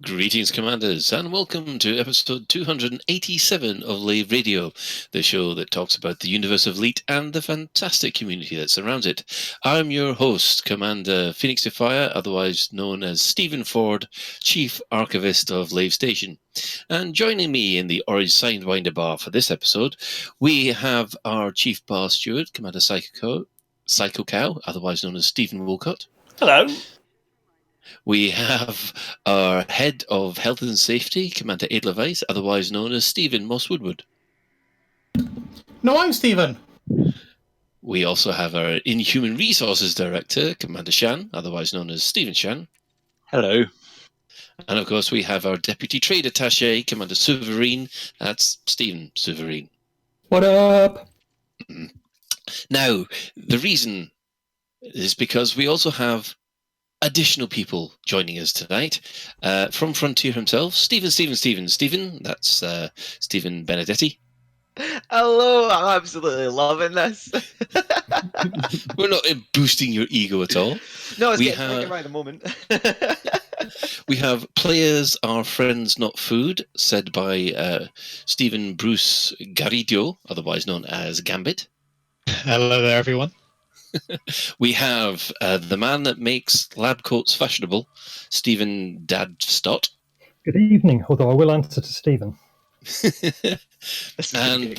Greetings, Commanders, and welcome to episode 287 of Lave Radio, the show that talks about the universe of Leet and the fantastic community that surrounds it. I'm your host, Commander Phoenix Defire, otherwise known as Stephen Ford, Chief Archivist of Lave Station. And joining me in the Orange Sidewinder bar for this episode, we have our Chief Bar Steward, Commander Psycho Cow, otherwise known as Stephen Wolcott. Hello. We have our Head of Health and Safety, Commander Edelweiss, otherwise known as Stephen Moss Woodward. No, I'm Stephen. We also have our Inhuman Resources Director, Commander Shan, otherwise known as Stephen Shan. Hello. And of course we have our Deputy Trade Attaché, Commander Souverine, that's Stephen Souverine. What up? Now, the reason is because we also have additional people joining us tonight. From Frontier himself, Stephen, that's Stephen Benedetti. Hello, I'm absolutely loving this. We're not boosting your ego at all. No, it's getting right at the moment. We have Players Are Friends Not Food, said by Stephen Bruce Garrido, otherwise known as Gambit. Hello there, everyone. We have the man that makes lab coats fashionable, Stephen Dad Stott. Good evening, although I will answer to Stephen. And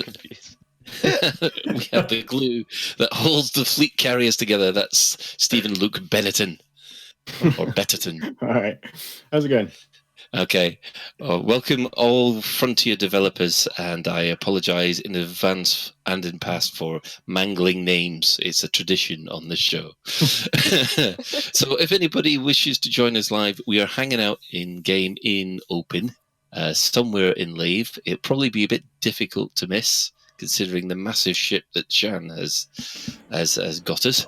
we have the glue that holds the fleet carriers together. That's Stephen Luke Benetton. Or Betterton. All right. How's it going? Okay. Welcome all Frontier developers, and I apologize in advance and in past for mangling names. It's a tradition on this show. So if anybody wishes to join us live, we are hanging out in-game in open, somewhere in Lave. It'll probably be a bit difficult to miss, considering the massive ship that Shan has got us.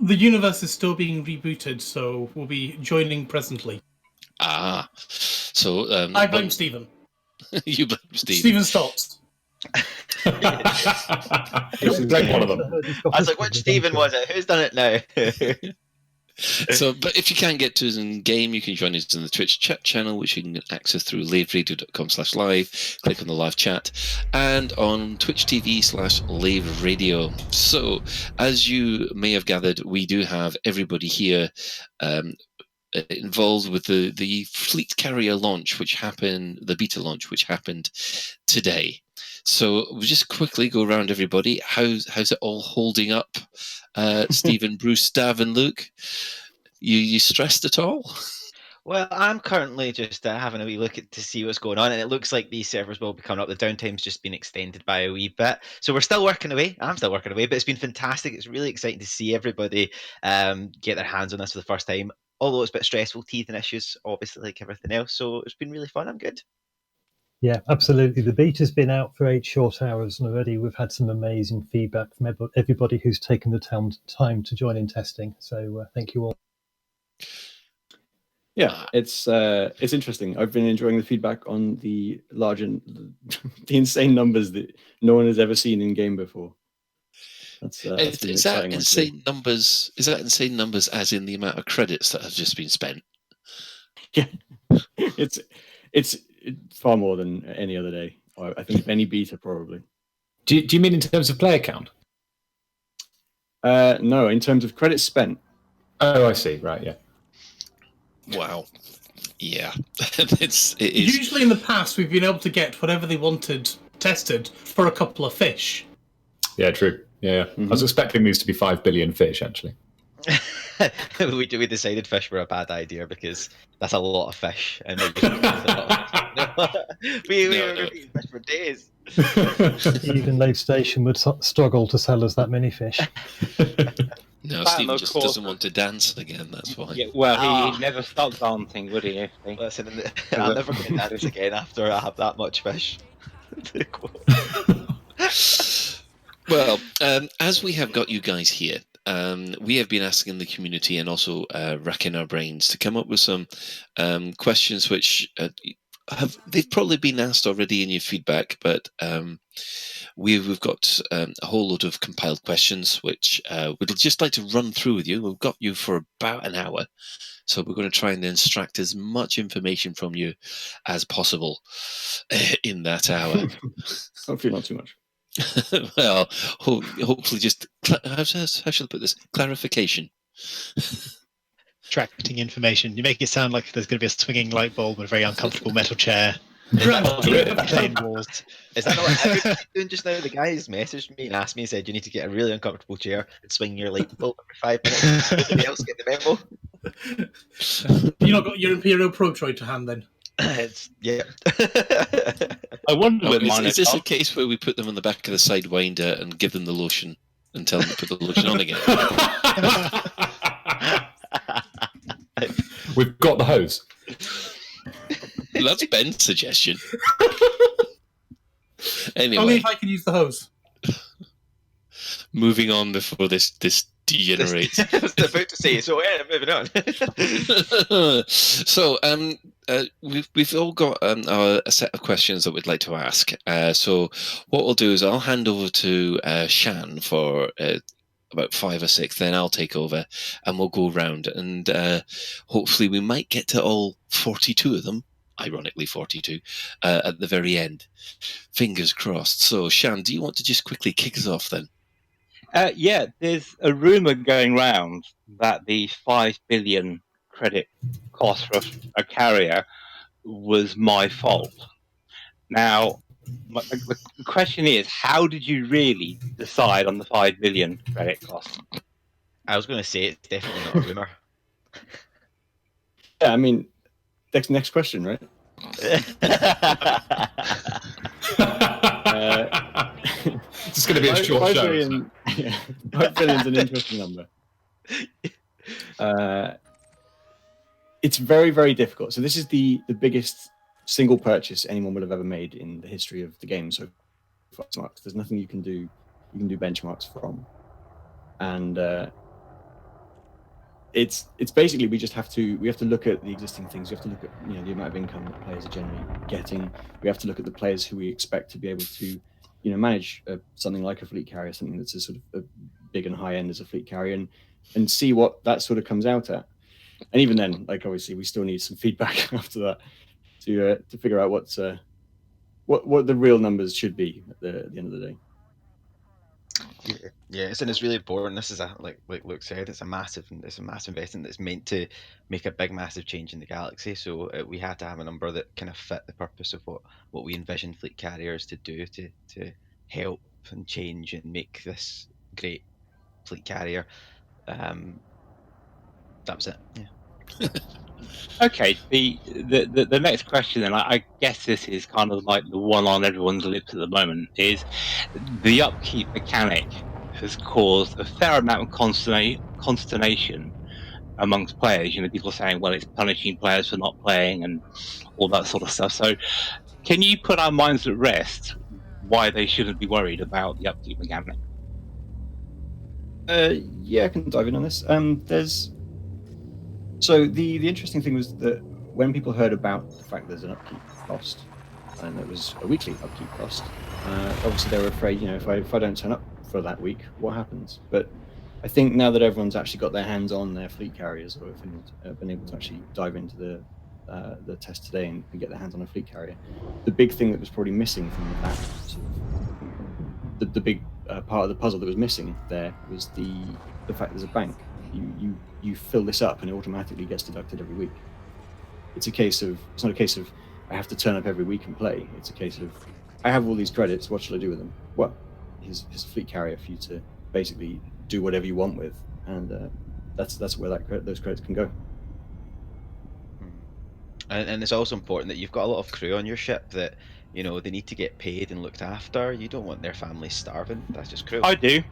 The universe is still being rebooted, so we'll be joining presently. Ah, so I blame Stephen. You blame Stephen. Stephen stops. Blame one of them. I was like, which Stephen was it? Who's done it now? So, but if you can't get to us in game, you can join us in the Twitch chat channel, which you can access through laveradio.com/live. Click on the live chat, and on Twitch TV/Lave Radio. So, as you may have gathered, we do have everybody here involved with the fleet carrier launch, which happened, the beta launch, which happened today. So we'll just quickly go around everybody. How's it all holding up? Stephen, Bruce, Dav, and Luke, you stressed at all? Well, I'm currently just having a wee look to see what's going on, and it looks like these servers will be coming up. The downtime's just been extended by a wee bit. So we're still working away. I'm still working away, but it's been fantastic. It's really exciting to see everybody get their hands on this for the first time. Although it's a bit stressful, teething issues, obviously, like everything else. So it's been really fun. I'm good. Yeah, absolutely. The beta's been out for 8 short hours, and already we've had some amazing feedback from everybody who's taken the time to join in testing. So thank you all. Yeah, it's interesting. I've been enjoying the feedback on the large and the insane numbers that no one has ever seen in game before. Is that insane numbers? Is that insane numbers as in the amount of credits that have just been spent? Yeah, it's far more than any other day. I think any beta probably. Do you mean in terms of player count? No, in terms of credits spent. Oh, I see. Right, yeah. Wow. Yeah. It is. Usually in the past, we've been able to get whatever they wanted tested for a couple of fish. Yeah, true. Yeah. Mm-hmm. I was expecting these to be 5 billion fish, actually. we decided fish were a bad idea because that's a lot of fish, and we were eating fish for days. Even Lave Station would struggle to sell us that many fish. No, Stephen just doesn't want to dance again, that's why. Yeah, well, he'd never stop dancing, would he? Listen, I'll never go to dance again after I have that much fish. Well, as we have got you guys here, we have been asking the community and also racking our brains to come up with some questions which they've probably been asked already in your feedback, but we've got a whole load of compiled questions, which we'd just like to run through with you. We've got you for about an hour, so we're going to try and extract as much information from you as possible in that hour. Hopefully not too much. Well, hopefully just, how shall I put this? Clarification. Extracting information. You make it sound like there's going to be a swinging light bulb and a very uncomfortable metal chair. Plain walls. Is that not what everybody's doing just now? The guy who's messaged me and asked me and said you need to get a really uncomfortable chair and swing your light bulb every 5 minutes. Anybody else get the memo? You not got your Imperial Pro Droid to hand then? Yeah. I wonder with mine. Is this a case where we put them on the back of the Sidewinder and give them the lotion and tell them to put the lotion on again? We've got the hose. That's Ben's suggestion. Only Anyway, if I can use the hose. moving on before this degenerates. I was about to say, so yeah, moving on. So, we've all got a set of questions that we'd like to ask. So, what we'll do is I'll hand over to Shan for about 5 or 6, then I'll take over, and we'll go round, and hopefully we might get to all 42 of them. Ironically, 42 at the very end. Fingers crossed. So, Shan, do you want to just quickly kick us off then? Yeah, there's a rumour going round that the 5 billion credit cost for a carrier was my fault. Now, the question is, how did you really decide on the 5 billion credit cost? I was going to say it's definitely not a rumour. Yeah, I mean, next question, right? It's going to be a short 5 show. billion, yeah, 5 billion is an interesting number. It's very, very difficult. So this is the biggest single purchase anyone will have ever made in the history of the game. So there's nothing you can do benchmarks from, and it's basically we have to look at the existing things. We have to look at the amount of income that players are generally getting. We have to look at the players who we expect to be able to manage something like a fleet carrier, something that's a sort of a big and high end as a fleet carrier, and see what that sort of comes out at. And even then, like, obviously we still need some feedback after that to figure out what the real numbers should be at the end of the day. Yeah, it's really important. This is like Luke said, it's a massive investment that's meant to make a big, massive change in the galaxy. So we had to have a number that kind of fit the purpose of what we envision fleet carriers to do to help and change and make this great fleet carrier. That was it. Yeah. Okay, the next question, and I guess this is kind of like the one on everyone's lips at the moment, is the upkeep mechanic has caused a fair amount of consternation amongst players. People saying, well, it's punishing players for not playing and all that sort of stuff. So can you put our minds at rest why they shouldn't be worried about the upkeep mechanic? Yeah, I can dive in on this. So the interesting thing was that when people heard about the fact there's an upkeep cost, and it was a weekly upkeep cost, obviously they were afraid, if I don't turn up for that week, what happens? But I think now that everyone's actually got their hands on their fleet carriers, or have been able to actually dive into the test today and get their hands on a fleet carrier, the big thing that was probably missing from that sort of the big part of the puzzle that was missing there was the fact there's a bank. You fill this up and it automatically gets deducted every week. It's not a case of I have to turn up every week and play. It's a case of I have all these credits, what should I do with them? Well, here's a fleet carrier for you to basically do whatever you want with, and that's where those credits can go. And it's also important that you've got a lot of crew on your ship that they need to get paid and looked after. You don't want their families starving. That's just cruel. I do.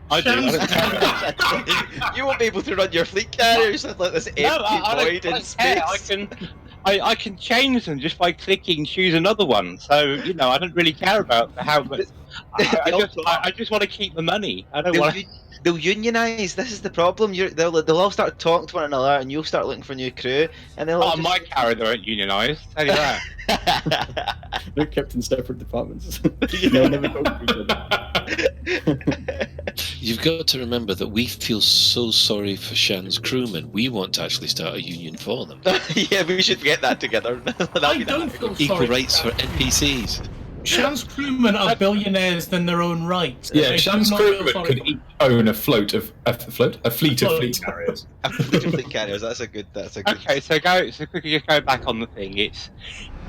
You won't be able to run your fleet carriers like this empty void in space. I can change them just by clicking choose another one. So I don't really care about how much. I just want to keep the money. I don't want to. They'll unionise. This is the problem. They'll all start talking to one another, and you'll start looking for new crew, and they'll. Oh, my character aren't unionised. Tell you that. They're kept in separate departments. They'll never talk to each other. You've got to remember that we feel so sorry for Shan's crewmen. We want to actually start a union for them. Yeah, we should get that together. I don't feel Equal sorry rights for NPCs. Shan's crewmen are billionaires in their own right. Yeah, I Shan's do not feel crewmen sorry could for each own a fleet of fleet carriers. A fleet of fleet carriers. That's a good. Okay, so quickly just go back on the thing.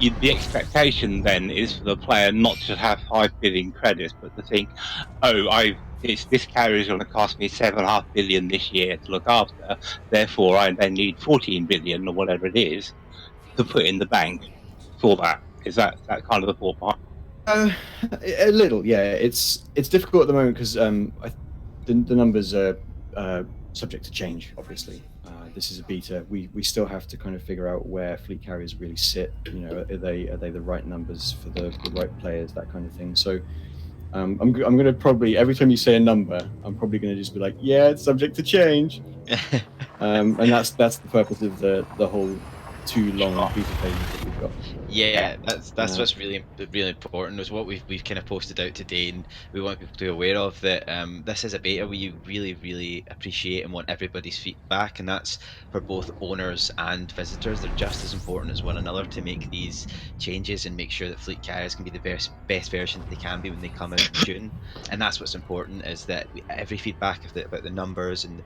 The expectation then is for the player not to have 5 billion credits, but to think, this carrier is going to cost me 7.5 billion this year to look after. Therefore, I then need 14 billion or whatever it is to put in the bank for that. Is that kind of the thought part? A little, yeah. It's difficult at the moment because the numbers are subject to change. Obviously, this is a beta. We still have to kind of figure out where fleet carriers really sit. You know, are they the right numbers for the right players, that kind of thing. So, I'm going to probably, every time you say a number, I'm probably going to just be like, yeah, it's subject to change. And that's the purpose of the whole too long beta phase that we've got. Yeah, that's what's really important. Is what we've kind of posted out today, and we want people to be aware of that. This is a beta we really appreciate and want everybody's feedback, and that's for both owners and visitors. They're just as important as one another to make these changes and make sure that fleet carriers can be the best version that they can be when they come out in June. And that's what's important, is that every feedback about the numbers and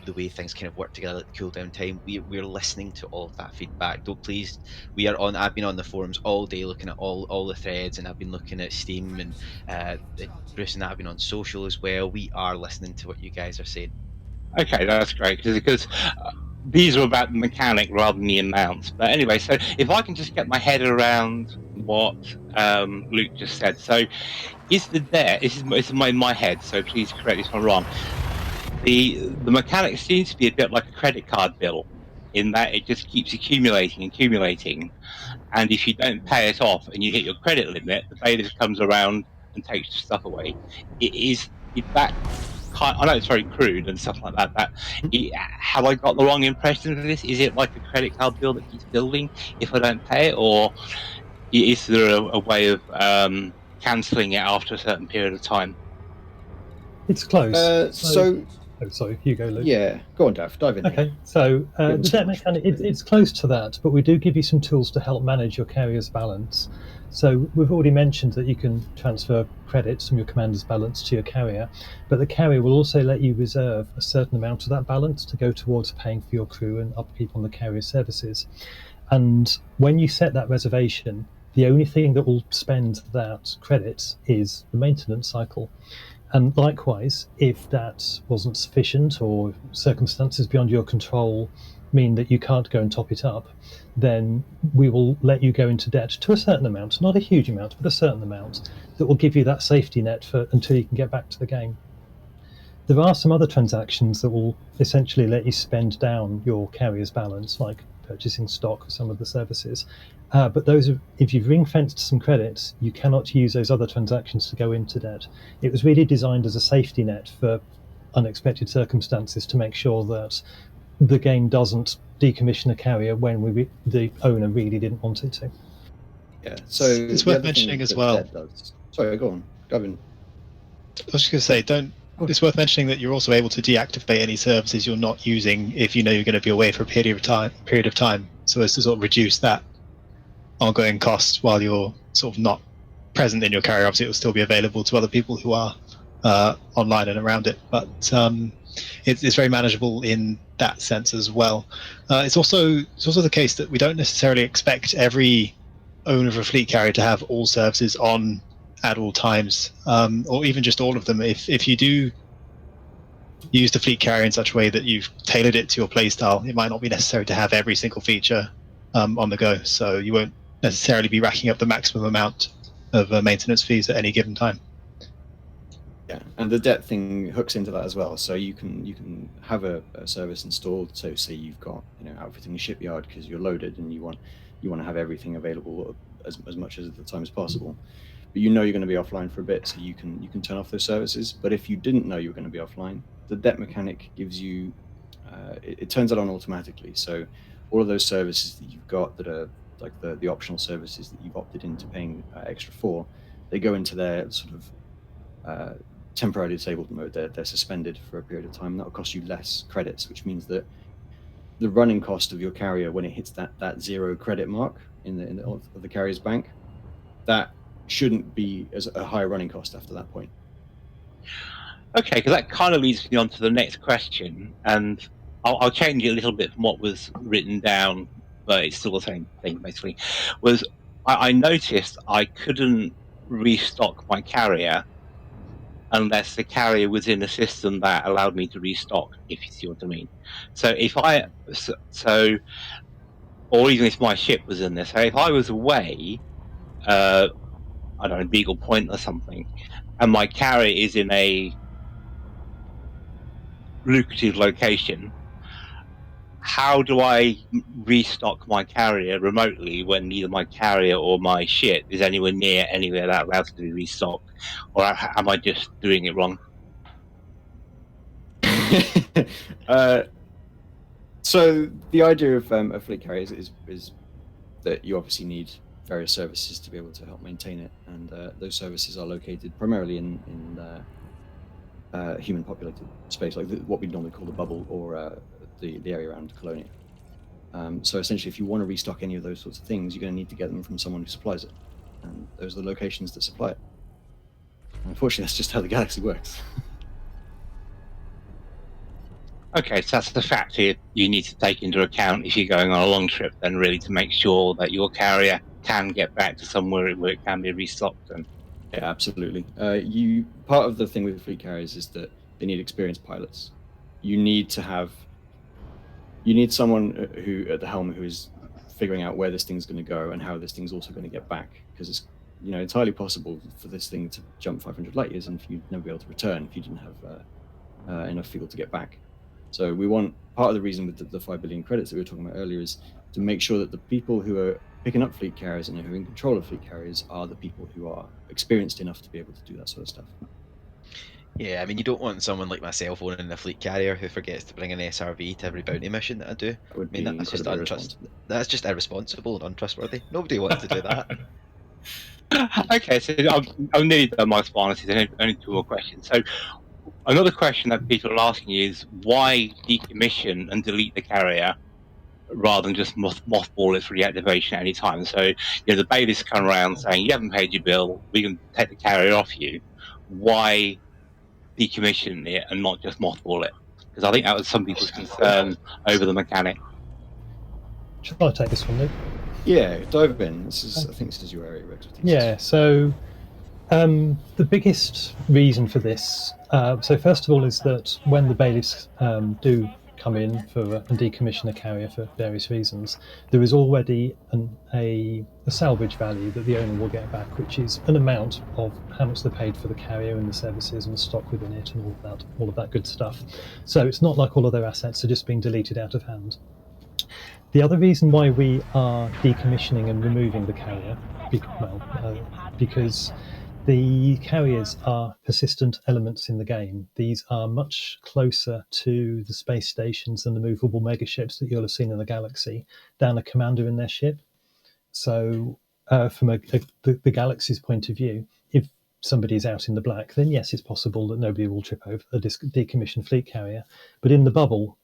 the way things kind of work together at the cooldown time, we're listening to all of that feedback. I've been on the forums all day looking at all the threads, and I've been looking at Steam, and Bruce and I have been on social as well. We are listening to what you guys are saying. Okay, that's great, because these are about the mechanic rather than the amounts. But anyway, so if I can just get my head around what Luke just said. So this is in my head, so please correct me if I'm wrong. The mechanic seems to be a bit like a credit card bill, in that it just keeps accumulating, and if you don't pay it off and you hit your credit limit, the bailiff comes around and takes your stuff away. I know it's very crude and stuff like that, but have I got the wrong impression of this? Is it like a credit card bill that keeps building if I don't pay it, or is there a way of cancelling it after a certain period of time? It's close. Oh, sorry, you go, Luke. Yeah, go on, Daff, dive in. Okay, so the debt mechanic, it's close to that, but we do give you some tools to help manage your carrier's balance. So we've already mentioned that you can transfer credits from your commander's balance to your carrier, but the carrier will also let you reserve a certain amount of that balance to go towards paying for your crew and upkeep on the carrier services. And when you set that reservation, the only thing that will spend that credit is the maintenance cycle. And likewise, if that wasn't sufficient or circumstances beyond your control mean that you can't go and top it up, then we will let you go into debt to a certain amount, not a huge amount, but a certain amount that will give you that safety net until you can get back to the game. There are some other transactions that will essentially let you spend down your carrier's balance, like purchasing stock or some of the services. But if you've ring-fenced some credits, you cannot use those other transactions to go into debt. It was really designed as a safety net for unexpected circumstances to make sure that the game doesn't decommission a carrier when the owner really didn't want it to. Yeah, so it's worth mentioning as well. Sorry, go on, Gavin. I was just going to say, it's worth mentioning that you're also able to deactivate any services you're not using if you know you're going to be away for a period of time, so as to sort of reduce that ongoing cost while you're sort of not present in your carrier. Obviously, it will still be available to other people who are online and around it, but it's very manageable in that sense as well. It's also the case that we don't necessarily expect every owner of a fleet carrier to have all services on at all times, or even just all of them. If you do use the fleet carrier in such a way that you've tailored it to your playstyle, it might not be necessary to have every single feature on the go, so you won't necessarily be racking up the maximum amount of maintenance fees at any given time. Yeah, and the debt thing hooks into that as well. So you can have a service installed. So say you've got outfitting a shipyard because you're loaded and you want to have everything available as much as the time as possible. but you know you're going to be offline for a bit, so you can turn off those services. But if you didn't know you were going to be offline, the debt mechanic gives you it turns it on automatically. So all of those services that you've got that are like the optional services that you've opted into paying extra for, they go into their sort of temporarily disabled mode. They're suspended for a period of time. That'll cost you less credits, which means that the running cost of your carrier when it hits that 0 credit mark in the carrier's bank, that shouldn't be as a high running cost after that point. Okay, because that kind of leads me on to the next question, and I'll change it a little bit from what was written down, but it's still the same thing basically. Was I noticed I couldn't restock my carrier unless the carrier was in a system that allowed me to restock, if you see what I mean. So if or even if my ship was in there, so if I was away, I don't know, Beagle Point or something, and my carrier is in a lucrative location, how do I restock my carrier remotely when neither my carrier or my ship is anywhere near anywhere that allows to be restocked? Or am I just doing it wrong? So the idea of fleet carriers is that you obviously need various services to be able to help maintain it, and those services are located primarily in human populated space, like what we normally call the bubble, or the area around Colonia. So essentially, if you want to restock any of those sorts of things, you're going to need to get them from someone who supplies it, and those are the locations that supply it. And unfortunately, that's just how the galaxy works. Okay, so that's the factor you need to take into account if you're going on a long trip, then really to make sure that your carrier can get back to somewhere where it can be restocked. And yeah, absolutely. Part of the thing with fleet carriers is that they need experienced pilots. You need someone who at the helm who is figuring out where this thing's going to go and how this thing's also going to get back, because it's entirely possible for this thing to jump 500 light years and for you never be able to return if you didn't have enough fuel to get back. So we want, part of the reason with the 5 billion credits that we were talking about earlier is to make sure that the people who are picking up fleet carriers and who are in control of fleet carriers are the people who are experienced enough to be able to do that sort of stuff. Yeah, I mean, you don't want someone like myself owning a fleet carrier who forgets to bring an SRV to every bounty mission that I do. That would I mean, that's just irresponsible and untrustworthy. Nobody wants to do that. okay, so I've nearly done my formalities. Only 2 more questions. So another question that people are asking is why decommission and delete the carrier rather than just mothball it for reactivation at any time? So the bailiffs come around saying you haven't paid your bill, we can take the carrier off you. Why decommission it and not just mothball it? Because I think that was some people's concern over the mechanic. Shall I take this one, Luke? Yeah, dive in. I think this is your area of expertise. Yeah, so the biggest reason for this, so first of all, is that when the bailiffs do come in and decommission a carrier for various reasons, there is already a salvage value that the owner will get back, which is an amount of how much they paid for the carrier and the services and the stock within it and all of that good stuff. So it's not like all of their assets are just being deleted out of hand. The other reason why we are decommissioning and removing the carrier, because the carriers are persistent elements in the game. These are much closer to the space stations and the movable megaships that you'll have seen in the galaxy than a commander in their ship. So from the galaxy's point of view, if somebody is out in the black, then yes, it's possible that nobody will trip over a decommissioned fleet carrier. But in the bubble,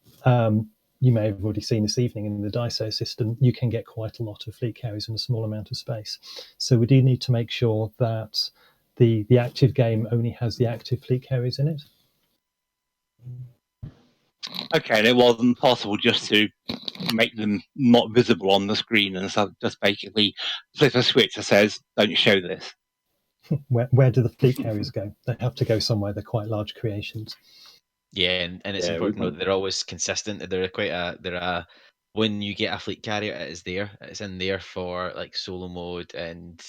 you may have already seen this evening in the DISO system, you can get quite a lot of fleet carriers in a small amount of space. So we do need to make sure that the active game only has the active fleet carriers in it. Okay, and it wasn't possible just to make them not visible on the screen and so just basically flip a switch that says, don't show this. Where do the fleet carriers go? They have to go somewhere. They're quite large creations. Yeah, and it's important to note that they're always consistent. They're when you get a fleet carrier, it is there. It's in there for like solo mode and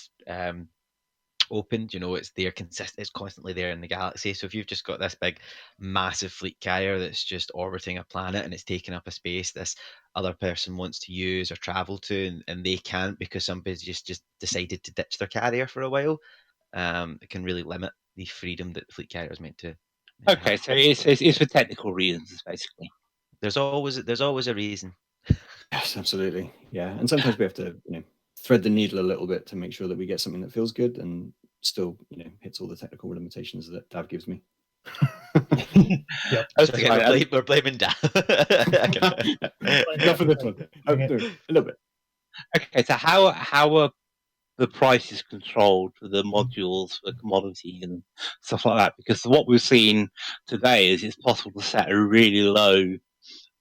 open. It's there it's constantly there in the galaxy. So if you've just got this big massive fleet carrier that's just orbiting a planet and it's taking up a space this other person wants to use or travel to and they can't because somebody's just decided to ditch their carrier for a while, it can really limit the freedom that the fleet carrier is meant to. Okay, so it's for technical reasons, basically. There's always a reason. Yes, absolutely. Yeah, and sometimes we have to, thread the needle a little bit to make sure that we get something that feels good and still, hits all the technical limitations that Dav gives me. Yep. So again, we're blaming Dav. Not for this one. No, a little bit. Okay, so how are the prices controlled for the modules for commodity and stuff like that? Because what we've seen today is it's possible to set a really low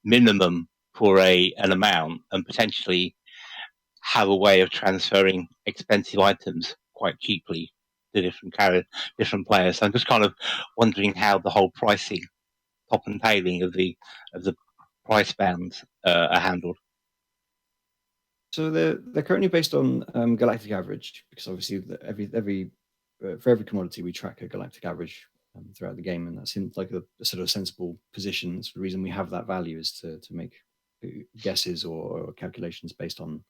minimum for an amount and potentially have a way of transferring expensive items quite cheaply to different players. So I'm just kind of wondering how the whole pricing, top and tailing of the price bands are handled. So they're currently based on galactic average, because obviously for every commodity we track a galactic average throughout the game, and that seems like a sort of sensible position. So the reason we have that value is to make guesses or calculations based on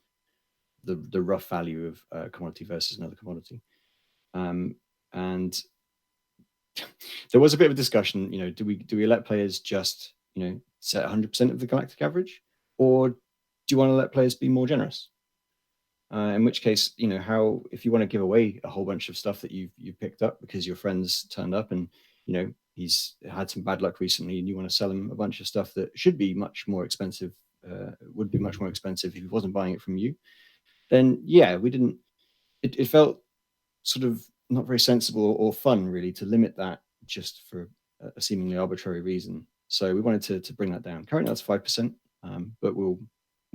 the rough value of a commodity versus another commodity. And there was a bit of a discussion, do we let players just set 100% of the galactic average, or do you want to let players be more generous? In which case, how, if you want to give away a whole bunch of stuff that you've picked up because your friends turned up and he's had some bad luck recently, and you want to sell him a bunch of stuff that should be much more expensive, would be much more expensive if he wasn't buying it from you, then yeah, we didn't. It felt sort of not very sensible or fun, really, to limit that just for a seemingly arbitrary reason. So we wanted to bring that down. Currently, that's 5%, but we'll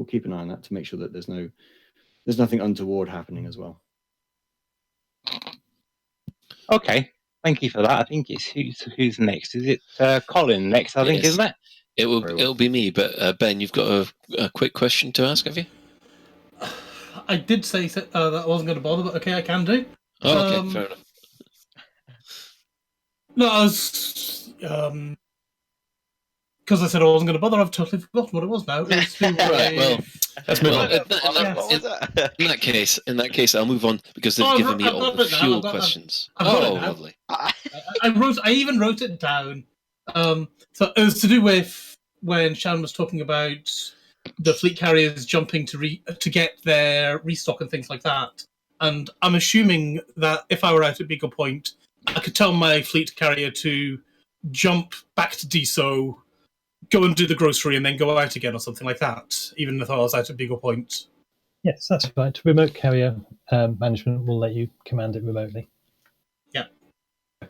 keep an eye on that to make sure that there's nothing untoward happening as well. Okay, thank you for that. I think it's who's next. Is it Colin next? I think, Yes. isn't it? It'll be me. But Ben, you've got a quick question to ask, have you? I did say that I wasn't going to bother, but okay, I can do. Oh, okay, fair enough. No, I was because I said I wasn't going to bother. I've totally forgotten what it was now. It was Right, well, Yes. in that case, I'll move on because they've given me all the fuel questions. I've got it Oh, now. lovely. I even wrote it down. So it was to do with when Shannon was talking about the fleet carriers jumping to get their restock and things like that. And I'm assuming that if I were out at Beagle Point, I could tell my fleet carrier to jump back to DSO, go and do the grocery, and then go out again or something like that, even if I was out at Beagle Point. Yes, that's right. Remote carrier management will let you command it remotely. Yeah.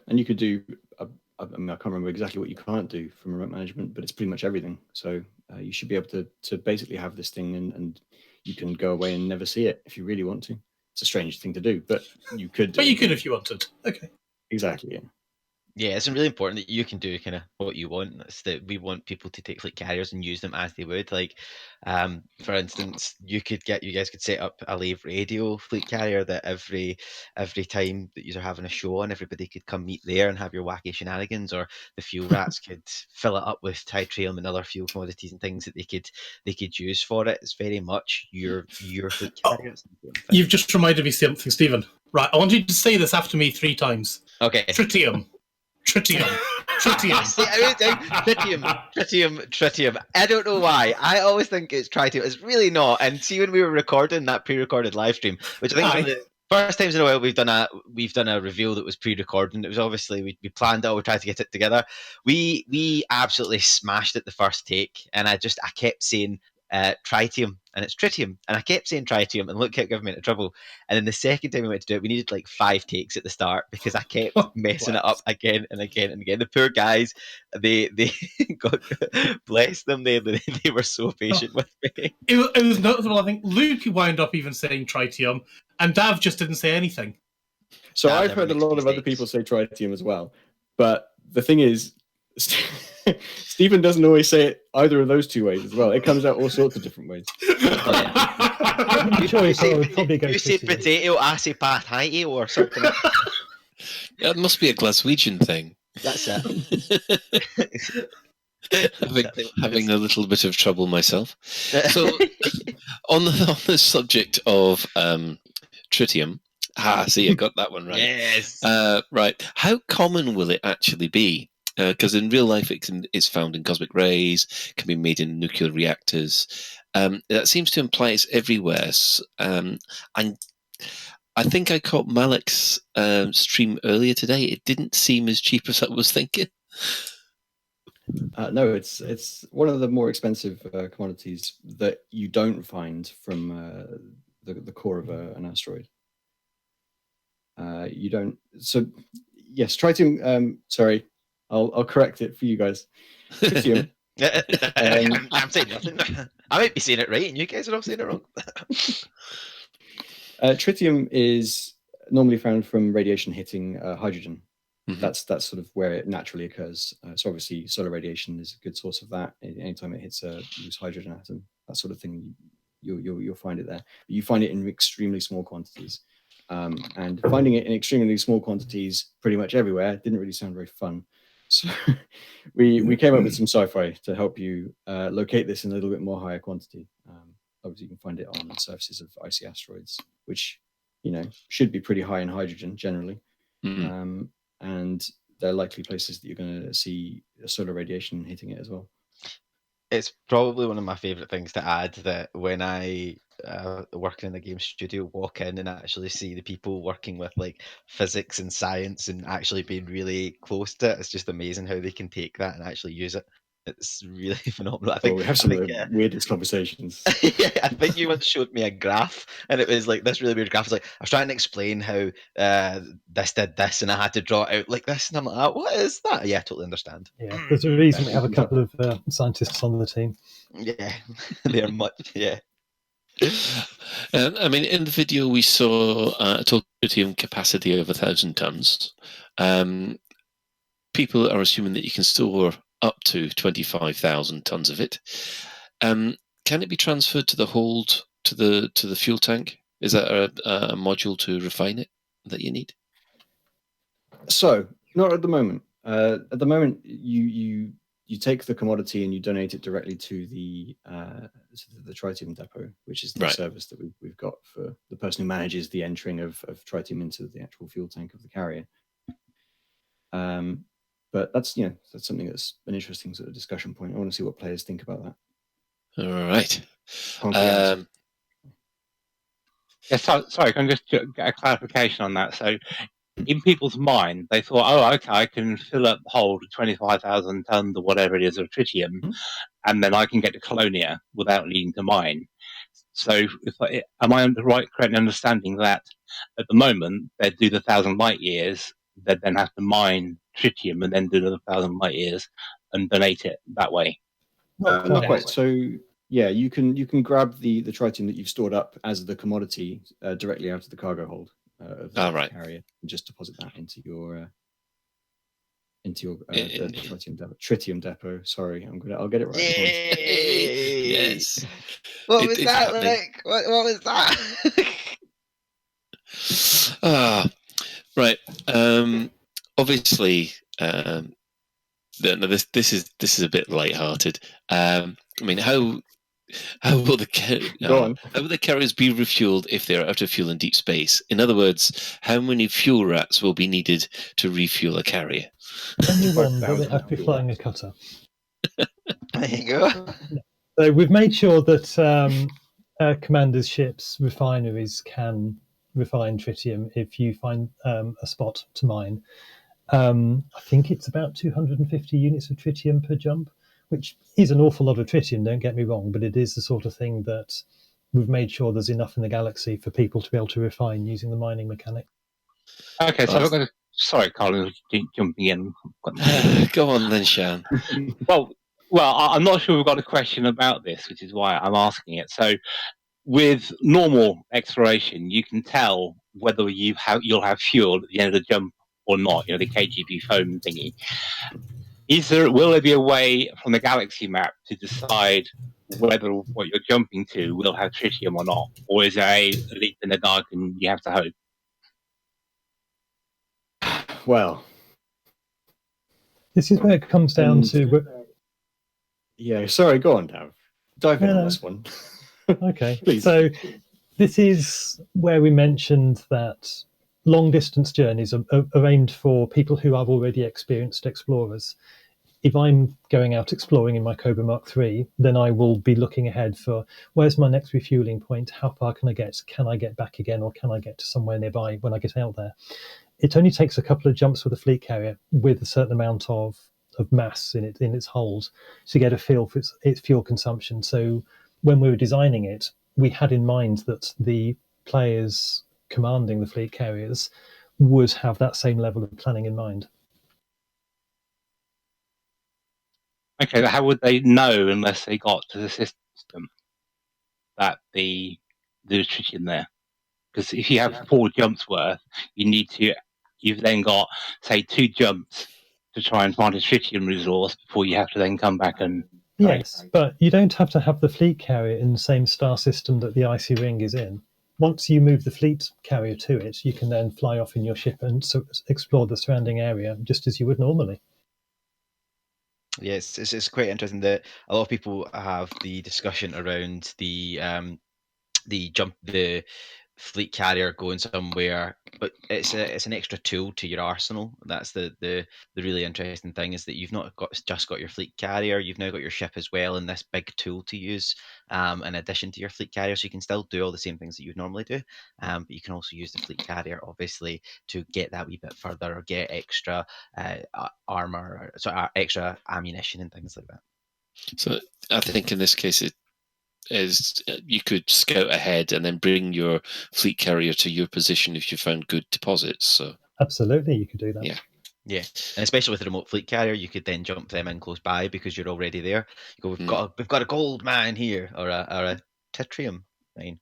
And you could do, I can't remember exactly what you can't do from remote management, but it's pretty much everything. So you should be able to basically have this thing and you can go away and never see it if you really want to. It's a strange thing to do, but you could do But you could if you wanted. Okay. Exactly, yeah. Yeah, it's really important that you can do kind of what you want. It's that we want people to take fleet carriers and use them as they would. Like, for instance, you guys could set up a Lave Radio fleet carrier that every time that you're having a show on, everybody could come meet there and have your wacky shenanigans. Or the fuel rats could fill it up with titanium and other fuel commodities and things that they could use for it. It's very much your fleet carrier. You've just reminded me something, Stephen. Right, I want you to say this after me 3 times. Okay. Tritium. Tritium. Tritium. See, tritium. I don't know why. I always think it's tritium. It's really not. And see, when we were recording that pre-recorded live stream, which I think is one of the first times in a while we've done a reveal that was pre-recorded. It was obviously we planned it. We tried to get it together. We absolutely smashed it the first take, and I kept saying tritium, and it's tritium, and I kept saying tritium, and Luke kept giving me into trouble. And then the second time we went to do it, we needed like 5 takes at the start because I kept messing it up again and again and again. The poor guys, they God bless them, they were so patient with me. It was noticeable. I think Luke wound up even saying tritium, and Dav just didn't say anything. So Dav I've never heard a makes lot of other mistakes. people say tritium as well, but the thing is, Stephen doesn't always say it either of those 2 ways as well. It comes out all sorts of different ways. I'm sure You say, would probably go you say Tritium. potato, I say potato or something. Yeah, it must be a Glaswegian thing. That's it. having a little bit of trouble myself. So, on the subject of tritium, See, I got that one right. Yes. Right. How common will it actually be? Because in real life, it's found in cosmic rays, can be made in nuclear reactors. That seems to imply it's everywhere. And I think I caught Malik's stream earlier today. It didn't seem as cheap as I was thinking. No, it's one of the more expensive commodities that you don't find from the core of an asteroid. You don't. So yes, tritium. Sorry, I'll correct it for you guys. Tritium. I'm saying nothing. I might be saying it right, and you guys are all saying it wrong. Tritium is normally found from radiation hitting hydrogen. Mhm. That's sort of where it naturally occurs. So obviously, solar radiation is a good source of that. Anytime it hits a loose hydrogen atom, that sort of thing, you'll find it there. But you find it in extremely small quantities, and finding it in extremely small quantities pretty much everywhere didn't really sound very fun. So we came up with some sci-fi to help you locate this in a little bit more higher quantity. Obviously, you can find it on the surfaces of icy asteroids, which should be pretty high in hydrogen generally. Mm. And they're likely places that you're going to see solar radiation hitting it as well. It's probably one of my favourite things to add, that when I working in the game studio, walk in and actually see the people working with like physics and science and actually being really close to it. It's just amazing how they can take that and actually use it. It's really phenomenal. I think we have some of the weirdest conversations. Yeah, I think you once showed me a graph, and it was like this really weird graph. It was like I was trying to explain how this did this, and I had to draw it out like this, and I'm like, oh, what is that? Yeah, I totally understand. Yeah, there's a reason we have a couple of scientists on the team. Yeah, they're much. Yeah. I mean, in the video we saw a total tritium capacity of 1,000 tons. People are assuming that you can store up to 25,000 tons of it. Can it be transferred to the hold to the fuel tank? Is that a module to refine it that you need? So not at the moment. At the moment, you take the commodity and you donate it directly to the tritium depot, which is the Right. service that we've got for the person who manages the entering of tritium into the actual fuel tank of the carrier. But that's something that's an interesting sort of discussion point. I want to see what players think about that. All right. Yeah, sorry, can I just get a clarification on that? So, in people's mind, they thought, oh, okay, I can fill up the hold 25,000 tons or whatever it is of tritium, and then I can get to Colonia without needing to mine. So, am I correct in understanding that at the moment they do the 1,000 light years, they then have to mine tritium and then do the 1,000 light years and donate it that way? Not quite. So yeah, you can grab the tritium that you've stored up as the commodity directly out of the cargo hold of the carrier and just deposit that into your tritium depot. Sorry, I'll get it right. Yay! Yes. What was that like? What was that? Right. Obviously, this is a bit light-hearted. I mean, how will the carriers be refueled if they're out of fuel in deep space? In other words, how many fuel rats will be needed to refuel a carrier? Only one, but they have to be flying a cutter. There you go. So we've made sure that commanders' ships, refineries can refine tritium if you find a spot to mine. I think it's about 250 units of tritium per jump, which is an awful lot of tritium, don't get me wrong, but it is the sort of thing that we've made sure there's enough in the galaxy for people to be able to refine using the mining mechanic. Okay, so sorry, Colin, jumping in. Go on then, Sean. Well, I'm not sure we've got a question about this, which is why I'm asking it. So, with normal exploration, you can tell whether you'll have fuel at the end of the jump or not. The KGP foam thingy. Will there be a way from the galaxy map to decide whether what you're jumping to will have tritium or not, or is it a leap in the dark and you have to hope? Well, this is where it comes down to. Yeah, sorry, go on, Dav. Dive in on this one. Okay, please. So This is where we mentioned that long-distance journeys are aimed for people who are already experienced explorers. If I'm going out exploring in my Cobra Mark III, then I will be looking ahead for where's my next refueling point, how far can I get, can I get back again, or can I get to somewhere nearby when I get out there? It only takes a couple of jumps with a fleet carrier with a certain amount of mass in its hold to get a feel for its fuel consumption. So when we were designing it, we had in mind that the players commanding the fleet carriers would have that same level of planning in mind. Okay, how would they know unless they got to the system that there's tritium there? Because if you have 4 jumps worth, you've then got, say, 2 jumps to try and find a tritium resource before you have to then come back and... Yes, but you don't have to have the fleet carrier in the same star system that the icy ring is in. Once you move the fleet carrier to it, you can then fly off in your ship and explore the surrounding area just as you would normally. Yes, it's quite interesting that a lot of people have the discussion around the fleet carrier going somewhere, but it's an extra tool to your arsenal. That's the really interesting thing, is that you've not just got your fleet carrier, you've now got your ship as well, and this big tool to use in addition to your fleet carrier. So you can still do all the same things that you'd normally do, but you can also use the fleet carrier obviously to get that wee bit further, or get extra armor, extra ammunition and things like that. So I think in this case you could scout ahead and then bring your fleet carrier to your position if you found good deposits. So absolutely, you could do that. Yeah, and especially with the remote fleet carrier, you could then jump them in close by because you're already there. You go, we've got a gold mine here, or a tritium mine.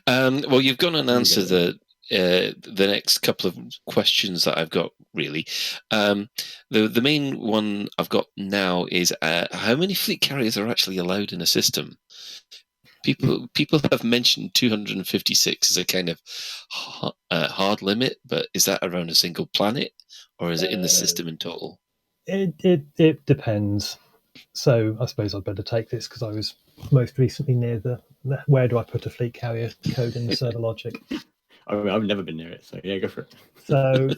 Well, you've gone and answered the next couple of questions that I've got, really. The main one I've got now is how many fleet carriers are actually allowed in a system? People have mentioned 256 as a kind of hard limit, but is that around a single planet, or is it in the system in total? It depends. So I suppose I'd better take this because I was most recently near the where do I put a fleet carrier code in the server logic. I've never been near it, so yeah, go for it. So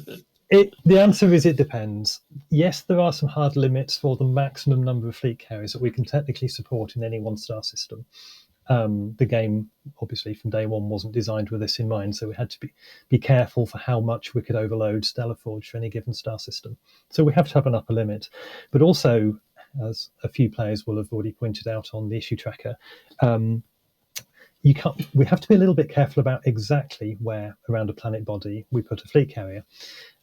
the answer is it depends. Yes, there are some hard limits for the maximum number of fleet carriers that we can technically support in any one-star system. The game, obviously, from day one wasn't designed with this in mind, so we had to be careful for how much we could overload Stellar Forge for any given star system. So we have to have an upper limit. But also, as a few players will have already pointed out on the issue tracker, we have to be a little bit careful about exactly where around a planet body we put a fleet carrier.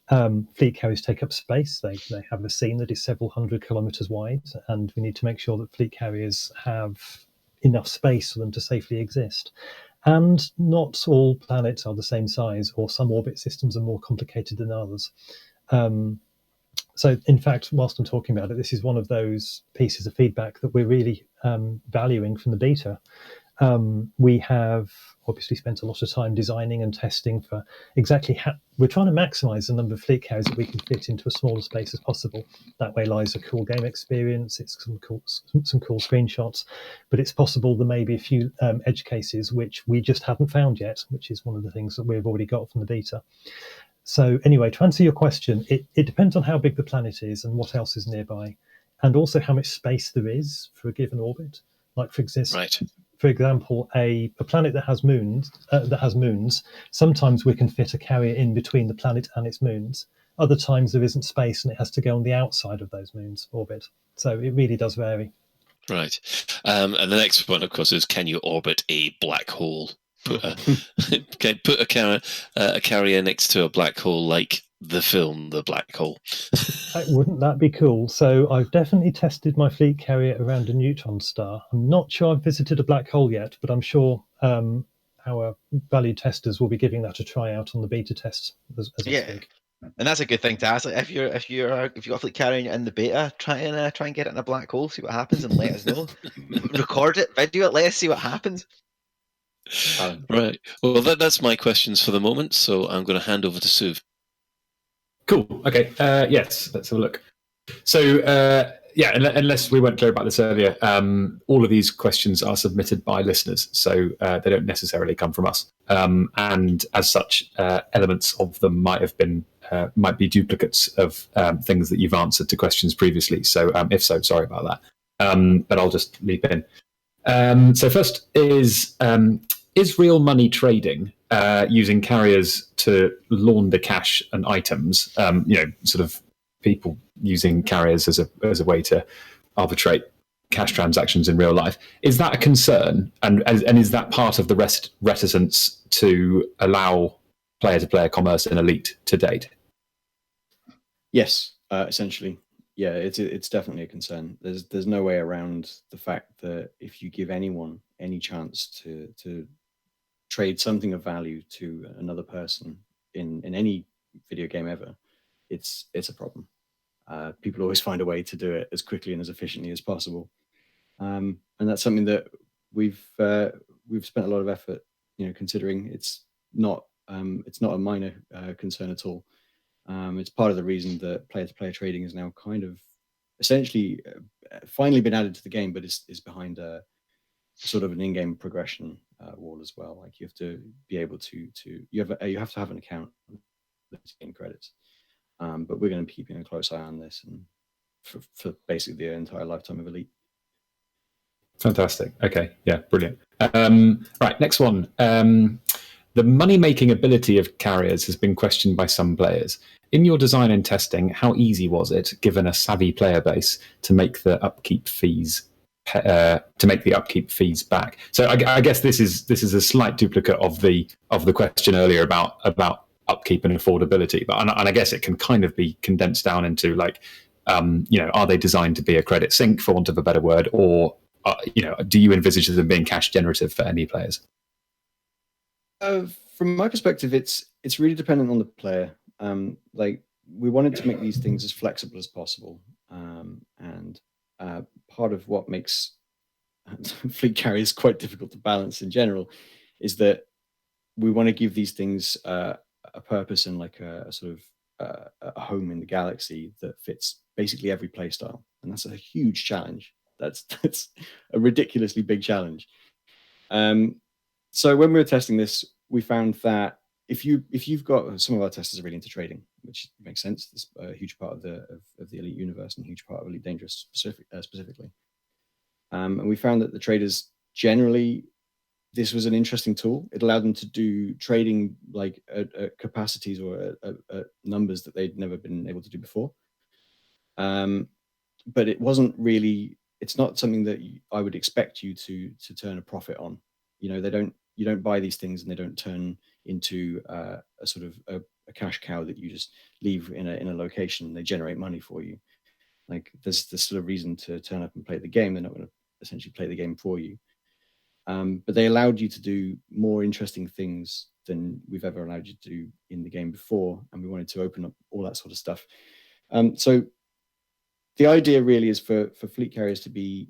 Fleet carriers take up space. They have a scene that is several hundred kilometers wide, and we need to make sure that fleet carriers have enough space for them to safely exist. And not all planets are the same size, or some orbit systems are more complicated than others. So, in fact, whilst I'm talking about it, this is one of those pieces of feedback that we're really valuing from the beta. We have obviously spent a lot of time designing and testing for exactly how we're trying to maximize the number of fleet carriers that we can fit into a smaller space as possible. That way lies a cool game experience. It's some cool screenshots, but it's possible there may be a few edge cases which we just haven't found yet, which is one of the things that we've already got from the beta. So anyway, to answer your question, it depends on how big the planet is and what else is nearby, and also how much space there is for a given orbit. Like for example, a planet that has moons, sometimes we can fit a carrier in between the planet and its moons. Other times there isn't space and it has to go on the outside of those moons' orbit. So it really does vary. Right. And the next one, of course, is can you orbit a black hole? Put a carrier next to a black hole like the film The Black Hole. Wouldn't that be cool? So I've definitely tested my fleet carrier around a neutron star. I'm not sure I've visited a black hole yet, but I'm sure our valued testers will be giving that a try out on the beta test as I speak. And that's a good thing to ask. Like, if you've got a fleet carrier in the beta, try and get it in a black hole, see what happens, and let us know. Record it, video it, let us see what happens. Right. Well, that's my questions for the moment. So I'm going to hand over to Suv. Cool. Okay. Yes. Let's have a look. So yeah, unless we weren't clear about this earlier, all of these questions are submitted by listeners, so they don't necessarily come from us. And as such, elements of them might be duplicates of things that you've answered to questions previously. So if so, sorry about that. But I'll just leap in. So first is real money trading using carriers to launder cash and items? Sort of people using carriers as a way to arbitrate cash transactions in real life. Is that a concern? And is that part of the reticence to allow player-to-player commerce in Elite to date? Yes, essentially. Yeah, it's definitely a concern. There's no way around the fact that if you give anyone any chance to trade something of value to another person in any video game ever, it's a problem. People always find a way to do it as quickly and as efficiently as possible, and that's something that we've spent a lot of effort, considering. It's not a minor concern at all. It's part of the reason that player-to-player trading is now kind of essentially finally been added to the game, but is behind a sort of an in-game progression wall as well. Like, you have to be able to you have to have an account to gain credits. But we're going to be keeping a close eye on this, and for basically the entire lifetime of Elite. Fantastic. Okay. Yeah. Brilliant. Right. Next one. The money-making ability of carriers has been questioned by some players. In your design and testing, how easy was it, given a savvy player base, to make the upkeep fees back? So I guess this is a slight duplicate of the question earlier about upkeep and affordability, but and I guess it can kind of be condensed down into like, are they designed to be a credit sink, for want of a better word, or do you envisage them being cash generative for any players? From my perspective, it's really dependent on the player. Like, we wanted to make these things as flexible as possible, and part of what makes fleet carriers quite difficult to balance in general is that we want to give these things a purpose and like a sort of a home in the galaxy that fits basically every play style, and that's a huge challenge. That's a ridiculously big challenge. So when we were testing this, we found that if you've got, some of our testers are really into trading, which makes sense. It's a huge part of the Elite universe and a huge part of Elite Dangerous specifically. And we found that the traders generally, this was an interesting tool. It allowed them to do trading like at capacities or at numbers that they'd never been able to do before. But it wasn't really. It's not something that I would expect you to turn a profit on. You don't buy these things and they don't turn into a sort of a cash cow that you just leave in a location. They generate money for you. Like, there's this sort of reason to turn up and play the game. They're not going to essentially play the game for you. But they allowed you to do more interesting things than we've ever allowed you to do in the game before. And we wanted to open up all that sort of stuff. So the idea really is for fleet carriers to be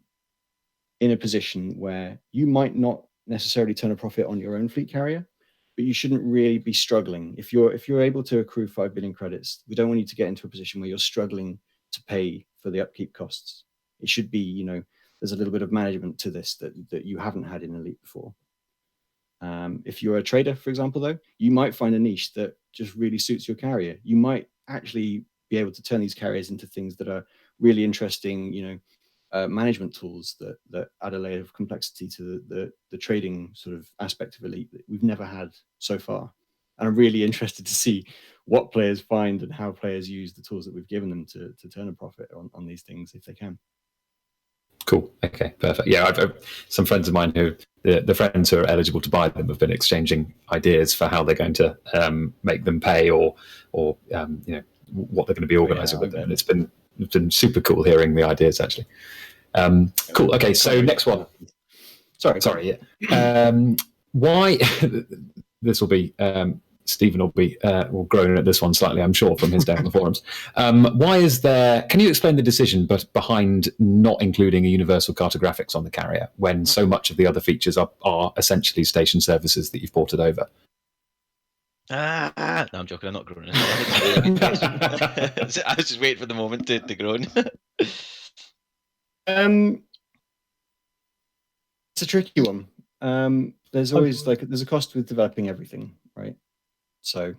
in a position where you might not necessarily turn a profit on your own fleet carrier, but you shouldn't really be struggling. If you're able to accrue 5 billion credits, we don't want you to get into a position where you're struggling to pay for the upkeep costs. It should be, there's a little bit of management to this that you haven't had in Elite before. If you're a trader, for example, though, you might find a niche that just really suits your carrier. You might actually be able to turn these carriers into things that are really interesting, management tools that add a layer of complexity to the trading sort of aspect of Elite that we've never had so far. And I'm really interested to see what players find and how players use the tools that we've given them to turn a profit on these things if they can. Cool. Okay, perfect. Yeah, I've some friends of mine who, the friends who are eligible to buy them have been exchanging ideas for how they're going to make them pay or what they're going to be organising with them. And it's been super cool hearing the ideas, actually. Cool. Okay, so next one. Sorry. Yeah. Why? This will be Stephen will groan at this one slightly, I'm sure, from his day on the forums. Why is there? Can you explain the decision behind not including a universal cartographics on the carrier when so much of the other features are essentially station services that you've ported over? No, I'm joking. I'm not groaning. I was just waiting for the moment to groan. It's a tricky one. There's always there's a cost with developing everything, right? So,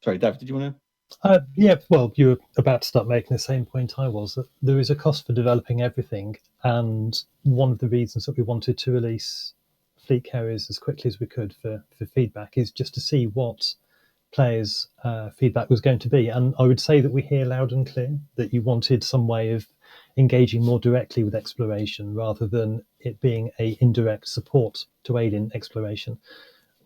sorry, David, did you want to? Yeah, well, you were about to start making the same point I was, that there is a cost for developing everything, and one of the reasons that we wanted to release fleet carriers as quickly as we could for feedback is just to see what players' feedback was going to be. And I would say that we hear loud and clear that you wanted some way of engaging more directly with exploration rather than it being a indirect support to aid in exploration.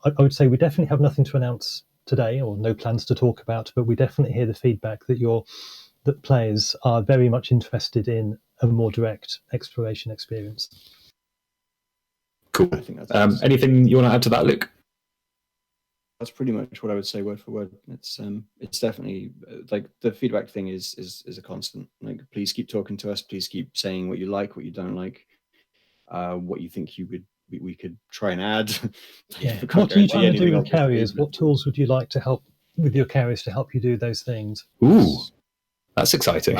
I would say we definitely have nothing to announce today, or no plans to talk about, but we definitely hear the feedback that players are very much interested in a more direct exploration experience. Cool. I think that's Anything you want to add to that, Luke? That's pretty much what I would say word for word. It's definitely like the feedback thing is a constant. Like, please keep talking to us. Please keep saying what you like, what you don't like, what you think we could try and add. Yeah. What are you trying to do with carriers? What tools would you like to help with your carriers to help you do those things? Ooh, that's exciting.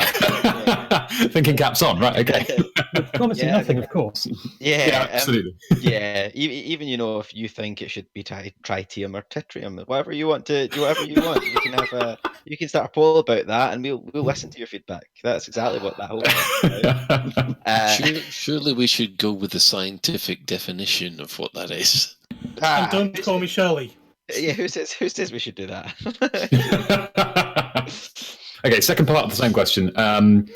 Thinking caps on, right? Okay. Promising nothing, of course. Yeah, absolutely. Even if you think it should be tritium or tetrium, whatever you want, you can have you can start a poll about that, and we'll listen to your feedback. That's exactly what that whole thing is. Surely we should go with the scientific definition of what that is. And don't call me Shirley. Yeah, who says we should do that? Okay, second part of the same question.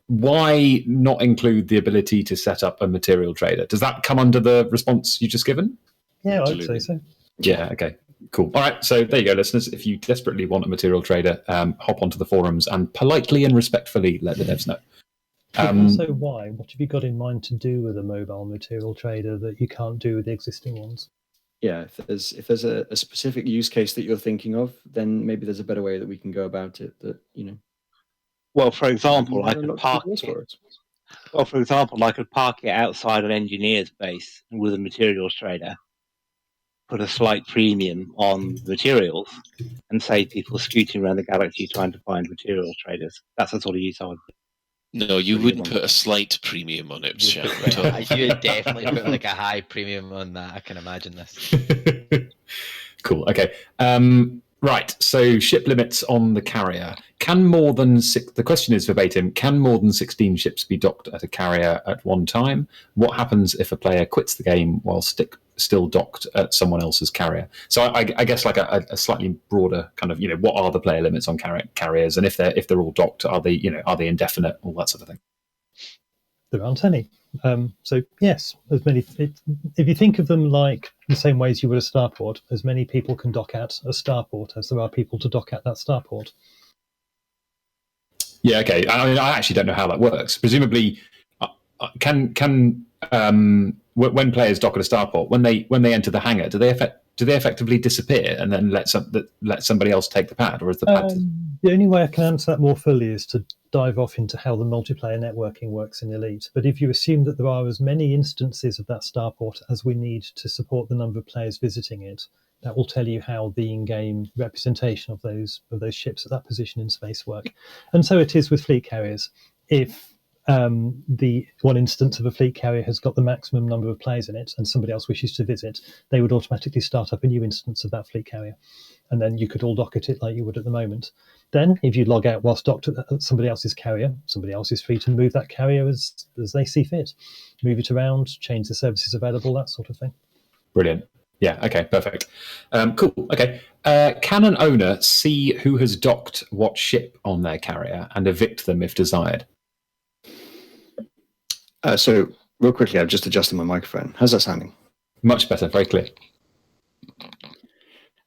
Why not include the ability to set up a material trader? Does that come under the response you just given? Yeah, I would say so. Yeah, okay, cool. All right, so there you go, listeners. If you desperately want a material trader, hop onto the forums and politely and respectfully let the devs know. Also, why? What have you got in mind to do with a mobile material trader that you can't do with the existing ones? Yeah, if there's a specific use case that you're thinking of, then maybe there's a better way that we can go about it. That Well, for example, I could unlock park the doors for it. it. Well, for example, I could park it outside an engineer's base with a materials trader, put a slight premium on materials, and save people scooting around the galaxy trying to find materials traders. That's the sort of use I would. No, you wouldn't put a slight premium on it, Sean. You would definitely put like a high premium on that. I can imagine this. Cool. Okay. Right. So ship limits on the carrier. The question is verbatim, can more than 16 ships be docked at a carrier at one time? What happens if a player quits the game while still docked at someone else's carrier? So I guess like a slightly broader kind of, what are the player limits on carriers? And if they're all docked, are they indefinite? All that sort of thing. There aren't any. So yes, as many. If you think of them like the same way as you would a starport, as many people can dock at a starport as there are people to dock at that starport. Yeah. Okay. I mean, I actually don't know how that works. Presumably, when players dock at a starport, when they enter the hangar, do they effectively disappear and then let somebody else take the pad, or is the pad? The only way I can answer that more fully is to dive off into how the multiplayer networking works in Elite. But if you assume that there are as many instances of that starport as we need to support the number of players visiting it, that will tell you how the in-game representation of those ships at that position in space work. And so it is with fleet carriers. If the one instance of a fleet carrier has got the maximum number of players in it and somebody else wishes to visit, they would automatically start up a new instance of that fleet carrier. And then you could all dock at it like you would at the moment. Then, if you log out whilst docked at somebody else's carrier, somebody else is free to move that carrier as they see fit. Move it around, change the services available, that sort of thing. Brilliant. Yeah, okay, perfect. Cool, okay. Can an owner see who has docked what ship on their carrier and evict them if desired? So, real quickly, I've just adjusted my microphone. How's that sounding? Much better, very clear.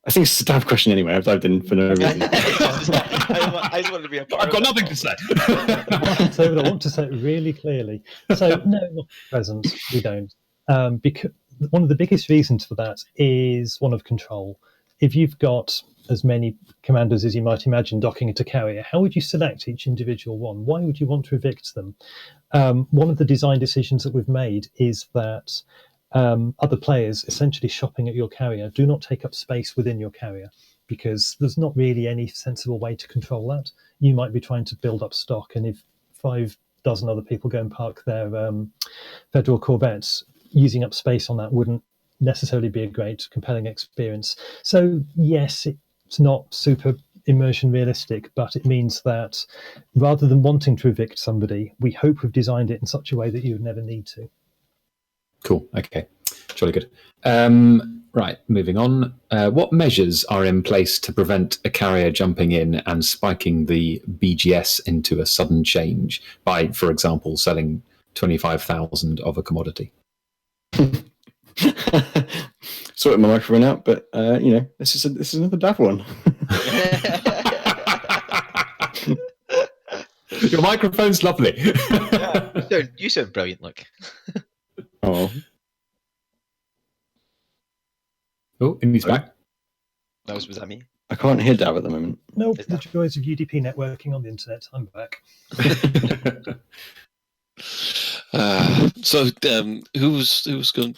I think it's a tough question anyway. I've dived in for no reason. I just wanted to be a part I've got nothing to say. I want to say it really clearly. So, no, not present. We don't. Because one of the biggest reasons for that is one of control. If you've got as many commanders as you might imagine docking at a carrier, how would you select each individual one? Why would you want to evict them? One of the design decisions that we've made is that other players essentially shopping at your carrier do not take up space within your carrier, because there's not really any sensible way to control that. You might be trying to build up stock, and if 5 dozen other people go and park their federal Corvettes, using up space on that wouldn't necessarily be a great, compelling experience. So yes, it's not super immersion realistic, but it means that rather than wanting to evict somebody, we hope we've designed it in such a way that you would never need to. Cool. Okay. Jolly good. Right. Moving on. What measures are in place to prevent a carrier jumping in and spiking the BGS into a sudden change by, for example, selling 25,000 of a commodity? Sorted my microphone out, but this is another daft one. Your microphone's lovely. Yeah, you sound brilliant. Look. Oh, and he's back. Was that me? I can't hear Dav at the moment. No, Is the that- joys of UDP networking on the internet. I'm back. So who was going?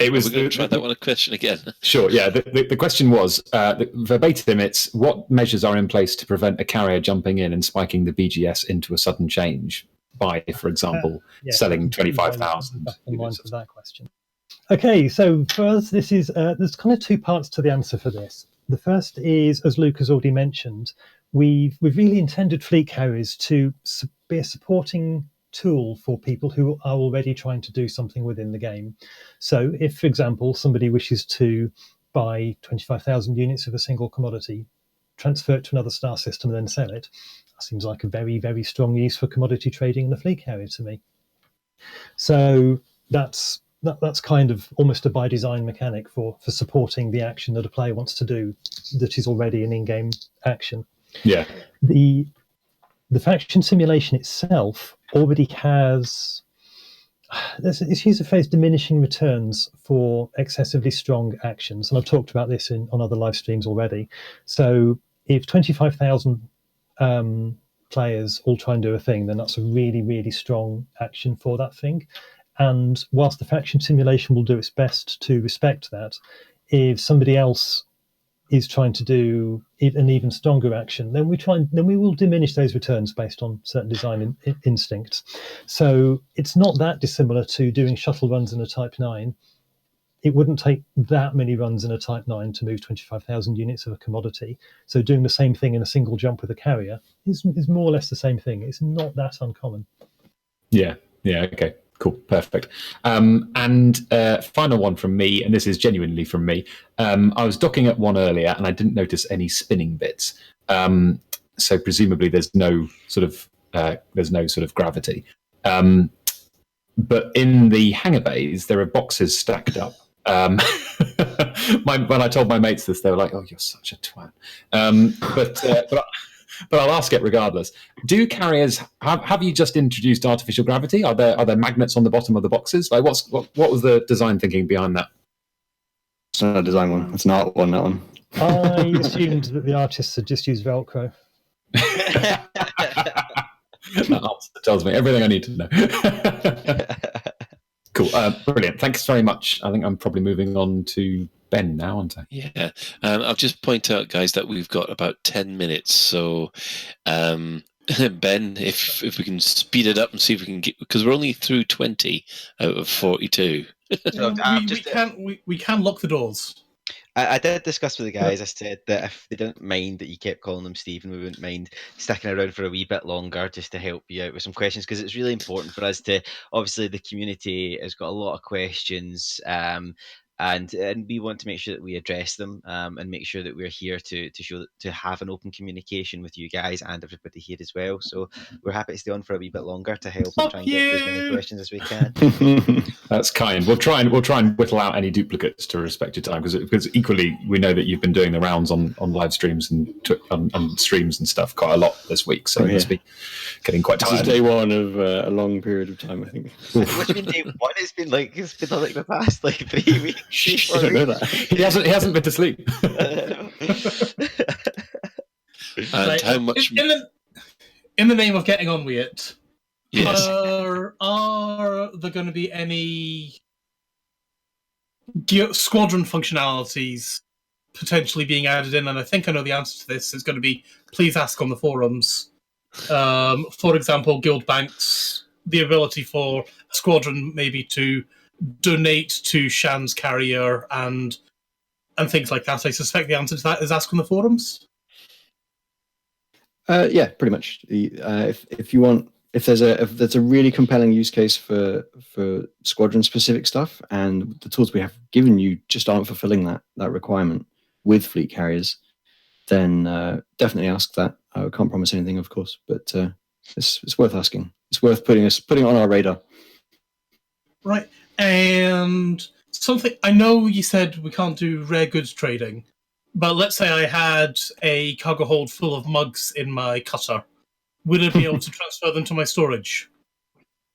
It was We're going to try that one a question again. Sure, yeah. The question was, verbatim, it's what measures are in place to prevent a carrier jumping in and spiking the BGS into a sudden change by, for example, Yes, selling I can 25,000 back online for that question. Okay, so for us, this is there's kind of two parts to the answer for this. The first is, as Luke has already mentioned, we've really intended fleet carriers to be a supporting tool for people who are already trying to do something within the game. So if, for example, somebody wishes to buy 25,000 units of a single commodity, transfer it to another star system and then sell it, that seems like a very, very strong use for commodity trading in a fleet carrier to me. So that's kind of almost a by design mechanic for supporting the action that a player wants to do that is already an in-game action. Yeah. The faction simulation itself already has, let's use the phrase, diminishing returns for excessively strong actions. And I've talked about this on other live streams already. So if 25,000 players all try and do a thing, then that's a really, really strong action for that thing. And whilst the faction simulation will do its best to respect that, if somebody else is trying to do an even stronger action, then we will diminish those returns based on certain design instincts. So it's not that dissimilar to doing shuttle runs in a Type 9. It wouldn't take that many runs in a Type 9 to move 25,000 units of a commodity. So doing the same thing in a single jump with a carrier is more or less the same thing. It's not that uncommon. Yeah. Okay. Cool. Perfect. And final one from me, and this is genuinely from me. I was docking at one earlier, and I didn't notice any spinning bits. So presumably, there's no sort of gravity. But in the hangar bays, there are boxes stacked up. When I told my mates this, they were like, "Oh, you're such a twat." But I'll ask it regardless. Do carriers have you just introduced artificial gravity? Are there magnets on the bottom of the boxes? Like what was the design thinking behind that? It's not a design one. It's an art one. That one. I assumed that the artists had just used Velcro. That answer tells me everything I need to know. Cool. Brilliant. Thanks very much. I think I'm probably moving on to Ben now, aren't I? Yeah. I'll just point out, guys, that we've got about 10 minutes. So, Ben, if we can speed it up and see if we can get, because we're only through 20 out of 42. So, we can lock the doors. I did discuss with the guys. I said that if they didn't mind that you kept calling them Stephen, we wouldn't mind sticking around for a wee bit longer just to help you out with some questions, because it's really important for us to, obviously the community has got a lot of questions, and we want to make sure that we address them, and make sure that we're here to show to have an open communication with you guys and everybody here as well. So we're happy to stay on for a wee bit longer to help and try and get through as many questions as we can. That's kind. We'll try and whittle out any duplicates to respect your time, because equally we know that you've been doing the rounds on live streams and on streams and stuff quite a lot this week, so you must be getting quite This tired. is day one of a long period of time, I think. What's been day one? It's been like the past 3 weeks. I don't know that. He hasn't been to sleep. And Right. how much? In the name of getting on with it, Yes. are there going to be any squadron functionalities potentially being added in? And I think I know the answer to this. It's going to be, please ask on the forums. For example, guild banks the ability for a squadron maybe to donate to Shan's carrier and things like that. I suspect the answer to that is ask on the forums. Yeah, pretty much. If you want, if there's a really compelling use case for squadron specific stuff, and the tools we have given you just aren't fulfilling that requirement with fleet carriers, then definitely ask that. I can't promise anything, of course, but it's worth asking. It's worth putting it on our radar. Right, and something I know you said we can't do rare goods trading, but let's say I had a cargo hold full of mugs in my cutter. Would I be able to transfer them to my storage?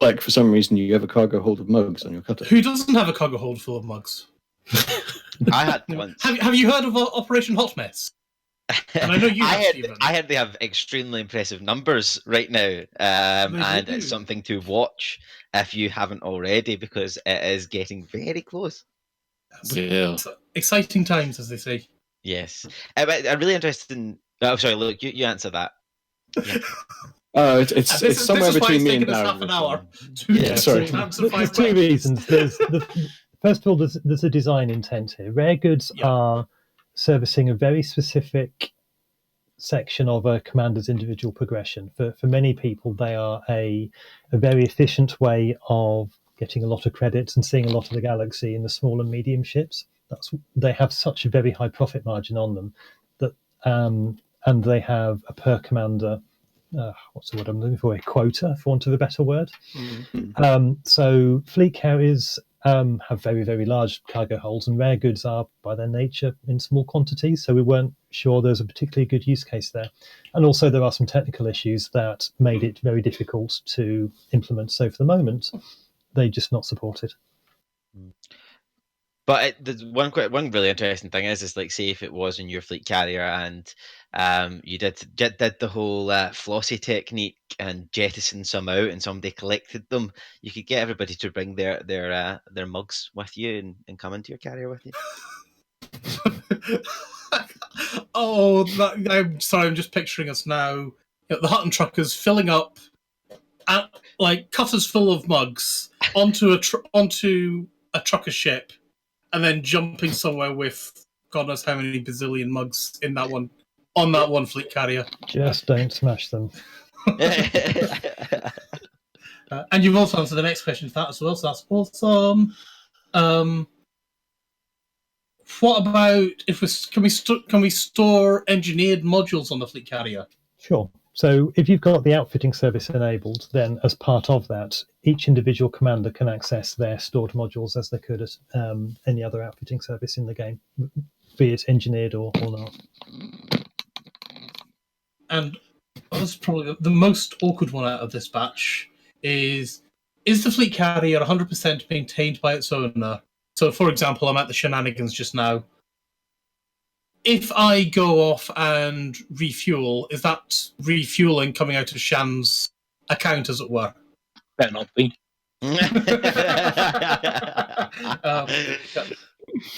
Like, for some reason, you have a cargo hold of mugs on your cutter. Who doesn't have a cargo hold full of mugs? I had once. Have you heard of Operation Hot Mess? And I know you have, Stephen. I heard they have extremely impressive numbers right now, and do. it's something to watch if you haven't already, because it is getting very close. Yeah. Exciting times, as they say. Yes. I'm really interested in... Oh, sorry, Luke, you answer that. Yeah. It's somewhere between me and Darren. half an hour. Sorry. There's two reasons. First of all, there's a design intent here. Rare goods are servicing a very specific section of a commander's individual progression. For many people, they are a very efficient way of getting a lot of credits and seeing a lot of the galaxy in the small and medium ships. They have such a very high profit margin on them that, and they have a per commander. What's the word I'm looking for? A quota, for want of a better word. Mm-hmm. So fleet carriers have very, very large cargo holds, and rare goods are, by their nature, in small quantities. So we weren't sure there's a particularly good use case there. And also there are some technical issues that made it very difficult to implement. So for the moment, they just not support it. But there's one really interesting thing is like, say if it was in your fleet carrier and you did the whole flossy technique and jettison some out, and somebody collected them, you could get everybody to bring their mugs with you and come into your carrier with you. I'm sorry. I'm just picturing us now. The Hutton truckers filling up, like cutters full of mugs onto a trucker ship. And then jumping somewhere with God knows how many bazillion mugs on that one fleet carrier. Just don't smash them. And you've also answered the next question to that as well, so that's awesome. What about can we store engineered modules on the fleet carrier? Sure. So if you've got the outfitting service enabled, then as part of that, each individual commander can access their stored modules as they could at any other outfitting service in the game, be it engineered or not. And that's probably the most awkward one out of this batch is the fleet carrier 100% maintained by its owner? So, for example, I'm at the Shenanigans just now. If I go off and refuel, is that refueling coming out of Shan's account, as it were? Better not be.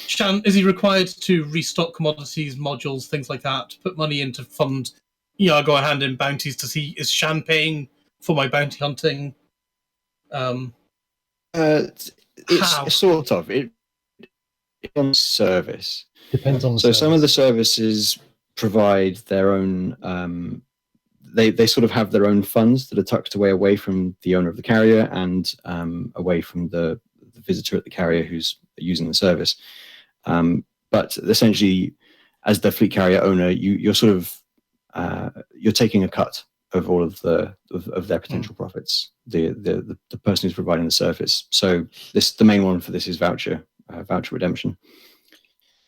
Shan, is he required to restock commodities, modules, things like that, put money into fund? I go and hand in bounties to see, is Shan paying for my bounty hunting? It's sort of. It's on service. Depends on the service. Some of the services provide their own. They sort of have their own funds that are tucked away from the owner of the carrier and away from the visitor at the carrier who's using the service. But essentially, as the fleet carrier owner, you're sort of you're taking a cut of all of their potential profits. The person who's providing the service. So the main one for this is voucher redemption.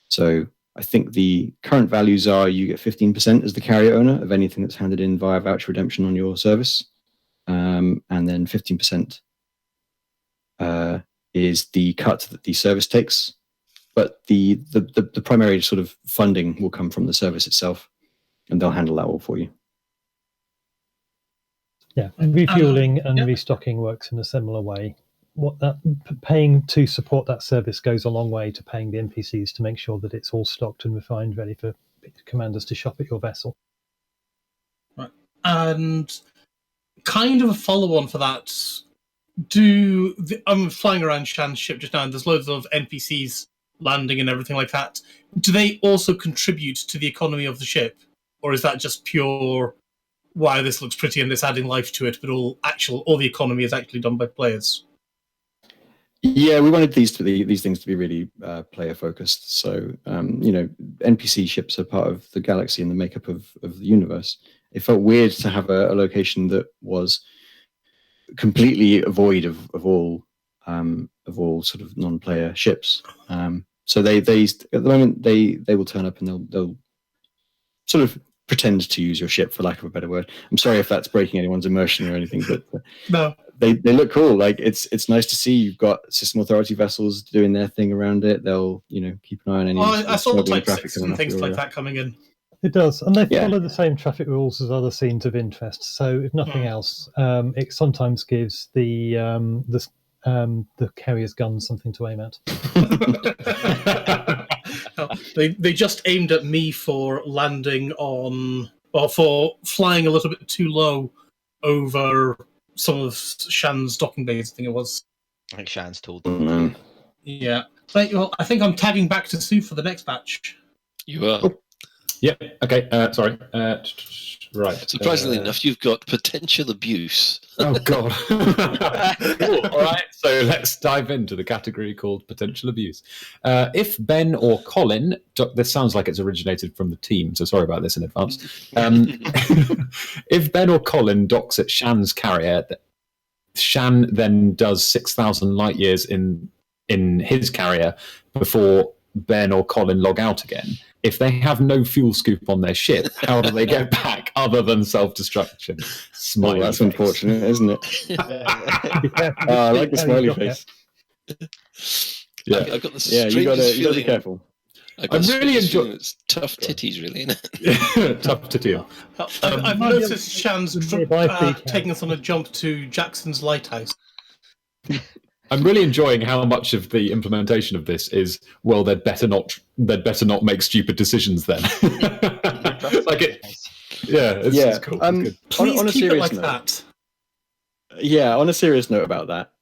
So I think the current values are you get 15% as the carrier owner of anything that's handed in via voucher redemption on your service, and then 15% is the cut that the service takes. But the primary sort of funding will come from the service itself, and they'll handle that all for you. Yeah, and refueling and restocking works in a similar way. What that paying to support that service goes a long way to paying the NPCs to make sure that it's all stocked and refined, ready for commanders to shop at your vessel. Right. And kind of a follow-on for that, I'm flying around Shan's ship just now, and there's loads of NPCs landing and everything like that. Do they also contribute to the economy of the ship, or is that just pure? Wow, this looks pretty, and it's adding life to it. But all the economy is actually done by players. Yeah, we wanted these things to be really player focused. So NPC ships are part of the galaxy and the makeup of the universe. It felt weird to have a location that was completely void of all sort of non-player ships. So they at the moment they will turn up and they'll sort of pretend to use your ship, for lack of a better word. I'm sorry if that's breaking anyone's immersion or anything, but no, they look cool. Like it's nice to see you've got System Authority vessels doing their thing around it. They'll keep an eye on any. I saw smuggling Type 6 and things like that coming in. It does, and they follow the same traffic rules as other scenes of interest. So, if nothing else, it sometimes gives the carrier's gun something to aim at. They just aimed at me for landing on, or for flying a little bit too low over some of Shan's docking bays. I think it was. I think Shan's told them. Yeah. Right, well, I think I'm tagging back to Sue for the next batch. You are. Yeah. Okay. Sorry. Right. Surprisingly enough, you've got potential abuse. Oh God. Cool. All right. So let's dive into the category called potential abuse. If Ben or Colin, this sounds like it's originated from the team, so sorry about this in advance. If Ben or Colin docks at Shan's carrier, Shan then does 6,000 light years in his carrier before Ben or Colin log out again. If they have no fuel scoop on their ship, how do they get back other than self-destruction? Smiley that's face. unfortunate, isn't it? I like the smiley face. Yeah, I've got the strangest you got to feeling. be careful. I'm really enjoying it. It's tough titties, really, isn't it? Tough to deal. I've noticed Shan's taking us on a jump to Jackson's lighthouse. I'm really enjoying how much of the implementation of this is, well, they'd better not make stupid decisions then. It's cool. Please on a keep serious it like note, that. Yeah, on a serious note about that,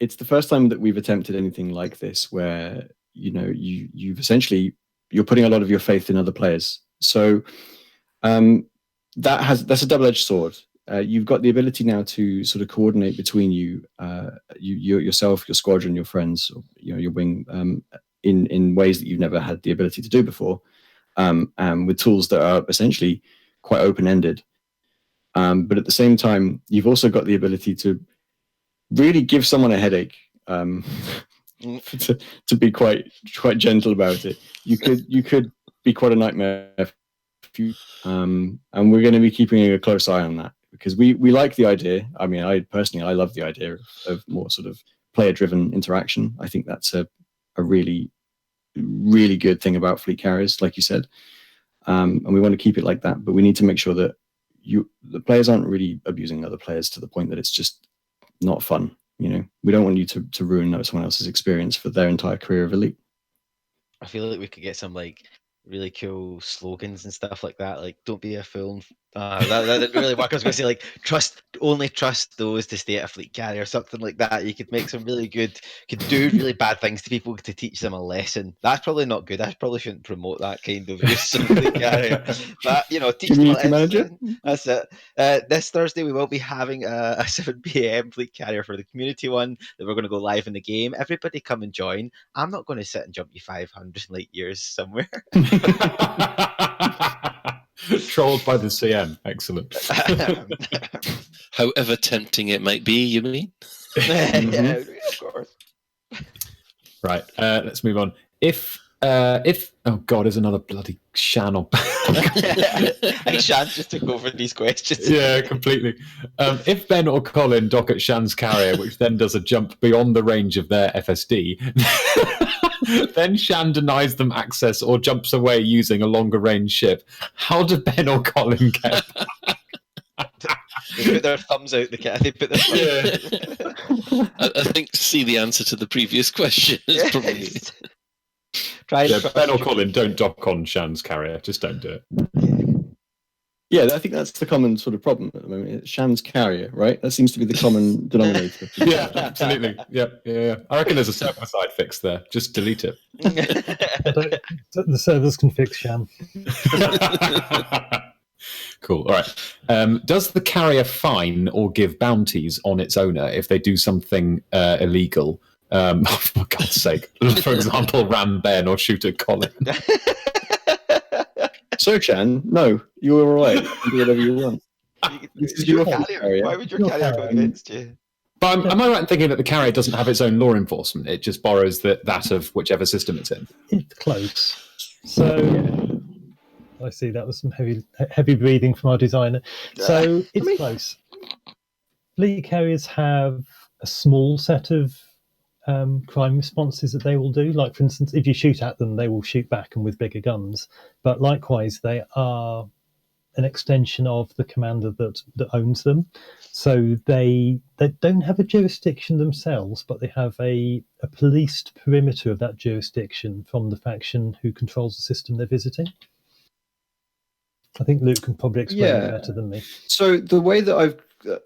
it's the first time that we've attempted anything like this where you've essentially you're putting a lot of your faith in other players. So that's a double-edged sword. You've got the ability now to sort of coordinate between you yourself, your squadron, your friends, your wing, in ways that you've never had the ability to do before, and with tools that are essentially quite open-ended. But at the same time, you've also got the ability to really give someone a headache, to be quite gentle about it. You could be quite a nightmare. And we're going to be keeping a close eye on that. Because we like the idea. I mean, I love the idea of more sort of player-driven interaction. I think that's a really, really good thing about fleet carriers, like you said. And we want to keep it like that. But we need to make sure that the players aren't really abusing other players to the point that it's just not fun. We don't want you to ruin someone else's experience for their entire career of Elite. I feel like we could get some really cool slogans and stuff like that, like "Don't be a fool." That didn't really work. I was going to say only trust those to stay at a fleet carrier or something like that. You could make some really good, could do really bad things to people to teach them a lesson. That's probably not good. I probably shouldn't promote that kind of use of fleet carrier. But teach community them manager. That's it. This Thursday we will be having a 7 p.m. fleet carrier for the community one that we're going to go live in the game. Everybody come and join. I'm not going to sit and jump you 500 light years somewhere. Trolled by the CM. Excellent. However tempting it might be, you mean? Yeah, of course. Right. Let's move on. If oh God, there's another bloody Shan on. I think Shan just took over these questions. Yeah, completely. If Ben or Colin dock at Shan's carrier, which then does a jump beyond the range of their FSD, then Shan denies them access or jumps away using a longer range ship. How do Ben or Colin get back? They put their thumbs out the cat. They put their thumbs out. I think to see the answer to the previous question is probably. Try Ben or Colin, don't dock on Shan's carrier. Just don't do it. Yeah, I think that's the common sort of problem at the moment. It's Shan's carrier, right? That seems to be the common denominator. Yeah, absolutely. Yeah. I reckon there's a server-side fix there. Just delete it. The servers can fix Sham. Cool. All right. Does the carrier fine or give bounties on its owner if they do something illegal? For God's sake. For example, ram Ben or shoot at Colin. So, Shan, no, you're all right. You can do whatever you want. This is your carrier. Why would your carrier go against you? But am I right in thinking that the carrier doesn't have its own law enforcement? It just borrows that of whichever system it's in? It's close. So, I see that was some heavy breathing from our designer. So, it's close. Fleet carriers have a small set of crime responses that they will do. Like, for instance, if you shoot at them, they will shoot back and with bigger guns. But likewise, they are an extension of the commander that owns them. So they don't have a jurisdiction themselves, but they have a policed perimeter of that jurisdiction from the faction who controls the system they're visiting. I think Luke can probably explain it better than me. So the way that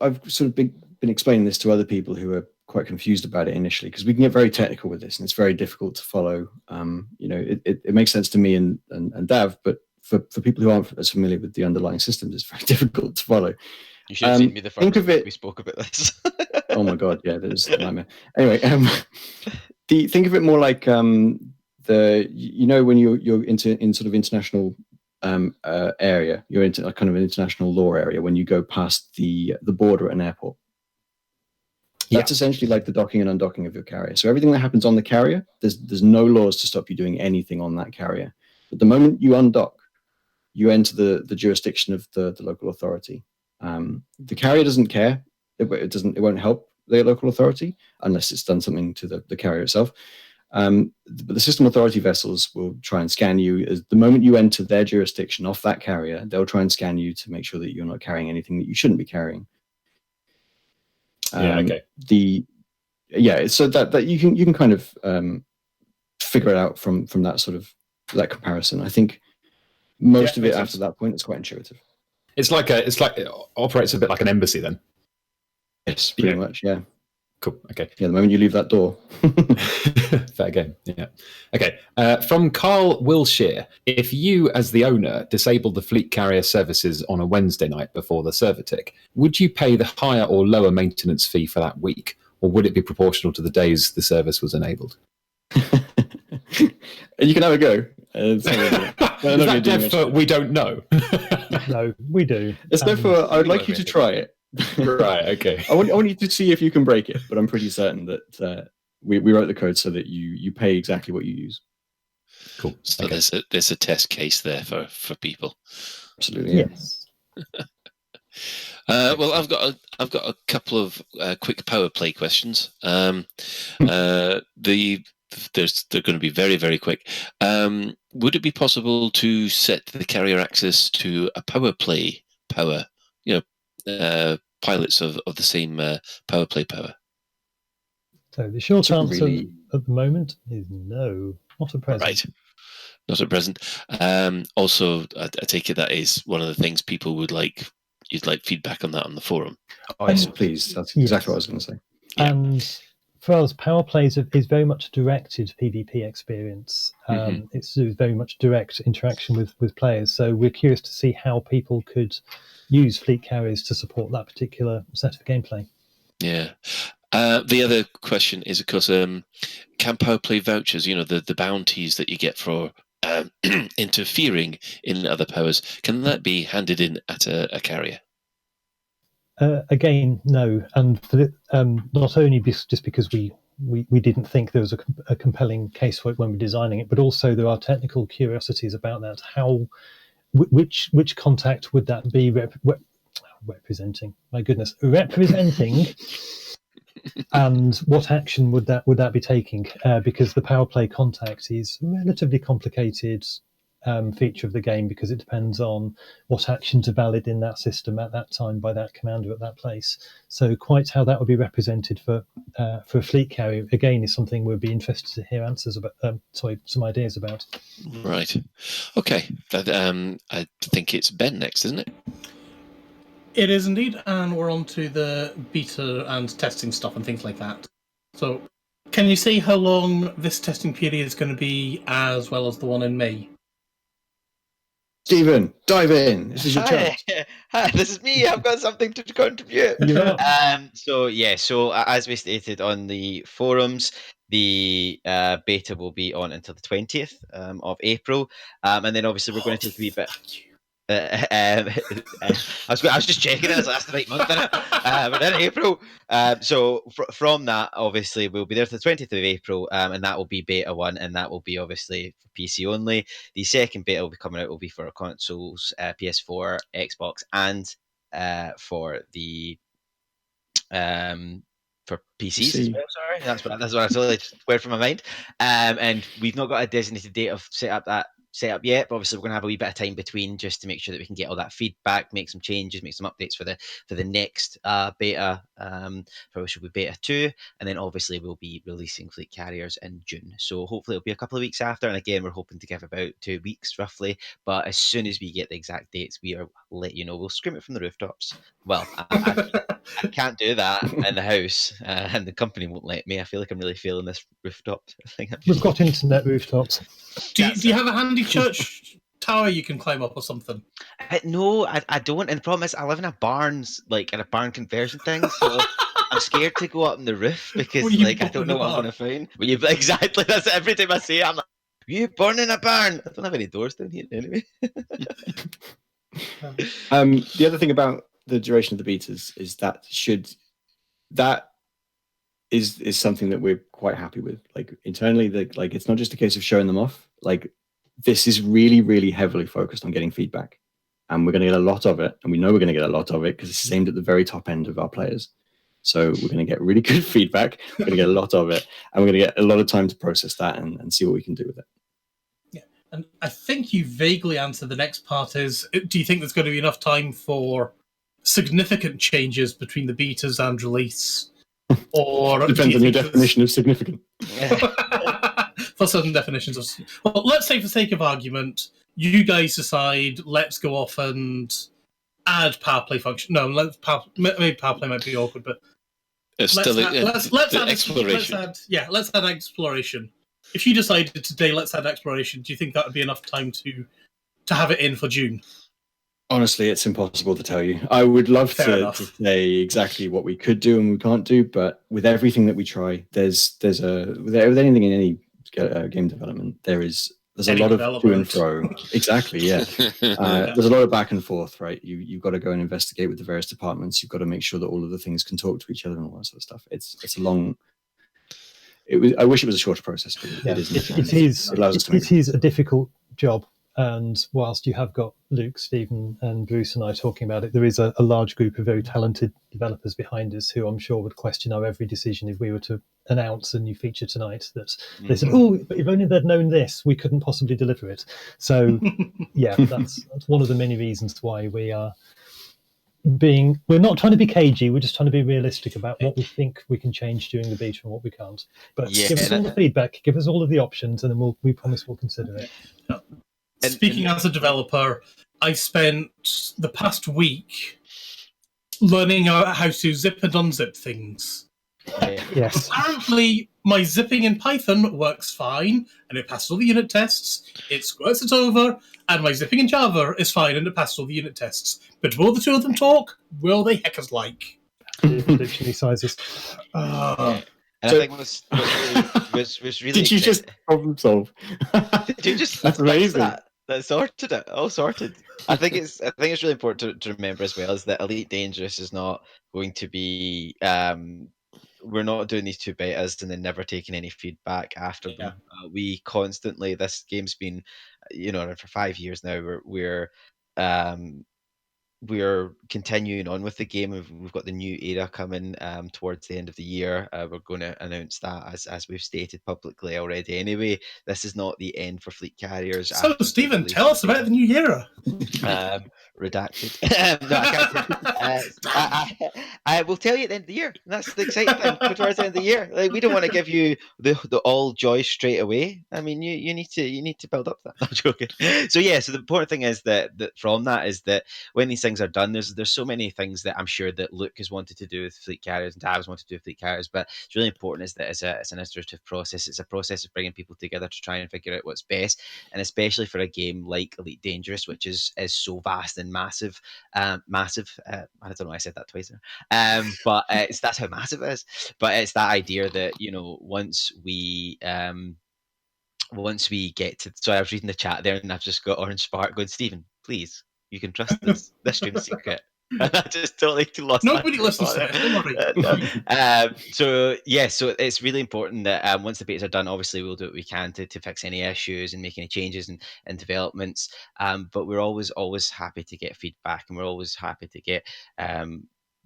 I've sort of been explaining this to other people who are quite confused about it initially, because we can get very technical with this and it's very difficult to follow. It makes sense to me and Dav, but for people who aren't as familiar with the underlying systems, it's very difficult to follow. You should have seen me the first time we spoke about this. Oh my God, yeah, that was a nightmare. Anyway, think of it more like when you're in sort of international area, you're into a kind of an international law area when you go past the border at an airport. That's essentially like the docking and undocking of your carrier. So everything that happens on the carrier, there's no laws to stop you doing anything on that carrier. But the moment you undock, you enter the jurisdiction of the local authority. The carrier doesn't care. It won't help the local authority unless it's done something to the carrier itself. But the system authority vessels will try and scan you. As the moment you enter their jurisdiction off that carrier, they'll try and scan you to make sure that you're not carrying anything that you shouldn't be carrying. So that you can kind of figure it out from that sort of that comparison. I think most of it after that point is quite intuitive. It's like it operates a bit like an embassy then. Yes, pretty much. Yeah. Cool. Okay. Yeah, the moment you leave that door. Fair game. Yeah. Okay. From Carl Wilshire, if you, as the owner, disabled the fleet carrier services on a Wednesday night before the server tick, would you pay the higher or lower maintenance fee for that week, or would it be proportional to the days the service was enabled? You can have a go. Is that dev for we don't know? No, we do. It's therefore I would like you to try it. Right, okay. I want you to see if you can break it, but I'm pretty certain that we wrote the code so that you pay exactly what you use. Cool. So okay. there's a test case there for people. Absolutely. Yes. Well, I've got a couple of quick power play questions. They're going to be very, very quick. Would it be possible to set the carrier access to a power play power? Pilots of the same power play power. So the short answer at the moment is no, not at present. Right, not at present. Also, I take it that is one of the things people would like. You'd like feedback on that on the forum. Oh, yes, please. That's exactly what I was going to say. Yeah. And for us, power plays is very much a directed PvP experience. It's very much direct interaction with players. So we're curious to see how people could use fleet carriers to support that particular set of gameplay. Yeah. The other question is, of course, can power play vouchers, the bounties that you get for interfering in other powers, can that be handed in at a carrier? Again, no. And for not only just because we didn't think there was a compelling case for it when we were designing it, but also there are technical curiosities about that. Which contact would that be representing? My goodness, representing, and what action would that be taking? Because the power play contact is a relatively complicated feature of the game because it depends on what actions are valid in that system at that time by that commander at that place. So quite how that would be represented for a fleet carrier again is something we'd be interested to hear answers about. Some ideas about. Right. Okay. I think it's Ben next, isn't it? It is indeed, and we're on to the beta and testing stuff and things like that. So, can you say how long this testing period is going to be, as well as the one in May? Stephen, dive in. This is your chance. Hi, this is me. I've got something to contribute. So as we stated on the forums, the beta will be on until the 20th of April, and then obviously we're going to take a wee bit. I was just checking it. That's the right month, isn't it? But in April. So from that, obviously, we'll be there to the 20th of April, and that will be beta 1, and that will be obviously for PC only. The second beta will be coming out will be for consoles, PS4, Xbox, and for the for PCs as well. Sorry, that's what I totally word from my mind. And we've not got a designated date of set up yet, but obviously we're going to have a wee bit of time between just to make sure that we can get all that feedback, make some changes, make some updates for the next beta, for which will be beta 2, and then obviously we'll be releasing Fleet Carriers in June. So hopefully it'll be a couple of weeks after, and again we're hoping to give about 2 weeks roughly, but as soon as we get the exact dates, we'll let you know. We'll scream it from the rooftops. Well, I can't do that in the house, and the company won't let me. I feel like I'm really feeling this rooftop thing. We've got internet rooftops. Do you have a handy church tower you can climb up or something? No, I don't. And the problem is, I live in a barns, like in a barn conversion thing, so I'm scared to go up on the roof because, like, I don't know what I'm going to find. But exactly, that's every time I say it, I'm like, you born in a barn? I don't have any doors down here anyway. The other thing about the duration of the betas is that is something that we're quite happy with. Like internally, it's not just a case of showing them off. Like this is really, really heavily focused on getting feedback, and we're going to get a lot of it, and we know we're going to get a lot of it because it's aimed at the very top end of our players. So we're going to get really good feedback. We're going to get a lot of it, and we're going to get a lot of time to process that and see what we can do with it. Yeah, and I think you vaguely answered the next part is, do you think there's going to be enough time for significant changes between the betas and release? Or depends on your definition of significant. For certain definitions of... Well, let's say for sake of argument, you guys decide, let's go off and add power play function. No, maybe power play might be awkward, but let's add exploration. Let's add exploration. If you decided today, let's add exploration, do you think that would be enough time to have it in for June? Honestly, it's impossible to tell you. I would love to say exactly what we could do and we can't do, but with everything that we try, with anything in any game development, there's a lot of to and fro. Exactly, yeah. There's a lot of back and forth, right? You've got to go and investigate with the various departments. You've got to make sure that all of the things can talk to each other and all that sort of stuff. It's a long. I wish it was a shorter process, but it isn't. It is a difficult job. And whilst you have got Luke, Stephen, and Bruce and I talking about it, there is a large group of very talented developers behind us who I'm sure would question our every decision if we were to announce a new feature tonight. That they said, "Oh, but if only they'd known this, we couldn't possibly deliver it." So, yeah, that's one of the many reasons why we are we're not trying to be cagey. We're just trying to be realistic about what we think we can change during the beta and what we can't. But give us all the feedback, give us all of the options, and then we promise we'll consider it. Yeah. Speaking as a developer, I spent the past week learning how to zip and unzip things. Yes. Apparently, my zipping in Python works fine, and it passes all the unit tests. It squirts it over, and my zipping in Java is fine, and it passes all the unit tests. But will the two of them talk? Will they heckers like? Dictionary sizes. And I think was really. Did you just problem solve? Did you just? That's amazing. That sorted it. All sorted. I think it's really important to remember as well is that Elite Dangerous is not going to be. We're not doing these 2 betas and then never taking any feedback after them. We constantly. This game's been, for 5 years now. We're continuing on with the game. We've got the new era coming towards the end of the year. We're going to announce that as we've stated publicly already. Anyway, this is not the end for Fleet Carriers. So, Stephen, tell us about the new era. Redacted. No, I can't. I will tell you at the end of the year. That's the exciting thing. Towards the end of the year, like, we don't want to give you the all joy straight away. I mean, you need to build up that. I'm joking. So the important thing is that from that is that when these things things are done, there's so many things that I'm sure that Luke has wanted to do with fleet carriers and Dav's wanted to do with fleet carriers, but it's really important is that it's an iterative process. It's a process of bringing people together to try and figure out what's best, and especially for a game like Elite Dangerous, which is so vast and massive. I don't know why I said that twice there. But that's how massive it is. But it's that idea that, once we get to, sorry, I was reading the chat there and I've just got Orange Spark going, Stephen, please, you can trust this stream's secret. And I just totally lost. Nobody listens to it. Don't worry. So it's really important that once the betas are done, obviously we'll do what we can to fix any issues and make any changes and developments. But we're always happy to get feedback, and we're always happy to get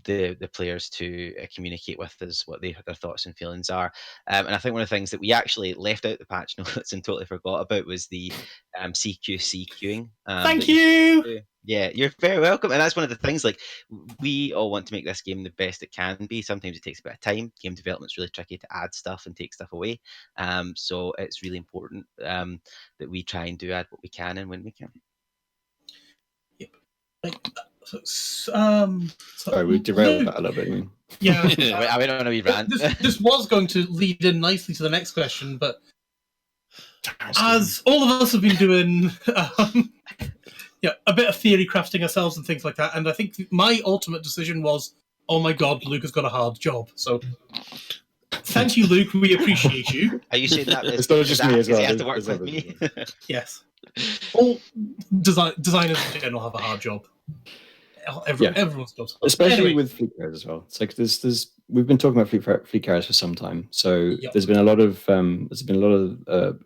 the players to communicate with us what their thoughts and feelings are. And I think one of the things that we actually left out the patch notes and totally forgot about was the CQC queuing. Thank you. Yeah, you're very welcome. And that's one of the things, like, we all want to make this game the best it can be. Sometimes it takes a bit of time. Game development's really tricky to add stuff and take stuff away. So it's really important that we try and add what we can and when we can. Yep. Sorry, we derailed that a little bit. Yeah. I went on a wee rant. This was going to lead in nicely to the next question, but as all of us have been doing a bit of theory crafting ourselves and things like that, and I think my ultimate decision was, oh my god, Luke has got a hard job. So thank you, Luke. We appreciate you. Are you saying that? It's not just me as well. He has to work with me. Yes. All designers in general have a hard job. Everyone's does. Especially with fleet carriers as well. It's like we've been talking about fleet carriers for some time, so there's been a lot of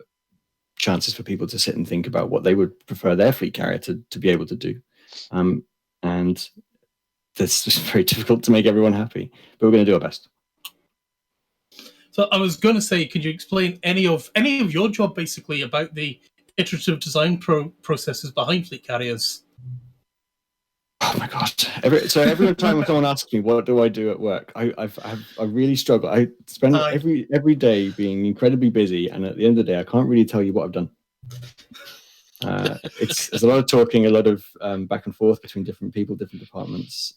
chances for people to sit and think about what they would prefer their fleet carrier to be able to do, and that's just very difficult to make everyone happy. But we're going to do our best. So I was going to say, could you explain any of your job basically about the iterative design processes behind fleet carriers? Oh my god! Every time when someone asks me what do I do at work, I really struggle. I spend every day being incredibly busy, and at the end of the day, I can't really tell you what I've done. There's a lot of talking, a lot of back and forth between different people, different departments,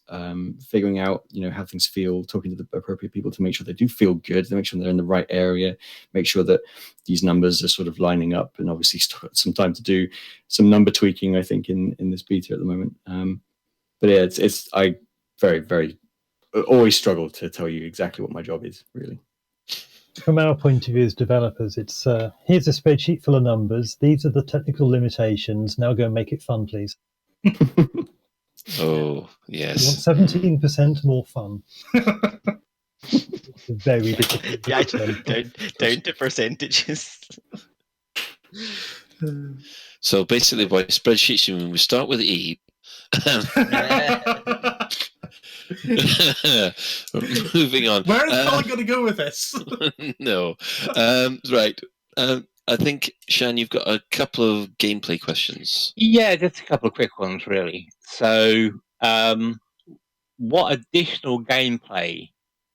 figuring out how things feel, talking to the appropriate people to make sure they do feel good, to make sure they're in the right area, make sure that these numbers are sort of lining up, and obviously still got some time to do some number tweaking, I think, in this beta at the moment. But yeah, I very, very always struggle to tell you exactly what my job is, really. From our point of view as developers, it's here's a spreadsheet full of numbers. These are the technical limitations. Now go and make it fun, please. Oh, yes. You want 17% more fun. It's very difficult. Yeah, down to percentages. So basically, by spreadsheets, we start with E. Moving on. Where is Colin going to go with this? No. Right. I think, Shan, you've got a couple of gameplay questions. Yeah, just a couple of quick ones, really. So, what additional gameplay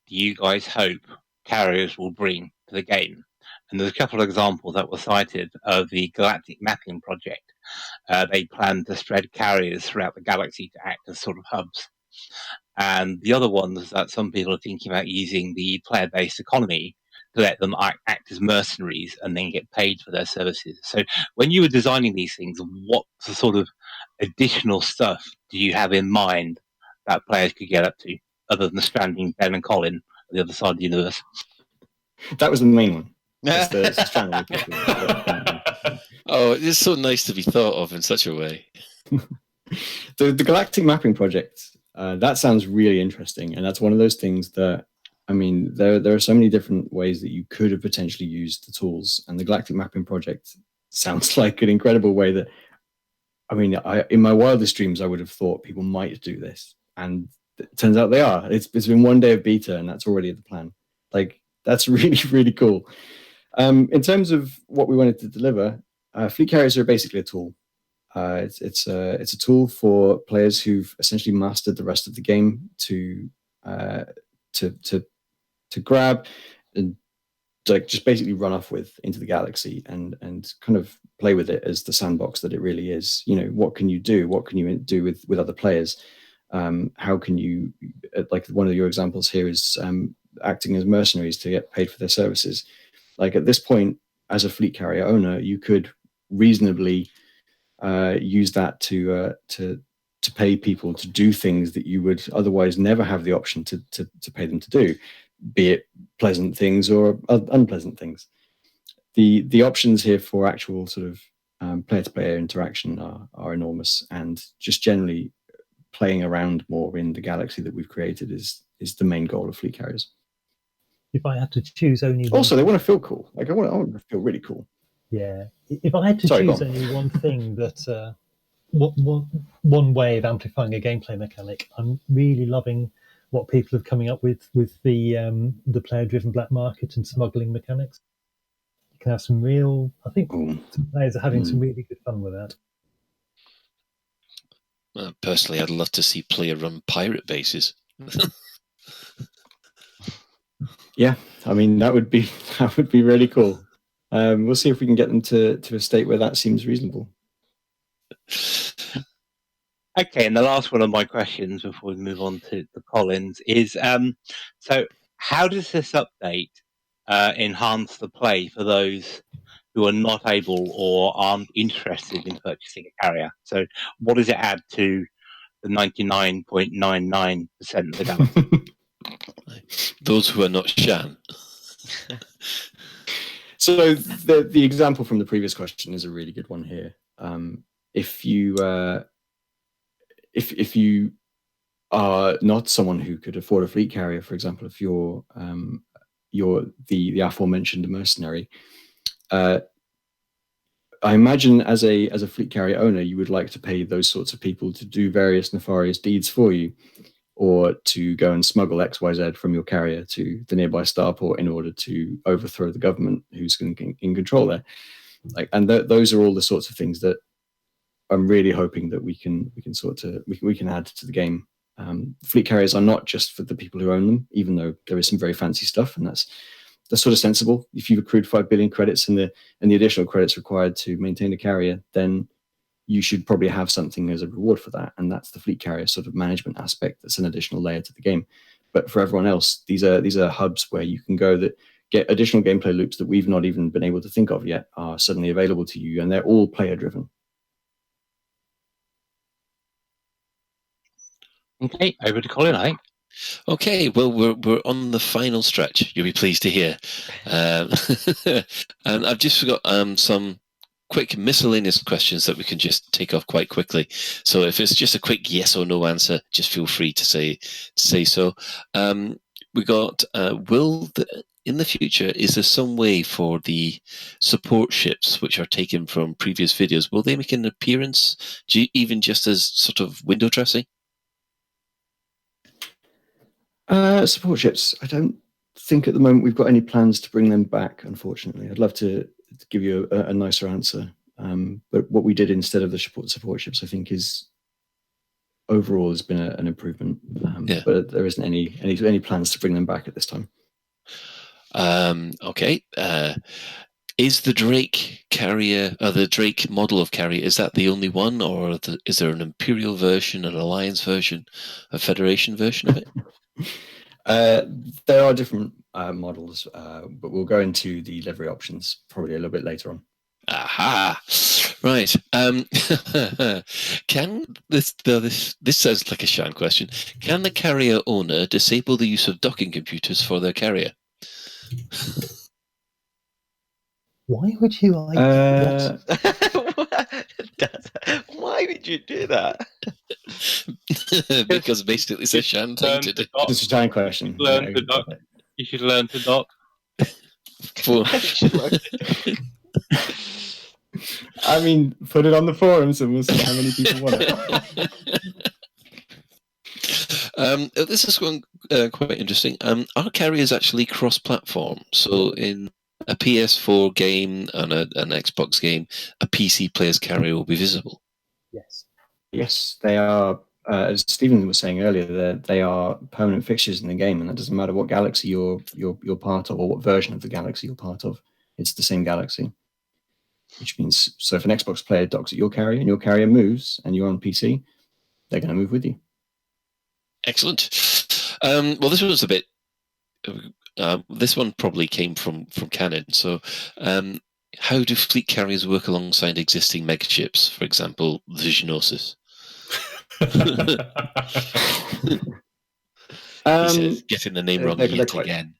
do you guys hope carriers will bring to the game? And there's a couple of examples that were cited of the Galactic Mapping Project. They plan to spread carriers throughout the galaxy to act as sort of hubs. And the other one is that some people are thinking about using the player-based economy to let them act as mercenaries and then get paid for their services. So when you were designing these things, what sort of additional stuff do you have in mind that players could get up to, other than stranding Ben and Colin on the other side of the universe? That was the main one. Oh, it's so nice to be thought of in such a way. The Galactic Mapping Project, that sounds really interesting, and that's one of those things that, I mean, there are so many different ways that you could have potentially used the tools, and the Galactic Mapping Project sounds like an incredible way that, I mean, in my wildest dreams, I would have thought people might do this, and it turns out they are. It's been one day of beta, and that's already the plan. Like, that's really, really cool. In terms of what we wanted to deliver, fleet carriers are basically a tool. It's a tool for players who've essentially mastered the rest of the game to grab and just basically run off with into the galaxy and kind of play with it as the sandbox that it really is. What can you do? What can you do with other players? how can you, like one of your examples here is acting as mercenaries to get paid for their services. Like at this point, as a fleet carrier owner, you could reasonably use that to pay people to do things that you would otherwise never have the option to pay them to do, be it pleasant things or unpleasant things. The options here for actual sort of player-to-player interaction are enormous, and just generally playing around more in the galaxy that we've created is the main goal of fleet carriers. If I had to choose only one Also, they want to feel cool. Like I want to feel really cool. Yeah. If I had to choose only one thing that one way of amplifying a gameplay mechanic, I'm really loving what people are coming up with the player-driven black market and smuggling mechanics. You can have some real. I think some players are having some really good fun with that. Personally, I'd love to see player-run pirate bases. Yeah, I mean that would be really cool. We'll see if we can get them to a state where that seems reasonable. Okay, and the last one of my questions before we move on to the Collins is, so how does this update enhance the play for those who are not able or aren't interested in purchasing a carrier? So what does it add to the 99.99% of the galaxy? Those who are not Shan. So the example from the previous question is a really good one here. If you are not someone who could afford a fleet carrier, for example, if you're the aforementioned mercenary, I imagine as a fleet carrier owner, you would like to pay those sorts of people to do various nefarious deeds for you, or to go and smuggle XYZ from your carrier to the nearby starport in order to overthrow the government who's in control there. Like, and those are all the sorts of things that I'm really hoping that we can add to the game. Fleet carriers are not just for the people who own them, even though there is some very fancy stuff, and that's sort of sensible. If you've accrued 5 billion credits and the additional credits required to maintain a carrier, then you should probably have something as a reward for that, and that's the fleet carrier sort of management aspect. That's an additional layer to the game. But for everyone else, these are hubs where you can go that get additional gameplay loops that we've not even been able to think of yet are suddenly available to you, and they're all player driven. Okay, over to Colin, I think. Okay, well, we're on the final stretch. You'll be pleased to hear. And I've just got some quick miscellaneous questions that we can just take off quite quickly. So if it's just a quick yes or no answer, just feel free to say so. We got in the future, is there some way for the support ships which are taken from previous videos, will they make an appearance, even just as sort of window dressing? Support ships, I don't think at the moment we've got any plans to bring them back, unfortunately. I'd love to give you a nicer answer. But what we did instead of the support ships, I think, is overall has been an improvement. But there isn't any plans to bring them back at this time. Okay. Is the Drake carrier, the Drake model of carrier, is that the only one, or is there an Imperial version, an Alliance version, a Federation version of it? There are different models, but we'll go into the livery options probably a little bit later on. Aha! Right. Can this sounds like a Shan question? Can the carrier owner disable the use of docking computers for their carrier? Why would you like that? Why would you do that? Because basically it's a Shan thing to do. It's a Shan question. You should learn to dock. I mean, put it on the forums and we'll see how many people want it. This is going quite interesting. Are carriers actually cross-platform? So in a PS4 game and an Xbox game, a PC player's carrier will be visible? Yes, they are. As Stephen was saying earlier, they are permanent fixtures in the game, and it doesn't matter what galaxy you're part of or what version of the galaxy you're part of. It's the same galaxy. Which means, so if an Xbox player docks at your carrier and your carrier moves and you're on PC, they're going to move with you. Excellent. Well, this was a bit. This one probably came from Canon. So, how do fleet carriers work alongside existing megaships? For example, the Genosis. He says, getting the name wrong yet again.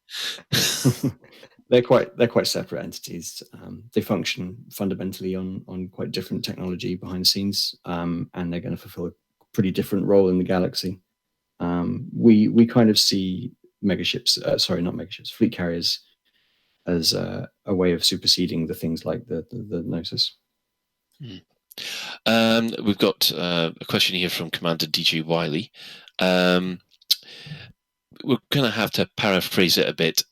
They're quite separate entities. They function fundamentally on quite different technology behind the scenes, and they're going to fulfill a pretty different role in the galaxy. We kind of see fleet carriers as a way of superseding the things like the Gnosis. We've got a question here from Commander DJ Wiley. We're going to have to paraphrase it a bit.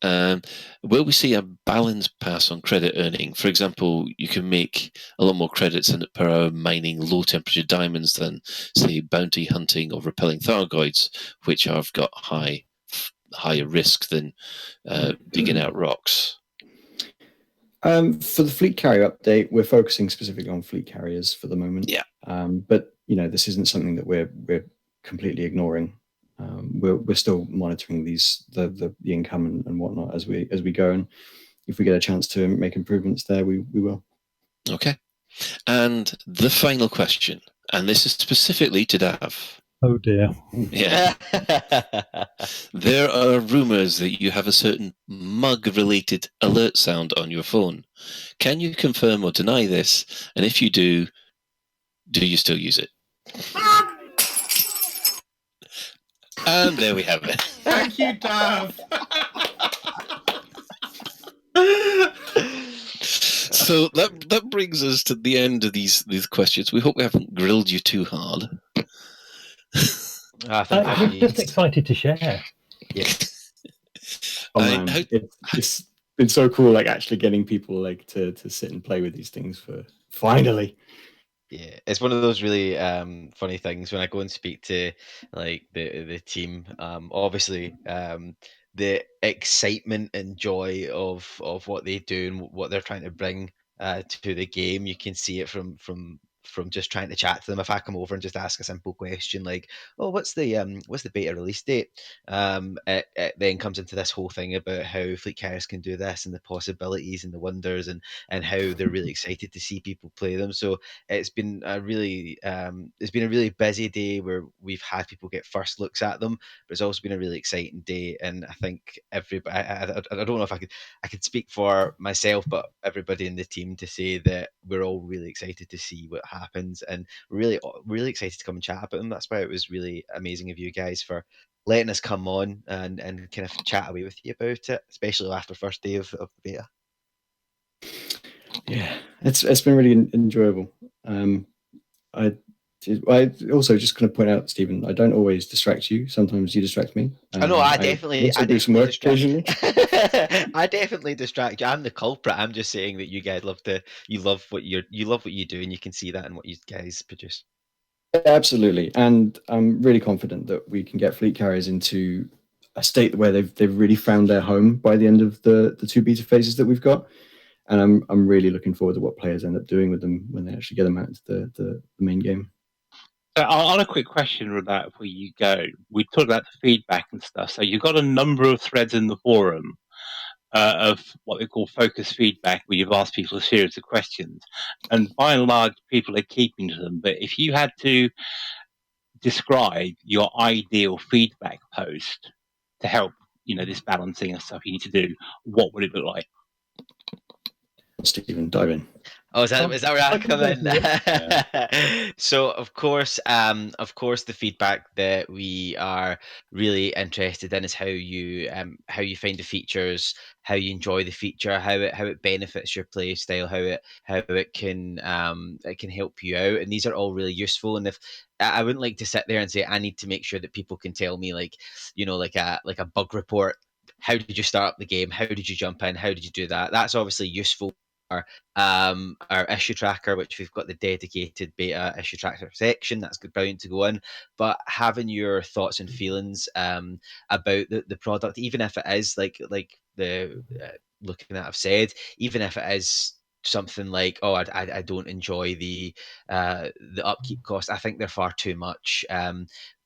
Will we see a balanced pass on credit earning? For example, you can make a lot more credits per hour mining low-temperature diamonds than, say, bounty hunting or repelling Thargoids, which have got higher risk than digging out rocks. For the fleet carrier update, we're focusing specifically on fleet carriers for the moment. Yeah. But this isn't something that we're completely ignoring. We're still monitoring the income and whatnot as we go, and if we get a chance to make improvements there, we will. Okay. And the final question, and this is specifically to Dav. Oh dear. Yeah. There are rumours that you have a certain mug-related alert sound on your phone. Can you confirm or deny this? And if you do you still use it? And there we have it. Thank you, Dav. So that brings us to the end of these questions. We hope we haven't grilled you too hard. We're just excited to share. Yeah. It's been so cool, actually getting people to sit and play with these things for finally. Yeah, it's one of those really funny things when I go and speak to the team. Obviously, the excitement and joy of what they do and what they're trying to bring to the game, you can see it from just trying to chat to them. If I come over and just ask a simple question like, "Oh, what's the beta release date?" It then comes into this whole thing about how fleet carriers can do this and the possibilities and the wonders and how they're really excited to see people play them. So it's been a really busy day where we've had people get first looks at them, but it's also been a really exciting day. And I think everybody, I don't know if I could speak for myself, but everybody in the team to say that we're all really excited to see what happens and really excited to come and chat about them. That's why it was really amazing of you guys for letting us come on and kind of chat away with you about it, especially after first day of the beta. Yeah, it's been really enjoyable. I also just going to point out, Stephen, I don't always distract you. Sometimes you distract me. I know. I definitely do some work occasionally. I definitely distract you. I'm the culprit. I'm just saying that you guys love what you do, and you can see that in what you guys produce. Absolutely, and I'm really confident that we can get fleet carriers into a state where they've really found their home by the end of the two beta phases that we've got. And I'm really looking forward to what players end up doing with them when they actually get them out into the main game. So on a quick question with that before you go, we talked about the feedback and stuff. So you've got a number of threads in the forum of what they call focus feedback, where you've asked people a series of questions, and by and large, people are keeping to them. But if you had to describe your ideal feedback post to help, this balancing and stuff you need to do, what would it look like? Stephen, dive in. Oh, is that where I come in? Yeah. So of course the feedback that we are really interested in is how you find the features, how you enjoy the feature, how it benefits your play style, how it can help you out, and these are all really useful. And if I wouldn't like to sit there and say I need to make sure that people can tell me like a bug report. How did you start up the game? How did you jump in? How did you do that? That's obviously useful. Our issue tracker, which we've got the dedicated beta issue tracker section, that's brilliant to go in. But having your thoughts and feelings about the product, even if it is like the looking at I've said, even if it is something like, oh, I don't enjoy the upkeep cost. I think they're far too much.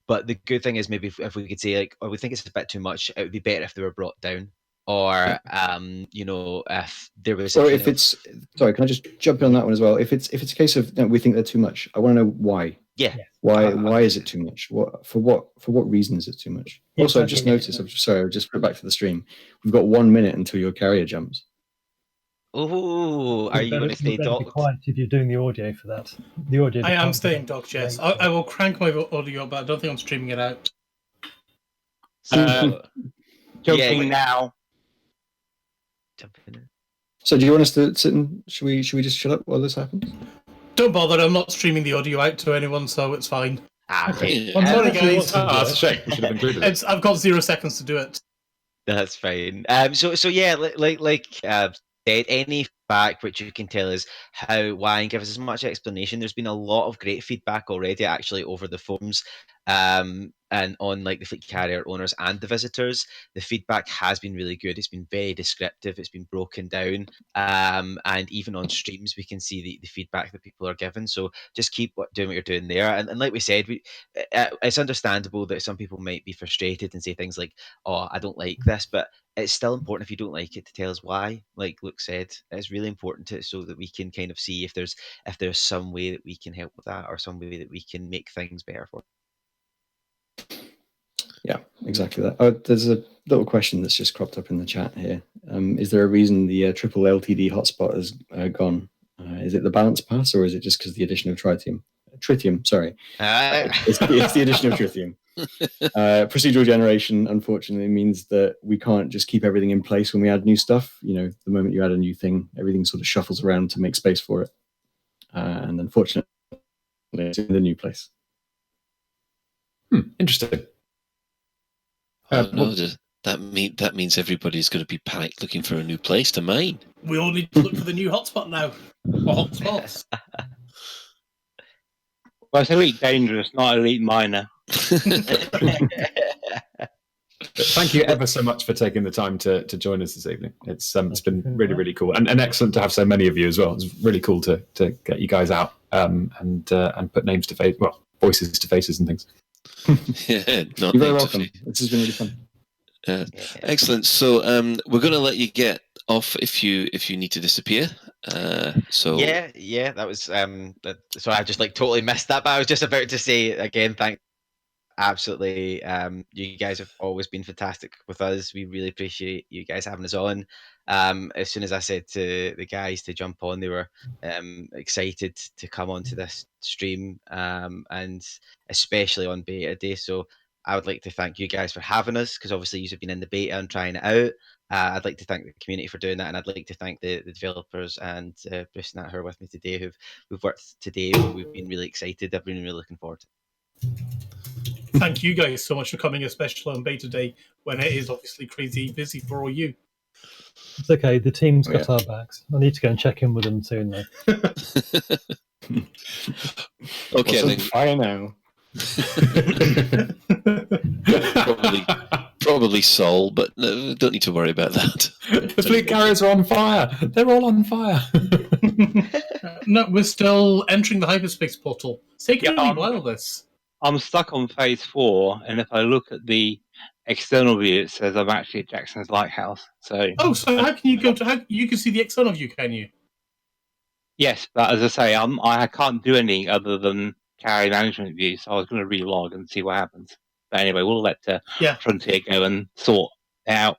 But the good thing is maybe if we could say like, oh, we think it's a bit too much, it would be better if they were brought down. Or if there was, or if it's sorry, can I just jump in on that one as well? If it's a case of we think they're too much, I want to know why. Yeah. Why is it too much? For what reason is it too much? Also, I've just noticed. I'm sorry. I'll just put it back to the stream. We've got 1 minute until your carrier jumps. Oh, are you going to stay docked? Be quiet if you're doing the audio for that. The audio. I am staying docked. Yes, I will crank my audio up, but I don't think I'm streaming it out. Jumping now. So, do you want us to sit and should we just shut up while this happens? Don't bother. I'm not streaming the audio out to anyone, so it's fine. Okay. I'm sorry, guys. That's a shame. We should have included it. I've got 0 seconds to do it. That's fine. So yeah, like any feedback which you can tell us why, and give us as much explanation. There's been a lot of great feedback already, actually, over the forums, and on like the fleet carrier owners and the visitors. The feedback has been really good. It's been very descriptive. It's been broken down, and even on streams we can see the feedback that people are giving. So just keep doing what you're doing there. And like we said, it's understandable that some people might be frustrated and say things like, "Oh, I don't like this," but it's still important if you don't like it to tell us why. Like Luke said, it's really important so that we can kind of see if there's some way that we can help with that, or some way that we can make things better for. Yeah, exactly that. There's a little question that's just cropped up in the chat here. Is there a reason the triple LTD hotspot has gone? Is it the balance pass, or is it just because the addition of tritium? Sorry, it's the addition of tritium. Procedural generation, unfortunately, means that we can't just keep everything in place when we add new stuff. The moment you add a new thing, everything sort of shuffles around to make space for it. And unfortunately, it's in the new place. Interesting. That means everybody's going to be panicked looking for a new place to mine. We all need to look for the new hotspot now. Or hotspots. Well, it's Elite Dangerous, not Elite Miner. Thank you ever so much for taking the time to join us this evening. It's been really, really cool, and excellent to have so many of you as well. It's really cool to get you guys out and put names to face, well, voices to faces and things. Yeah, you're very welcome. This has been really fun. Excellent. So we're going to let you get off if you need to disappear. So yeah, that was so I just totally missed that, but I was just about to say again, thank. Absolutely, you guys have always been fantastic with us. We really appreciate you guys having us on. As soon as I said to the guys to jump on, they were excited to come onto this stream, and especially on beta day. So I would like to thank you guys for having us, because obviously you've been in the beta and trying it out. I'd like to thank the community for doing that, and I'd like to thank the developers and Bruce and Nat who are with me today, who've worked today. We've been really excited. I've been really looking forward to it. Thank you guys so much for coming, especially on beta day when it is obviously crazy busy for all you. It's okay. The team's got our backs. I need to go and check in with them soon, though. Okay, then. Fire now. Probably Sol, but no, don't need to worry about that. The fleet carriers are on fire. They're all on fire. No, we're still entering the hyperspace portal. It's taking a while, this. I'm stuck on phase 4, and if I look at the external view, it says I'm actually at Jackson's Lighthouse. So how can you go to? How you can see the external view? Can you? Yes, but as I say, I can't do anything other than carry management view. So I was going to relog and see what happens. But anyway, we'll let Frontier go and sort it out.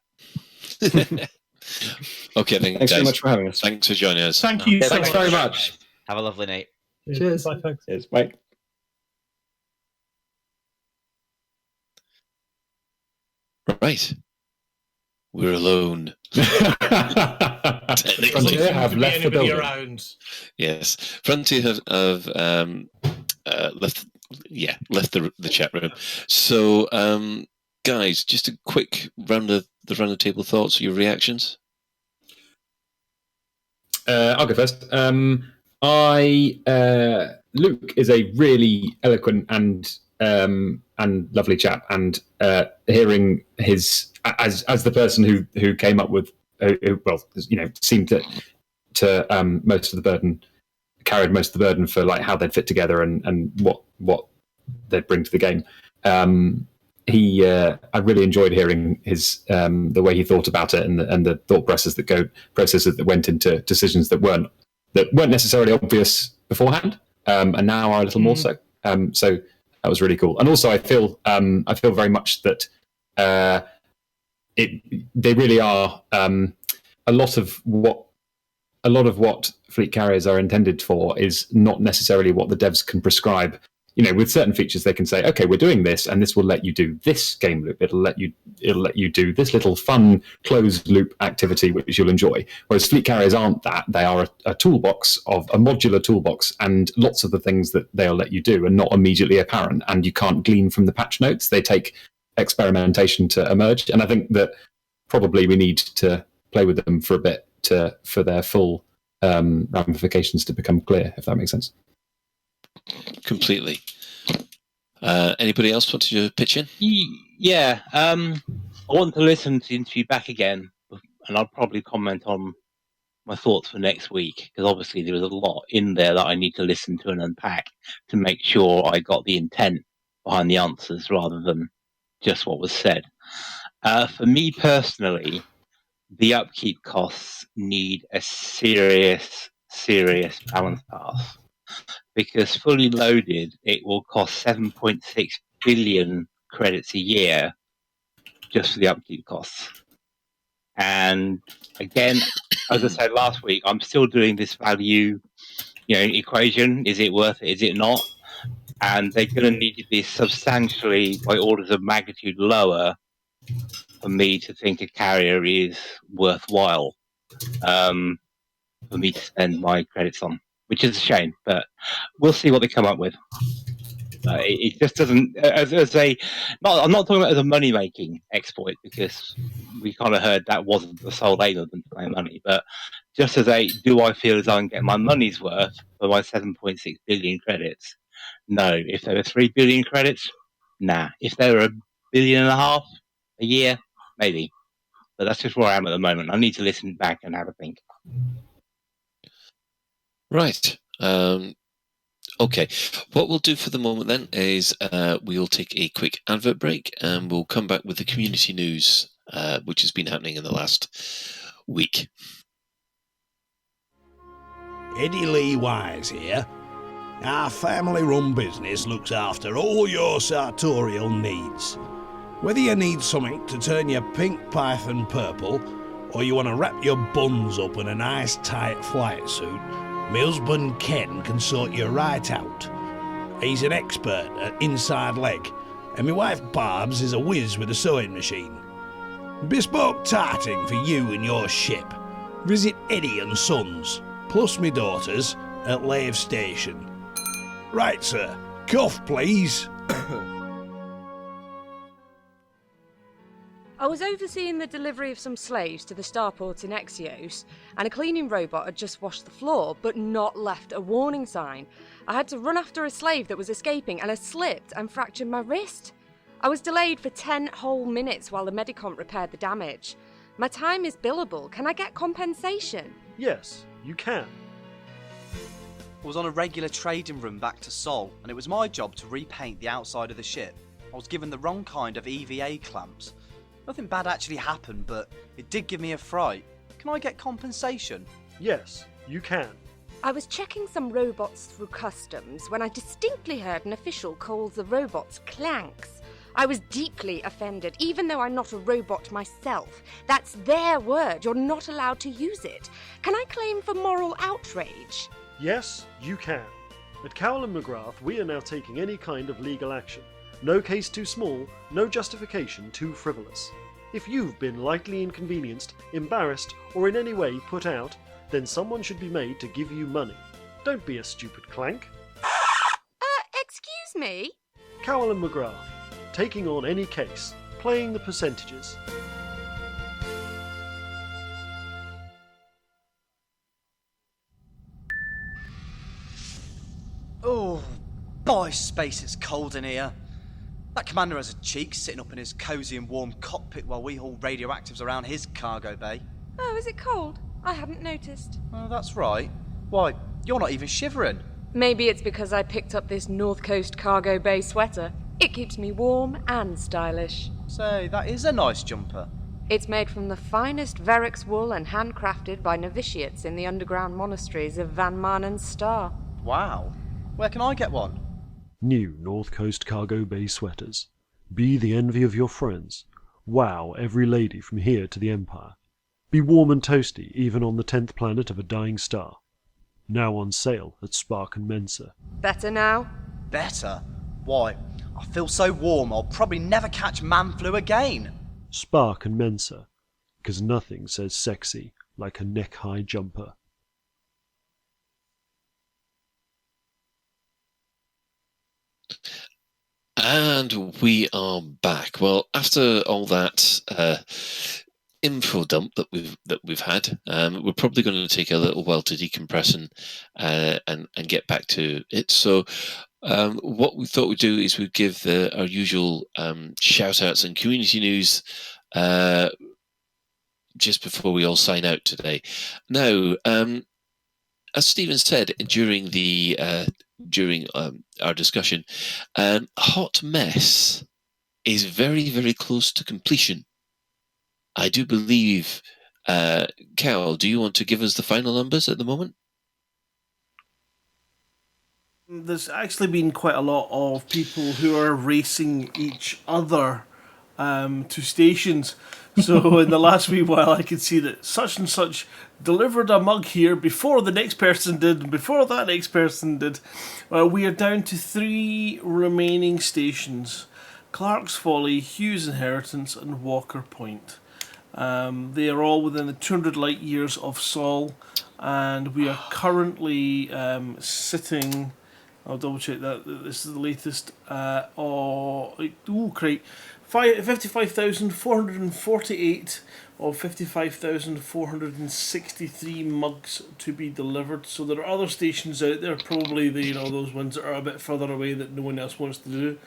Okay, then. Thanks very much for having us. Thanks for joining us. Thank you. Thanks very much. Have a lovely night. Cheers. Bye, folks. Cheers. Bye. Right. We're alone. Frontier have left the building. Around. Yes. Frontier have left the chat room. So, guys, just a quick round of the table thoughts, your reactions. I'll go first. Luke is a really eloquent and lovely chap, and hearing his as the person who came up with seemed to most of the burden, carried most of the burden for how they'd fit together and what they'd bring to the game. I really enjoyed hearing his the way he thought about it and the thought processes that went into decisions that weren't necessarily obvious beforehand, and now are a little more so. So that was really cool. And also, I feel very much that they really are a lot of what fleet carriers are intended for is not necessarily what the devs can prescribe. You know, with certain features, they can say, "Okay, we're doing this, and this will let you do this game loop. It'll let you do this little fun closed loop activity which you'll enjoy." Whereas fleet carriers aren't that; they are a toolbox of a modular toolbox, and lots of the things that they'll let you do are not immediately apparent, and you can't glean from the patch notes. They take experimentation to emerge, and I think that probably we need to play with them for a bit for their full ramifications to become clear, if that makes sense. Completely. Anybody else want to pitch in? Yeah. I want to listen to the interview back again, and I'll probably comment on my thoughts for next week, because obviously there was a lot in there that I need to listen to and unpack to make sure I got the intent behind the answers rather than just what was said. For me personally, the upkeep costs need a serious balance pass. Because fully loaded, it will cost 7.6 billion credits a year just for the upkeep costs. And again, as I said last week, I'm still doing this value, equation. Is it worth it? Is it not? And they're going to need to be substantially, by orders of magnitude, lower for me to think a carrier is worthwhile for me to spend my credits on. Which is a shame, but we'll see what they come up with. It just doesn't. I'm not talking about as a money-making exploit, because we kind of heard that wasn't the sole aim of them to make money. But just as do I feel as I can get my money's worth for my 7.6 billion credits? No. If there were 3 billion credits, nah. If there were $1.5 billion a year, maybe. But that's just where I am at the moment. I need to listen back and have a think. Right. Okay. What we'll do for the moment then is we'll take a quick advert break, and we'll come back with the community news, which has been happening in the last week. Eddie Lee Wise here. Our family-run business looks after all your sartorial needs. Whether you need something to turn your pink python purple, or you want to wrap your buns up in a nice tight flight suit, my husband Ken can sort you right out. He's an expert at inside leg, and my wife Barb's is a whiz with a sewing machine. Bespoke tarting for you and your ship. Visit Eddie and Sons, plus me daughters, at Lave Station. Right, sir. Cough, please. I was overseeing the delivery of some slaves to the starport in Exios, and a cleaning robot had just washed the floor, but not left a warning sign. I had to run after a slave that was escaping, and I slipped and fractured my wrist. I was delayed for 10 whole minutes while the Medicomp repaired the damage. My time is billable. Can I get compensation? Yes, you can. I was on a regular trading run back to Sol, and it was my job to repaint the outside of the ship. I was given the wrong kind of EVA clamps. Nothing bad actually happened, but it did give me a fright. Can I get compensation? Yes, you can. I was checking some robots through customs when I distinctly heard an official call the robots clanks. I was deeply offended, even though I'm not a robot myself. That's their word. You're not allowed to use it. Can I claim for moral outrage? Yes, you can. At Cowell & McGrath, we are now taking any kind of legal action. No case too small, no justification too frivolous. If you've been lightly inconvenienced, embarrassed, or in any way put out, then someone should be made to give you money. Don't be a stupid clank. Excuse me? Cowell & McGrath, taking on any case, playing the percentages. Oh, boy, space, it's cold in here. That commander has a cheek sitting up in his cosy and warm cockpit while we haul radioactives around his cargo bay. Oh, is it cold? I hadn't noticed. Oh, that's right. Why, you're not even shivering. Maybe it's because I picked up this North Coast cargo bay sweater. It keeps me warm and stylish. Say, that is a nice jumper. It's made from the finest Verix wool and handcrafted by novitiates in the underground monasteries of Van Marnen's Star. Wow. Where can I get one? New North Coast Cargo Bay sweaters. Be the envy of your friends. Wow every lady from here to the Empire. Be warm and toasty even on the 10th planet of a dying star. Now on sale at Spark and Mensa. Better now? Better? Why, I feel so warm I'll probably never catch man flu again. Spark and Mensa, because nothing says sexy like a neck-high jumper. And we are back. Well, after all that info dump that we've had, we're probably going to take a little while to decompress and get back to it. So what we thought we'd do is we'd give our usual shout outs and community news just before we all sign out today. Now, as Stephen said during our discussion, Hot Mess is very, very close to completion. I do believe, Cal, do you want to give us the final numbers at the moment? There's actually been quite a lot of people who are racing each other to stations. So in the last wee while, I could see that such and such delivered a mug here before the next person did, and before that next person did. We are down to 3 remaining stations: Clark's Folly, Hugh's Inheritance, and Walker Point. They are all within the 200 light years of Sol, and we are currently sitting... I'll double check that. This is the latest. 55,448 of 55,463 mugs to be delivered. So there are other stations out there, probably those ones that are a bit further away that no one else wants to do.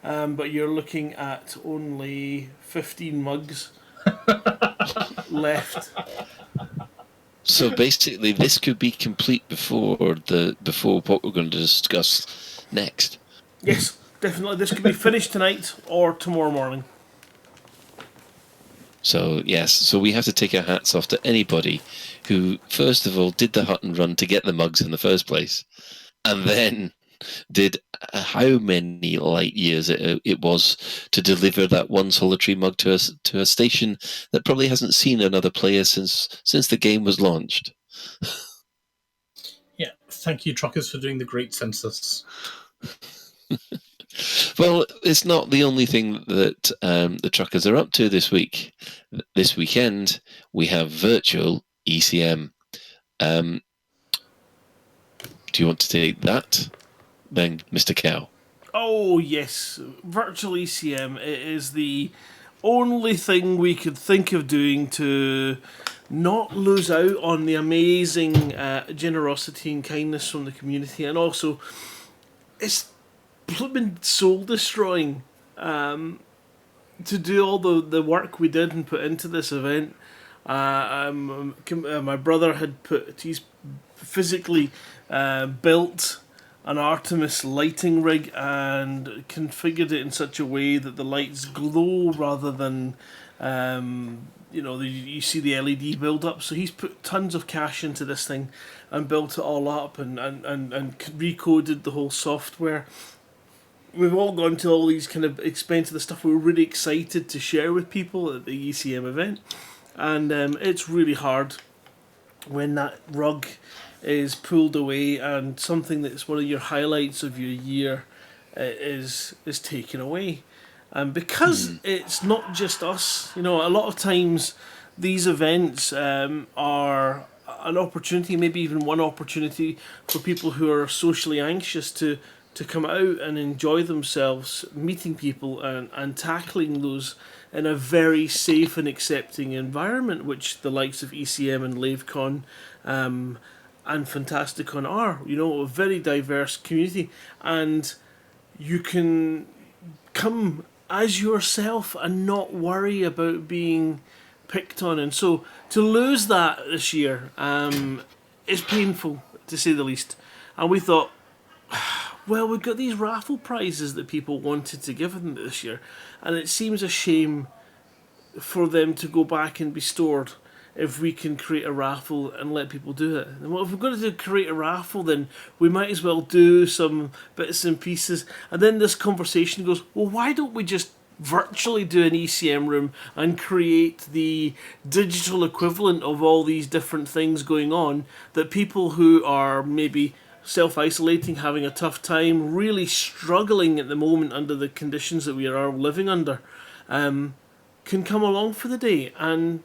But you're looking at only 15 mugs left. So basically, this could be complete before what we're going to discuss next. Yes, definitely. This could be finished tonight or tomorrow morning. So yes, so we have to take our hats off to anybody who, first of all, did the hut and run to get the mugs in the first place, and then did how many light years it was to deliver that one solitary mug to a station that probably hasn't seen another player since the game was launched. Yeah, thank you, truckers, for doing the great census. Well, it's not the only thing that the truckers are up to this week. This weekend, we have virtual ECM. Do you want to take that? Then, Mr. Cow. Oh, yes. Virtual ECM is the only thing we could think of doing to not lose out on the amazing generosity and kindness from the community. And also, it's been soul-destroying to do all the work we did and put into this event. My brother he's physically built an Artemis lighting rig and configured it in such a way that the lights glow rather than you see the LED build up. So he's put tons of cash into this thing and built it all up and recoded the whole software. We've all gone to all these kind of expensive stuff. We're really excited to share with people at the ECM event, and it's really hard when that rug is pulled away and something that's one of your highlights of your year is taken away. And because it's not just us, a lot of times these events are an opportunity, maybe even one opportunity for people who are socially anxious to come out and enjoy themselves, meeting people and tackling those in a very safe and accepting environment, which the likes of ECM and LaveCon and Fantasticon are. A very diverse community, and you can come as yourself and not worry about being picked on. And so to lose that this year is painful, to say the least. And we thought, well, we've got these raffle prizes that people wanted to give them this year, and it seems a shame for them to go back and be stored if we can create a raffle and let people do it. And well, if we're going to create a raffle, then we might as well do some bits and pieces. And then this conversation goes, well, why don't we just virtually do an ECM room and create the digital equivalent of all these different things going on that people who are maybe self-isolating, having a tough time, really struggling at the moment under the conditions that we are living under, can come along for the day and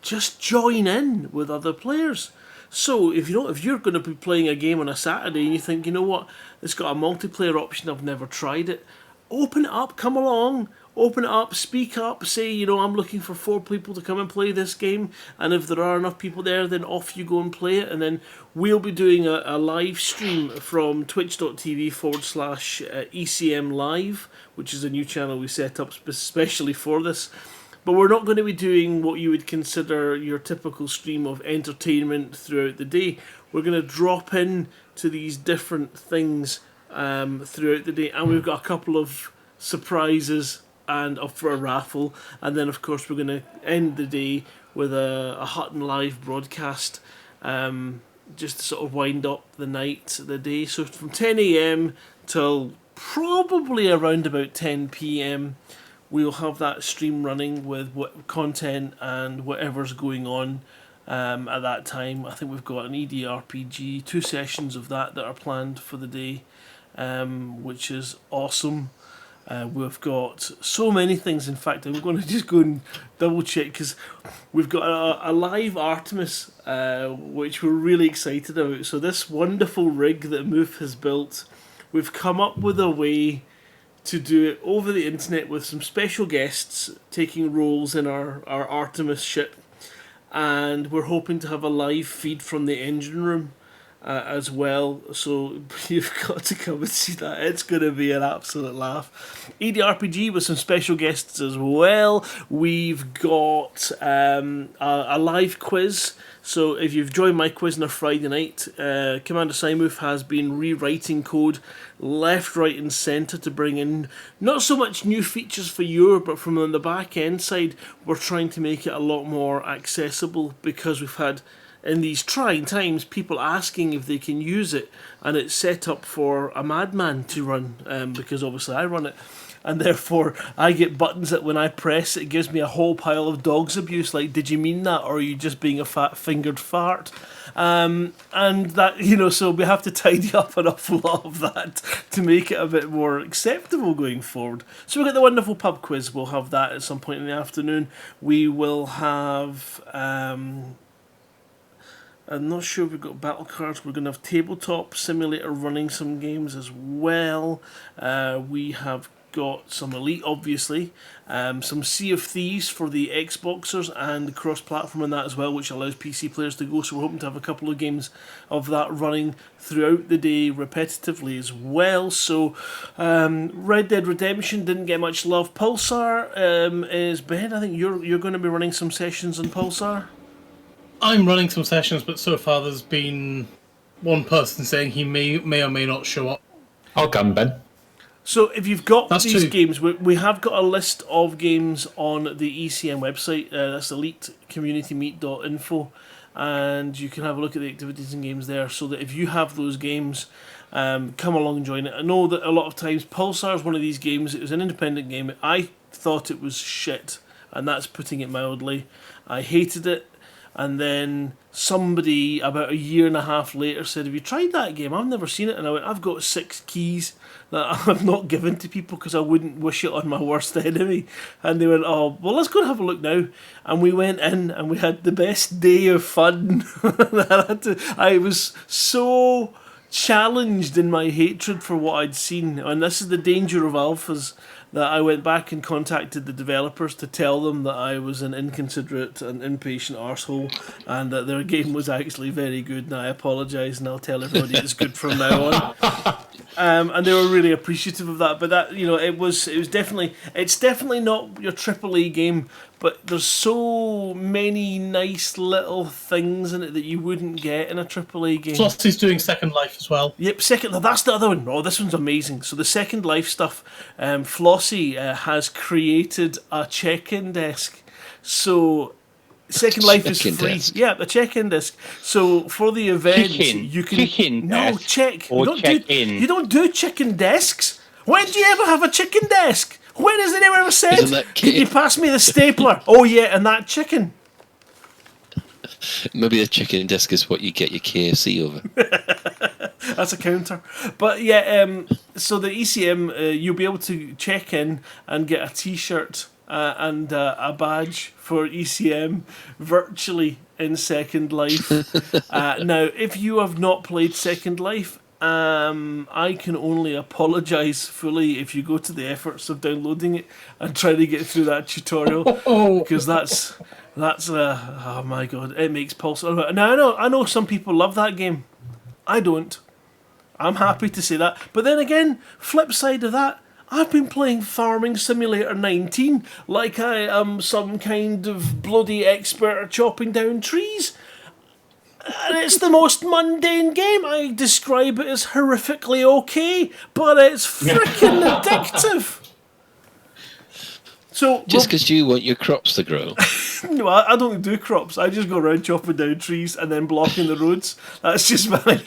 just join in with other players. So if you're going to be playing a game on a Saturday and you think, you know what, it's got a multiplayer option, I've never tried it, open it up, come along, open it up, speak up, say, you know, I'm looking for 4 people to come and play this game, and if there are enough people there, then off you go and play it. And then we'll be doing a live stream from twitch.tv/ECM Live, which is a new channel we set up especially for this. But we're not going to be doing what you would consider your typical stream of entertainment throughout the day. We're going to drop in to these different things throughout the day, and we've got a couple of surprises and up for a raffle, and then of course we're going to end the day with a Hutton live broadcast, just to sort of wind up the night, the day. So from 10 a.m. till probably around about 10 p.m. we'll have that stream running with what content and whatever's going on at that time. I think we've got an EDRPG, 2 sessions of that are planned for the day, which is awesome. We've got so many things. In fact, I'm going to just go and double check because we've got a live Artemis, which we're really excited about. So this wonderful rig that Moof has built, we've come up with a way to do it over the internet with some special guests taking roles in our Artemis ship, and we're hoping to have a live feed from the engine room as well, so you've got to come and see that. It's going to be an absolute laugh. EDRPG with some special guests as well. We've got a live quiz. So if you've joined my quiz on a Friday night, Commander Simoof has been rewriting code left, right and centre to bring in not so much new features for you, but from on the back end side, we're trying to make it a lot more accessible, because we've had, in these trying times, people asking if they can use it, and it's set up for a madman to run, because obviously I run it, and therefore I get buttons that when I press it gives me a whole pile of dog's abuse, like, did you mean that, or are you just being a fat-fingered fart? And that, you know, so we have to tidy up an awful lot of that to make it a bit more acceptable going forward. So we've got the wonderful pub quiz, we'll have that at some point in the afternoon. We will have I'm not sure if we've got battle cards. We're going to have Tabletop Simulator running some games as well. We have got some Elite, obviously. Some Sea of Thieves for the Xboxers, and cross-platform in that as well, which allows PC players to go. So we're hoping to have a couple of games of that running throughout the day repetitively as well. So Red Dead Redemption didn't get much love. Pulsar is Ben. I think you're going to be running some sessions on Pulsar. I'm running some sessions, but so far there's been one person saying he may or may not show up. I'll come, Ben. So if you've got these 2 games, we have got a list of games on the ECM website. That's elitecommunitymeet.info, and you can have a look at the activities and games there, so that if you have those games, come along and join it. I know that a lot of times Pulsar is one of these games. It was an independent game. I thought it was shit, and that's putting it mildly. I hated it. And then somebody about a year and a half later said, have you tried that game? I've never seen it. And I went, I've got 6 keys that I've not given to people because I wouldn't wish it on my worst enemy. And they went, oh, well, let's go and have a look now. And we went in and we had the best day of fun. I was so challenged in my hatred for what I'd seen. And this is the danger of alphas, that I went back and contacted the developers to tell them that I was an inconsiderate and impatient arsehole, and that their game was actually very good, and I apologise, and I'll tell everybody it's good from now on. and they were really appreciative of that. But that, it's definitely not your AAA game, but there's so many nice little things in it that you wouldn't get in a AAA game. Plus, he's doing Second Life as well. Yep, that's the other one. Oh, this one's amazing. So the Second Life stuff, Flossie has created a check-in desk. So Second Life is free. Desk. Yeah, the check-in desk. So for the event, you can check. You don't do chicken desks. When do you ever have a chicken desk? When has anyone ever said, "Can you pass me the stapler?" Oh yeah, and that chicken. Maybe the chicken desk is what you get your KFC over. That's a counter. But yeah, so the ECM, you'll be able to check in and get a T-shirt and a badge for ECM virtually in Second Life. Now, if you have not played Second Life, I can only apologise fully if you go to the efforts of downloading it and trying to get through that tutorial, because that's oh my god, it makes pulse. Now I know some people love that game. I don't. I'm happy to say that. But then again, flip side of that, I've been playing Farming Simulator 19 like I am some kind of bloody expert at chopping down trees. And it's the most mundane game. I describe it as horrifically okay, but it's freaking addictive. So just because you want your crops to grow. No, I don't do crops. I just go around chopping down trees and then blocking the roads. That's just mine.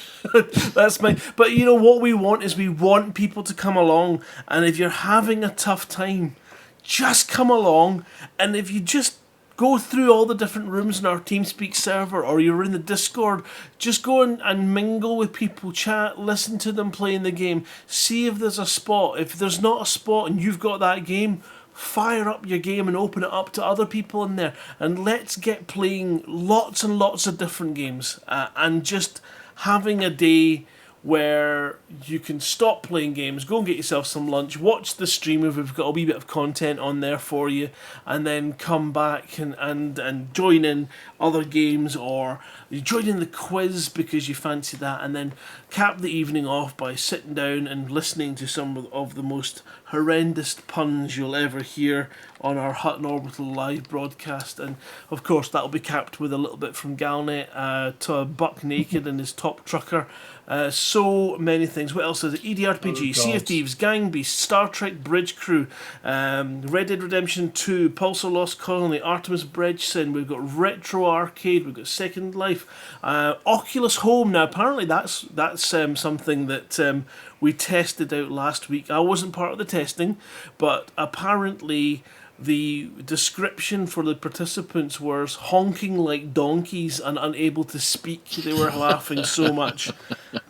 That's mine. But you know what we want is we want people to come along. And if you're having a tough time, just come along. And if you just go through all the different rooms in our TeamSpeak server, or you're in the Discord, just go and mingle with people, chat, listen to them playing the game, see if there's a spot. If there's not a spot and you've got that game, fire up your game and open it up to other people in there, and let's get playing lots and lots of different games, and just having a day where you can stop playing games, go and get yourself some lunch, watch the stream if we've got a wee bit of content on there for you, and then come back and join in other games, or you join in the quiz because you fancy that, and then cap the evening off by sitting down and listening to some of the most horrendous puns you'll ever hear on our Hutton Orbital live broadcast. And of course that'll be capped with a little bit from Galnet to Buck Naked and his Top Trucker. So many things. What else is it? EDRPG, Sea of Thieves, Gang Beast, Star Trek Bridge Crew, Red Dead Redemption 2, Pulsar Lost Colony, Artemis Bridge Sin, we've got Retro Arcade, we've got Second Life, Oculus Home. Now apparently that's something that we tested out last week. I wasn't part of the testing, but apparently the description for the participants was honking like donkeys and unable to speak. They were laughing so much.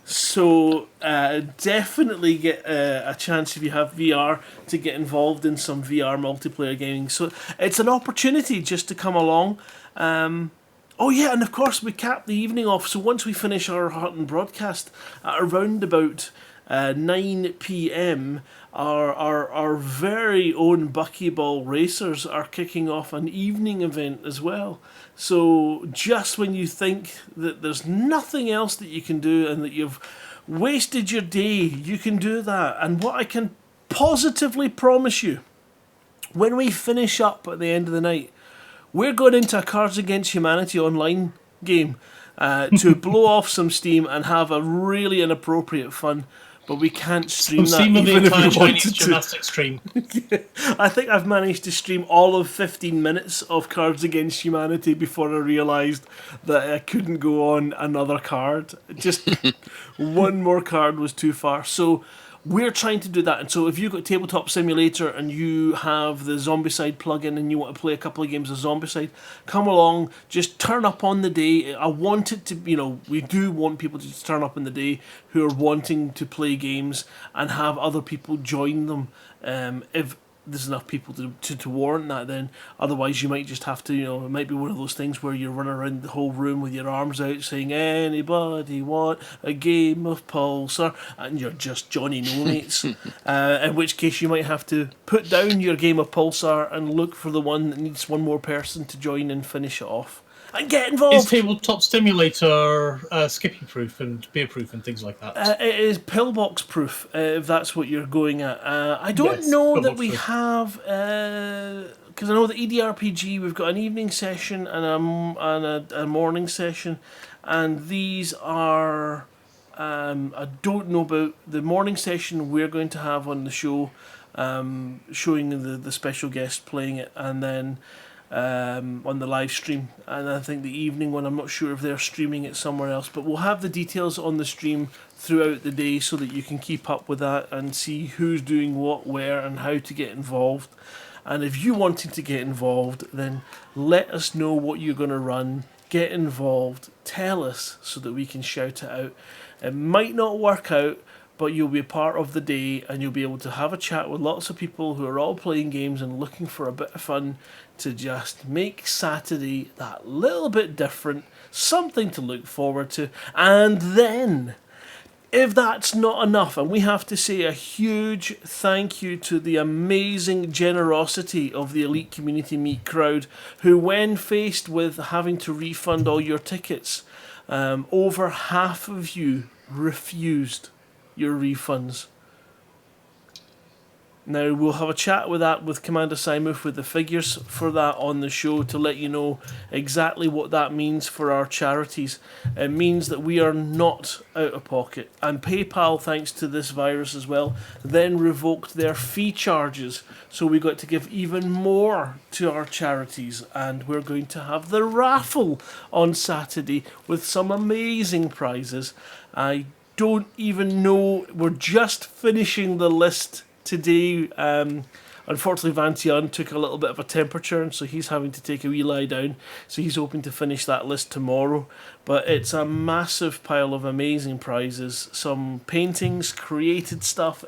So definitely get a chance, if you have VR, to get involved in some VR multiplayer gaming. So it's an opportunity just to come along. Oh yeah, and of course we cap the evening off. So once we finish our Hutton broadcast at around about 9 p.m, our very own Buckyball Racers are kicking off an evening event as well. So just when you think that there's nothing else that you can do and that you've wasted your day, you can do that. And what I can positively promise you, when we finish up at the end of the night, we're going into a Cards Against Humanity online game to blow off some steam and have a really inappropriate fun. But we can't stream that even if we wanted gymnastics stream. I think I've managed to stream all of 15 minutes of Cards Against Humanity before I realised that I couldn't go on another card. Just one more card was too far. So we're trying to do that. And so if you've got Tabletop Simulator and you have the Zombicide plugin and you want to play a couple of games of Zombicide, come along, just turn up on the day. I want it to, we do want people to just turn up on the day who are wanting to play games and have other people join them. If there's enough people to warrant that, then otherwise you might just have to, it might be one of those things where you run around the whole room with your arms out saying, "Anybody want a game of Pulsar?" and you're just Johnny No Mates. In which case you might have to put down your game of Pulsar and look for the one that needs one more person to join and finish it off. and get Is involved. Tabletop Simulator skipping proof and beer proof and things like that? It is pillbox proof, if that's what you're going at. I don't Yes, know that pillbox we proof. have, because I know the EDRPG, we've got an evening session and a morning session, and these are, I don't know about the morning session we're going to have on the show, showing the special guest playing it, and then on the live stream, and I think the evening one, I'm not sure if they're streaming it somewhere else, but we'll have the details on the stream throughout the day so that you can keep up with that and see who's doing what where and how to get involved. And if you wanting to get involved, then let us know what you're going to run, get involved, tell us so that we can shout it out. It might not work out, but you'll be a part of the day and you'll be able to have a chat with lots of people who are all playing games and looking for a bit of fun to just make Saturday that little bit different, something to look forward to. And then, if that's not enough, and we have to say a huge thank you to the amazing generosity of the Elite Community Meet crowd, who when faced with having to refund all your tickets, over half of you refused your refunds. Now, we'll have a chat with that with Commander Simuth with the figures for that on the show to let you know exactly what that means for our charities. It means that we are not out of pocket. And PayPal, thanks to this virus as well, then revoked their fee charges. So we got to give even more to our charities. And we're going to have the raffle on Saturday with some amazing prizes. I don't even know. We're just finishing the list today. Unfortunately, Vantian took a little bit of a temperature, and so he's having to take a wee lie down. So he's hoping to finish that list tomorrow. But it's a massive pile of amazing prizes. Some paintings, created stuff.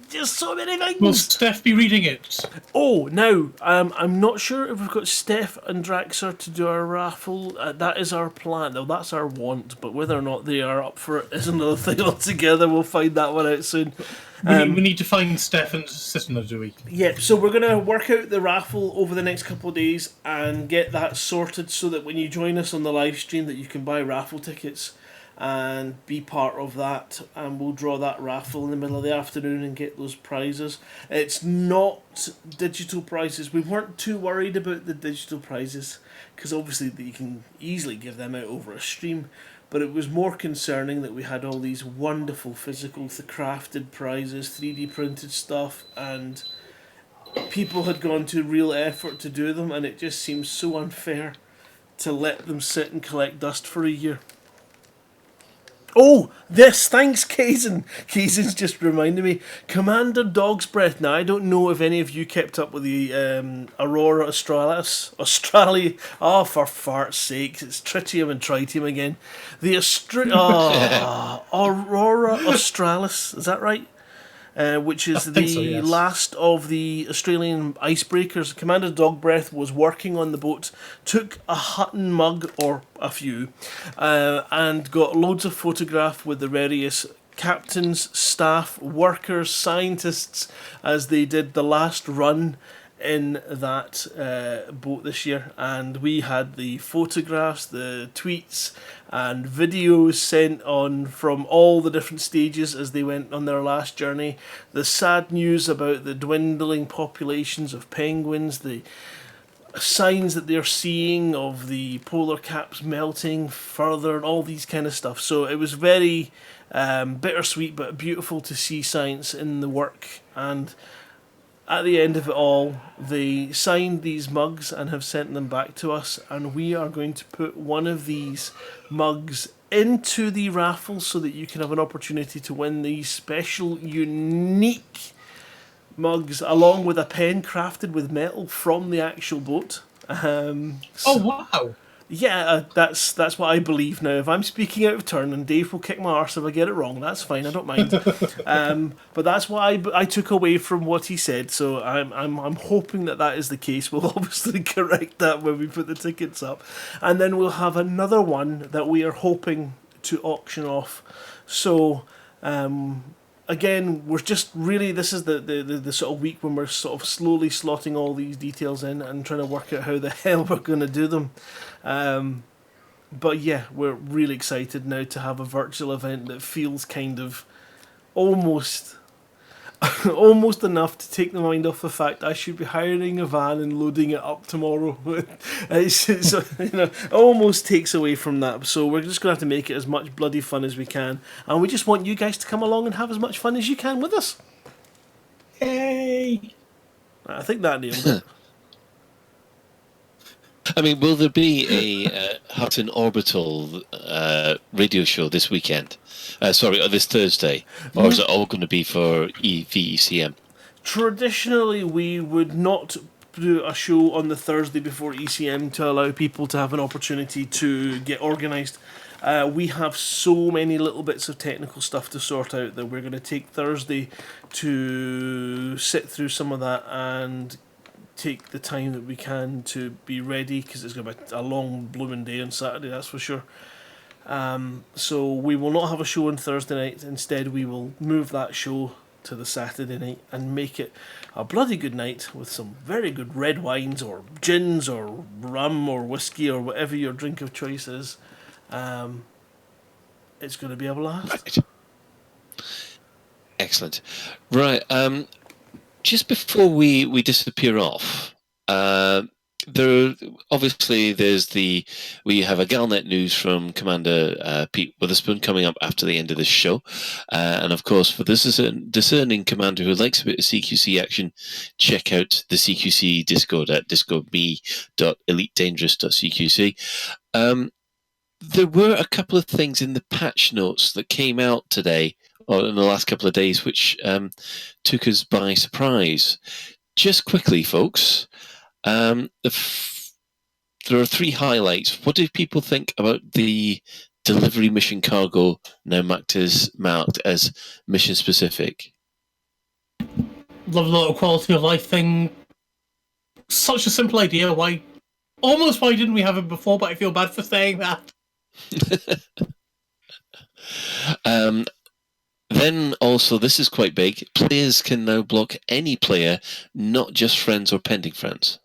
Just so many things. Will Steph be reading it? Oh, now, I'm not sure if we've got Steph and Draxer to do our raffle. That is our plan. Now, that's our want, but whether or not they are up for it is another thing altogether. We'll find that one out soon. We need to find Steph and Sisna, do we? Yeah, so we're going to work out the raffle over the next couple of days and get that sorted so that when you join us on the live stream that you can buy raffle tickets and be part of that, and we'll draw that raffle in the middle of the afternoon and get those prizes. It's not digital prizes. We weren't too worried about the digital prizes because obviously you can easily give them out over a stream, but it was more concerning that we had all these wonderful physical crafted prizes, 3D printed stuff, and people had gone to real effort to do them, and it just seems so unfair to let them sit and collect dust for a year. Oh, this, thanks, Kazan. Kazan's just reminded me. Commander Dog's Breath. Now, I don't know if any of you kept up with the Aurora Australis. Oh, for fart's sakes. It's tritium and tritium again. The Aurora Australis. Is that right? Which is the yes. last of the Australian icebreakers. Commander Dog Breath was working on the boat, took a Hutton mug, or a few, and got loads of photographs with the various captains, staff, workers, scientists, as they did the last run in that boat this year. And we had the photographs, the tweets and videos sent on from all the different stages as they went on their last journey. The sad news about the dwindling populations of penguins, the signs that they're seeing of the polar caps melting further, and all these kind of stuff. So it was very bittersweet but beautiful to see science in the work. And at the end of it all, they signed these mugs and have sent them back to us, and we are going to put one of these mugs into the raffle so that you can have an opportunity to win these special, unique mugs, along with a pen crafted with metal from the actual boat. Oh, wow. Yeah, that's what I believe now. If I'm speaking out of turn, and Dave will kick my arse if I get it wrong, that's fine. I don't mind. But that's what I took away from what he said. So I'm hoping that is the case. We'll obviously correct that when we put the tickets up, and then we'll have another one that we are hoping to auction off. So again, we're just really, this is the sort of week when we're sort of slowly slotting all these details in and trying to work out how the hell we're going to do them. But yeah, we're really excited now to have a virtual event that feels kind of almost enough to take the mind off the fact I should be hiring a van and loading it up tomorrow. It's almost takes away from that. So we're just going to have to make it as much bloody fun as we can. And we just want you guys to come along and have as much fun as you can with us. Yay! I think that nailed it. I mean, will there be a Hutton Orbital radio show this weekend? This Thursday? Or is it all going to be for VECM? Traditionally, we would not do a show on the Thursday before ECM to allow people to have an opportunity to get organised. We have so many little bits of technical stuff to sort out that we're going to take Thursday to sit through some of that and take the time that we can to be ready, because it's going to be a long blooming day on Saturday, that's for sure. So we will not have a show on Thursday night. Instead, we will move that show to the Saturday night and make it a bloody good night with some very good red wines or gins or rum or whiskey or whatever your drink of choice is. It's going to be a blast. Right. Excellent. Right. Just before we disappear off, we have a Galnet news from Commander Pete Witherspoon coming up after the end of this show, and of course, for this is a discerning commander who likes a bit of CQC action, check out the CQC Discord at discordme.elitedangerous.cqc. There were a couple of things in the patch notes that came out today, or in the last couple of days, which took us by surprise. Just quickly, folks, there are 3 highlights. What do people think about the delivery mission cargo now marked as mission specific? Love a little quality of life thing. Such a simple idea. Why didn't we have it before? But I feel bad for saying that. Then also, this is quite big. Players can now block any player, not just friends or pending friends.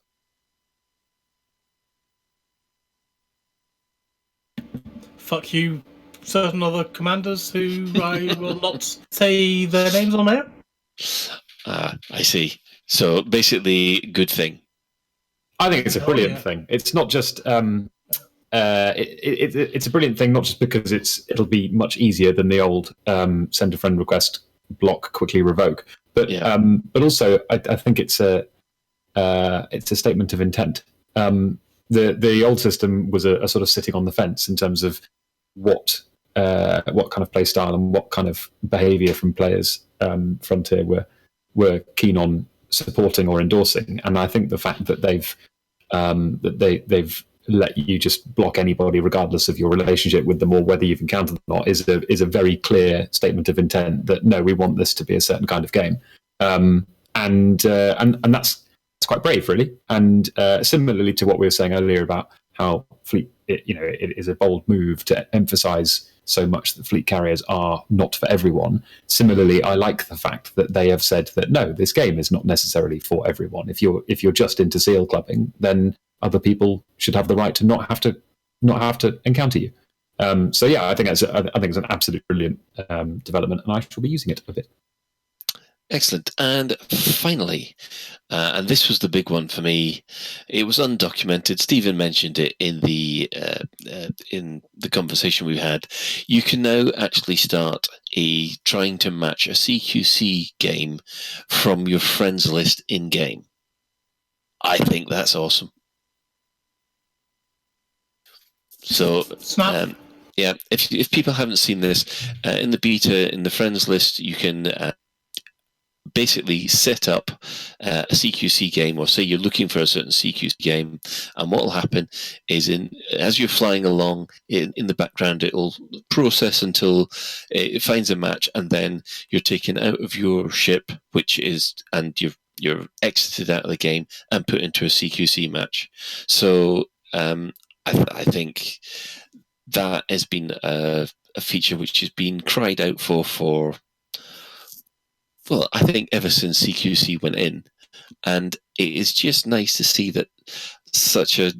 Fuck you, certain other commanders who I will not say their names on air. I see. So basically, good thing. I think it's a brilliant thing. It's not just it's a brilliant thing, not just because it'll be much easier than the old send a friend request, block, quickly revoke, but also I think it's a statement of intent. The old system was a sort of sitting on the fence in terms of what kind of play style and what kind of behaviour from players Frontier were keen on supporting or endorsing, and I think the fact that they've let you just block anybody regardless of your relationship with them or whether you've encountered them or not is a very clear statement of intent that no, we want this to be a certain kind of game, and that's quite brave, really. And similarly to what we were saying earlier about how Fleet, it is a bold move to emphasise so much that fleet carriers are not for everyone. Similarly, I like the fact that they have said that no, this game is not necessarily for everyone. If you're just into seal clubbing, then other people should have the right to not have to encounter you. So yeah, I think it's an absolute brilliant development, and I shall be using it a bit. Excellent. And finally, and this was the big one for me, it was undocumented. Stephen mentioned it in the conversation we had. You can now actually start trying to match a CQC game from your friends list in game. I think that's awesome. So, yeah, if people haven't seen this, in the beta, in the friends list, you can basically set up a CQC game, or say you're looking for a certain CQC game, and what will happen is as you're flying along in the background, it will process until it finds a match, and then you're taken out of your ship, and you're exited out of the game and put into a CQC match. So I think that has been a feature which has been cried out for well, I think ever since CQC went in, and it is just nice to see that such a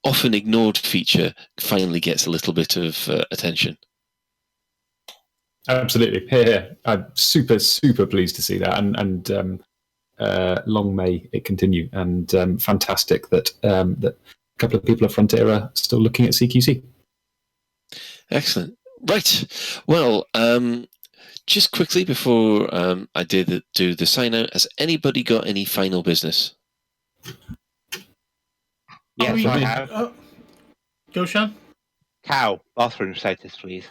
often ignored feature finally gets a little bit of attention. Absolutely. Yeah. I'm super, super pleased to see that. And long may it continue. And fantastic that that a couple of people at Frontier are still looking at CQC. Excellent. Right. Well, just quickly before I do the sign out, has anybody got any final business? Yes, I have. Go, Sean. Cow, bathroom status, please.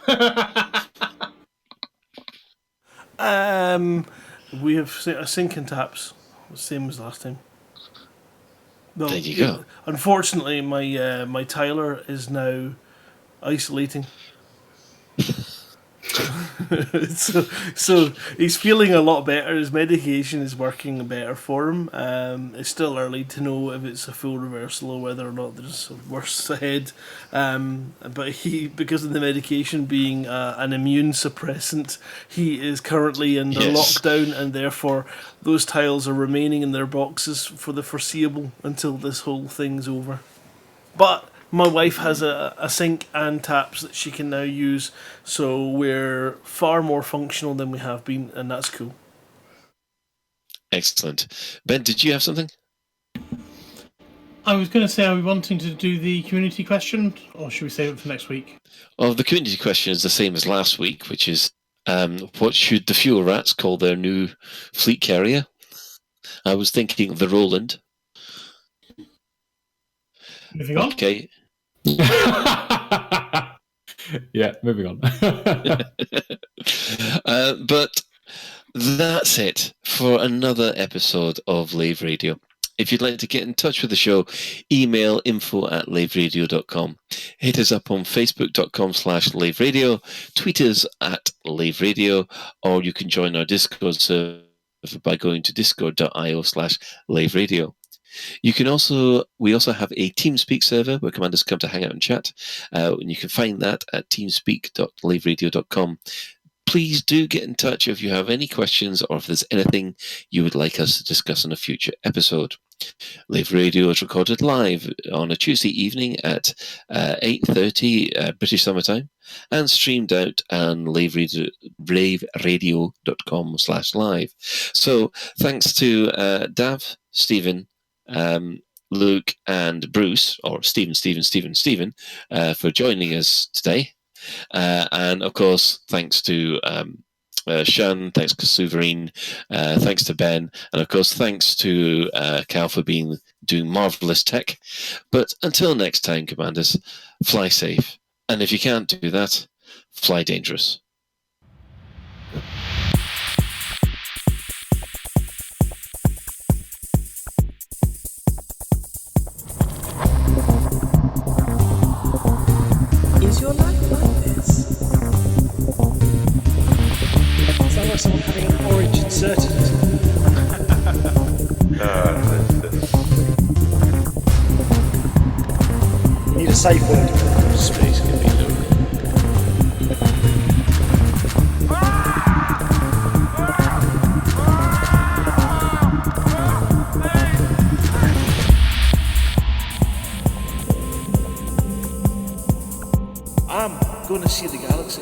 We have a sink and taps, the same as last time. No, There you go. Unfortunately, my tiler is now isolating. so he's feeling a lot better. His medication is working better for him. It's still early to know if it's a full reversal or whether or not there's worse ahead. But because of the medication being an immune suppressant, he is currently under lockdown, and therefore those tiles are remaining in their boxes for the foreseeable until this whole thing's over. But my wife has a sink and taps that she can now use, so we're far more functional than we have been, and that's cool. Excellent. Ben, did you have something? I was going to say, are we wanting to do the community question, or should we save it for next week? Well, the community question is the same as last week, which is what should the fuel rats call their new fleet carrier? I was thinking of the Roland. Moving on. Okay. Yeah, moving on. But that's it for another episode of Lave Radio. If you'd like to get in touch with the show, email info@laveradio.com. Hit us up on facebook.com/laveradio, tweet us at Lave Radio, or you can join our Discord server by going to discord.io/laveradio. We also have a TeamSpeak server where commanders come to hang out and chat, and you can find that at teamspeak.laveradio.com. Please do get in touch if you have any questions or if there's anything you would like us to discuss in a future episode. Lave Radio is recorded live on a Tuesday evening at 8:30 British Summer Time and streamed out on laveradio.com/live. So thanks to Dav, Stephen, Luke and Bruce, or Stephen, for joining us today. And of course, thanks to Sean, thanks to Souverine, thanks to Ben, and of course, thanks to Cal for doing marvelous tech. But until next time, commanders, fly safe. And if you can't do that, fly dangerous. Is your life like this? Sounds like someone having an orange inserted. You need a safe word. Space can be low. I'm gonna see the galaxy.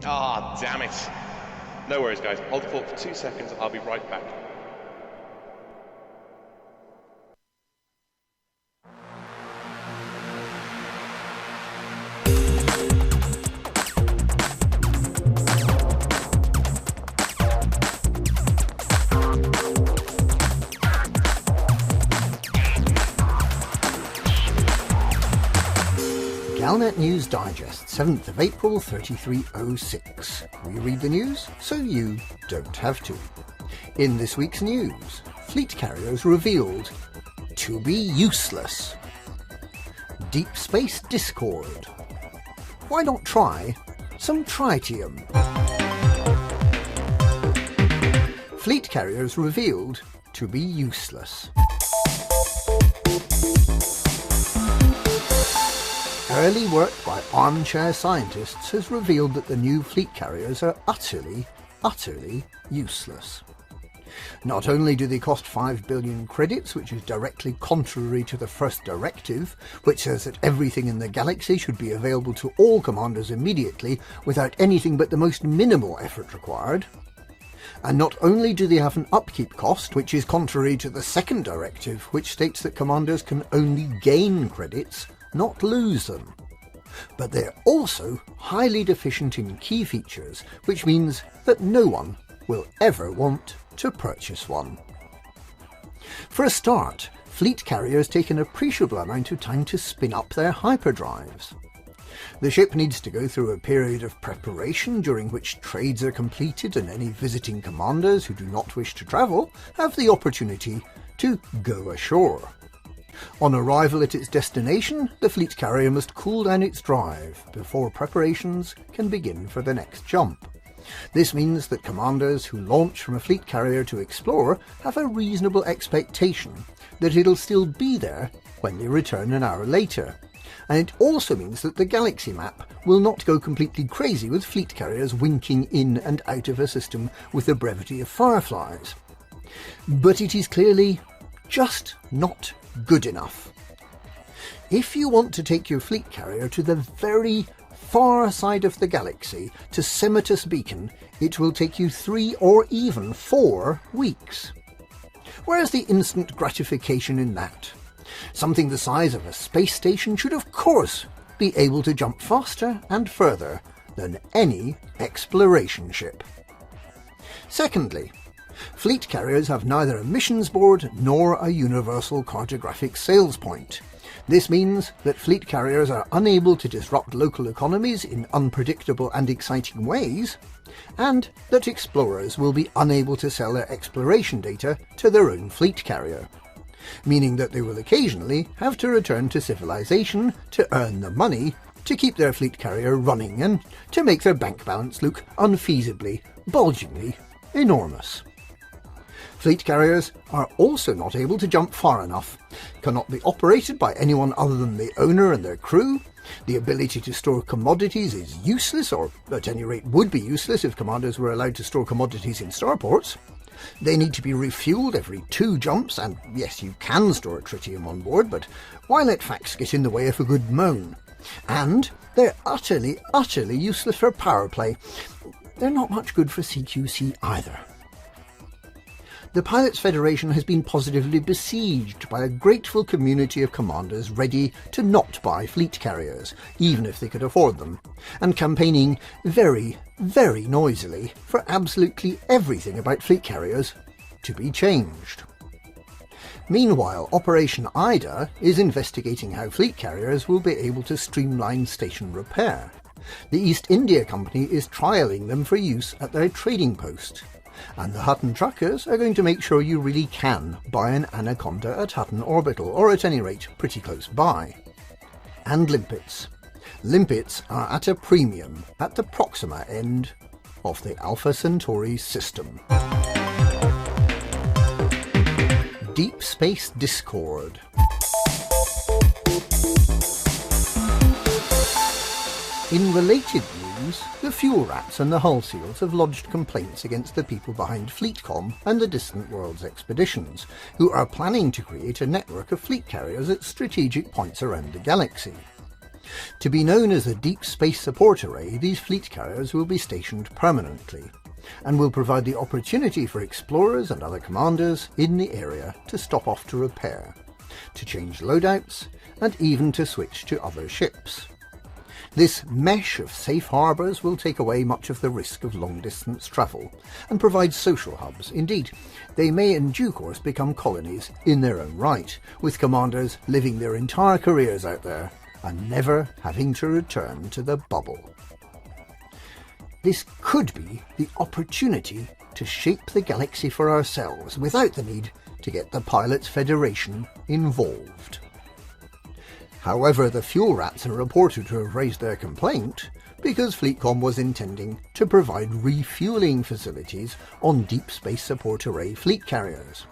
Ah, damn it. No worries, guys. Hold the fort for 2 seconds. I'll be right back. Galnet News Digest, 7th of April 3306. We read the news so you don't have to. In this week's news, fleet carriers revealed to be useless. Deep space discord. Why not try some tritium? Fleet carriers revealed to be useless. Early work by armchair scientists has revealed that the new fleet carriers are utterly useless. Not only do they cost 5 billion credits, which is directly contrary to the first directive, which says that everything in the galaxy should be available to all commanders immediately without anything but the most minimal effort required, and not only do they have an upkeep cost, which is contrary to the second directive, which states that commanders can only gain credits, not lose them, but they're also highly deficient in key features, which means that no one will ever want to purchase one. For a start, fleet carriers take an appreciable amount of time to spin up their hyperdrives. The ship needs to go through a period of preparation during which trades are completed and any visiting commanders who do not wish to travel have the opportunity to go ashore. On arrival at its destination, the fleet carrier must cool down its drive before preparations can begin for the next jump. This means that commanders who launch from a fleet carrier to explore have a reasonable expectation that it'll still be there when they return an hour later. And it also means that the galaxy map will not go completely crazy with fleet carriers winking in and out of a system with the brevity of fireflies. But it is clearly just not good enough. If you want to take your fleet carrier to the very far side of the galaxy to Semitus Beacon, it will take you 3 or even 4 weeks. Where's the instant gratification in that? Something the size of a space station should of course be able to jump faster and further than any exploration ship. Secondly, fleet carriers have neither a missions board nor a universal cartographic sales point. This means that fleet carriers are unable to disrupt local economies in unpredictable and exciting ways, and that explorers will be unable to sell their exploration data to their own fleet carrier, meaning that they will occasionally have to return to civilization to earn the money to keep their fleet carrier running and to make their bank balance look unfeasibly, bulgingly enormous. Fleet carriers are also not able to jump far enough, cannot be operated by anyone other than the owner and their crew. The ability to store commodities is useless, or at any rate would be useless if commanders were allowed to store commodities in starports. They need to be refuelled every 2 jumps, and yes, you can store tritium on board, but why let facts get in the way of a good moan? And they're utterly useless for power play. They're not much good for CQC either. The Pilots Federation has been positively besieged by a grateful community of commanders ready to not buy fleet carriers, even if they could afford them, and campaigning very noisily for absolutely everything about fleet carriers to be changed. Meanwhile, Operation Ida is investigating how fleet carriers will be able to streamline station repair. The East India Company is trialling them for use at their trading post, and the Hutton truckers are going to make sure you really can buy an Anaconda at Hutton Orbital, or at any rate pretty close by. And limpets. Limpets are at a premium at the Proxima end of the Alpha Centauri system. Deep Space Discord. In related news, the Fuel Rats and the Hull Seals have lodged complaints against the people behind FleetCom and the Distant Worlds expeditions, who are planning to create a network of fleet carriers at strategic points around the galaxy. To be known as a Deep Space Support Array, these fleet carriers will be stationed permanently, and will provide the opportunity for explorers and other commanders in the area to stop off to repair, to change loadouts, and even to switch to other ships. This mesh of safe harbours will take away much of the risk of long-distance travel, and provide social hubs. Indeed, they may in due course become colonies in their own right, with commanders living their entire careers out there and never having to return to the bubble. This could be the opportunity to shape the galaxy for ourselves without the need to get the Pilots Federation involved. However, the fuel rats are reported to have raised their complaint because Fleetcom was intending to provide refuelling facilities on Deep Space Support Array fleet carriers.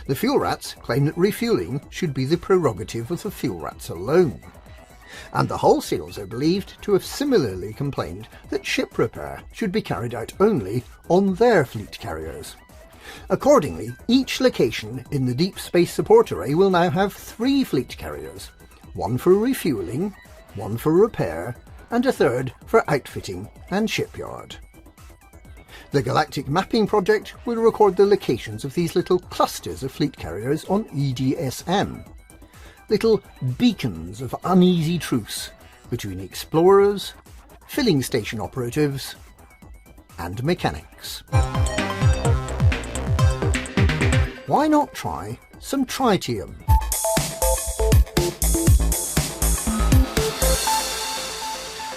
The fuel rats claim that refuelling should be the prerogative of the fuel rats alone. And the hull seals are believed to have similarly complained that ship repair should be carried out only on their fleet carriers. Accordingly, each location in the Deep Space Support Array will now have 3 fleet carriers, one for refuelling, one for repair, and a third for outfitting and shipyard. The Galactic Mapping Project will record the locations of these little clusters of fleet carriers on EDSM, little beacons of uneasy truce between explorers, filling station operatives, and mechanics. Why not try some tritium?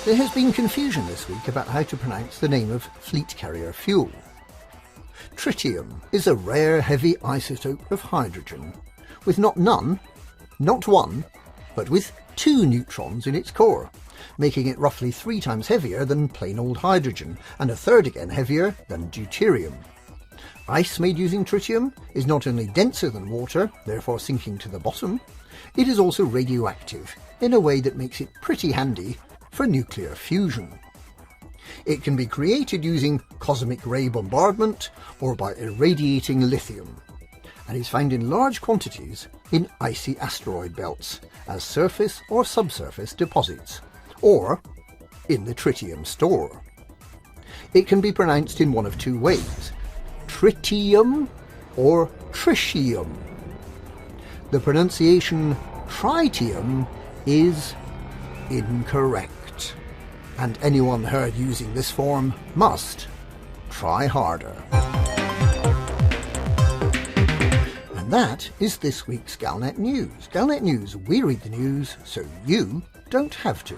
There has been confusion this week about how to pronounce the name of fleet carrier fuel. Tritium is a rare heavy isotope of hydrogen, with not none, not one, but with 2 neutrons in its core, making it roughly 3 times heavier than plain old hydrogen, and a third again heavier than deuterium. Ice made using tritium is not only denser than water, therefore sinking to the bottom, it is also radioactive, in a way that makes it pretty handy for nuclear fusion. It can be created using cosmic ray bombardment or by irradiating lithium, and is found in large quantities in icy asteroid belts as surface or subsurface deposits, or in the tritium store. It can be pronounced in one of 2 ways, tritium or tritium. The pronunciation tritium is incorrect, and anyone heard using this form must try harder. And that is this week's Galnet News. Galnet News, we read the news so you don't have to.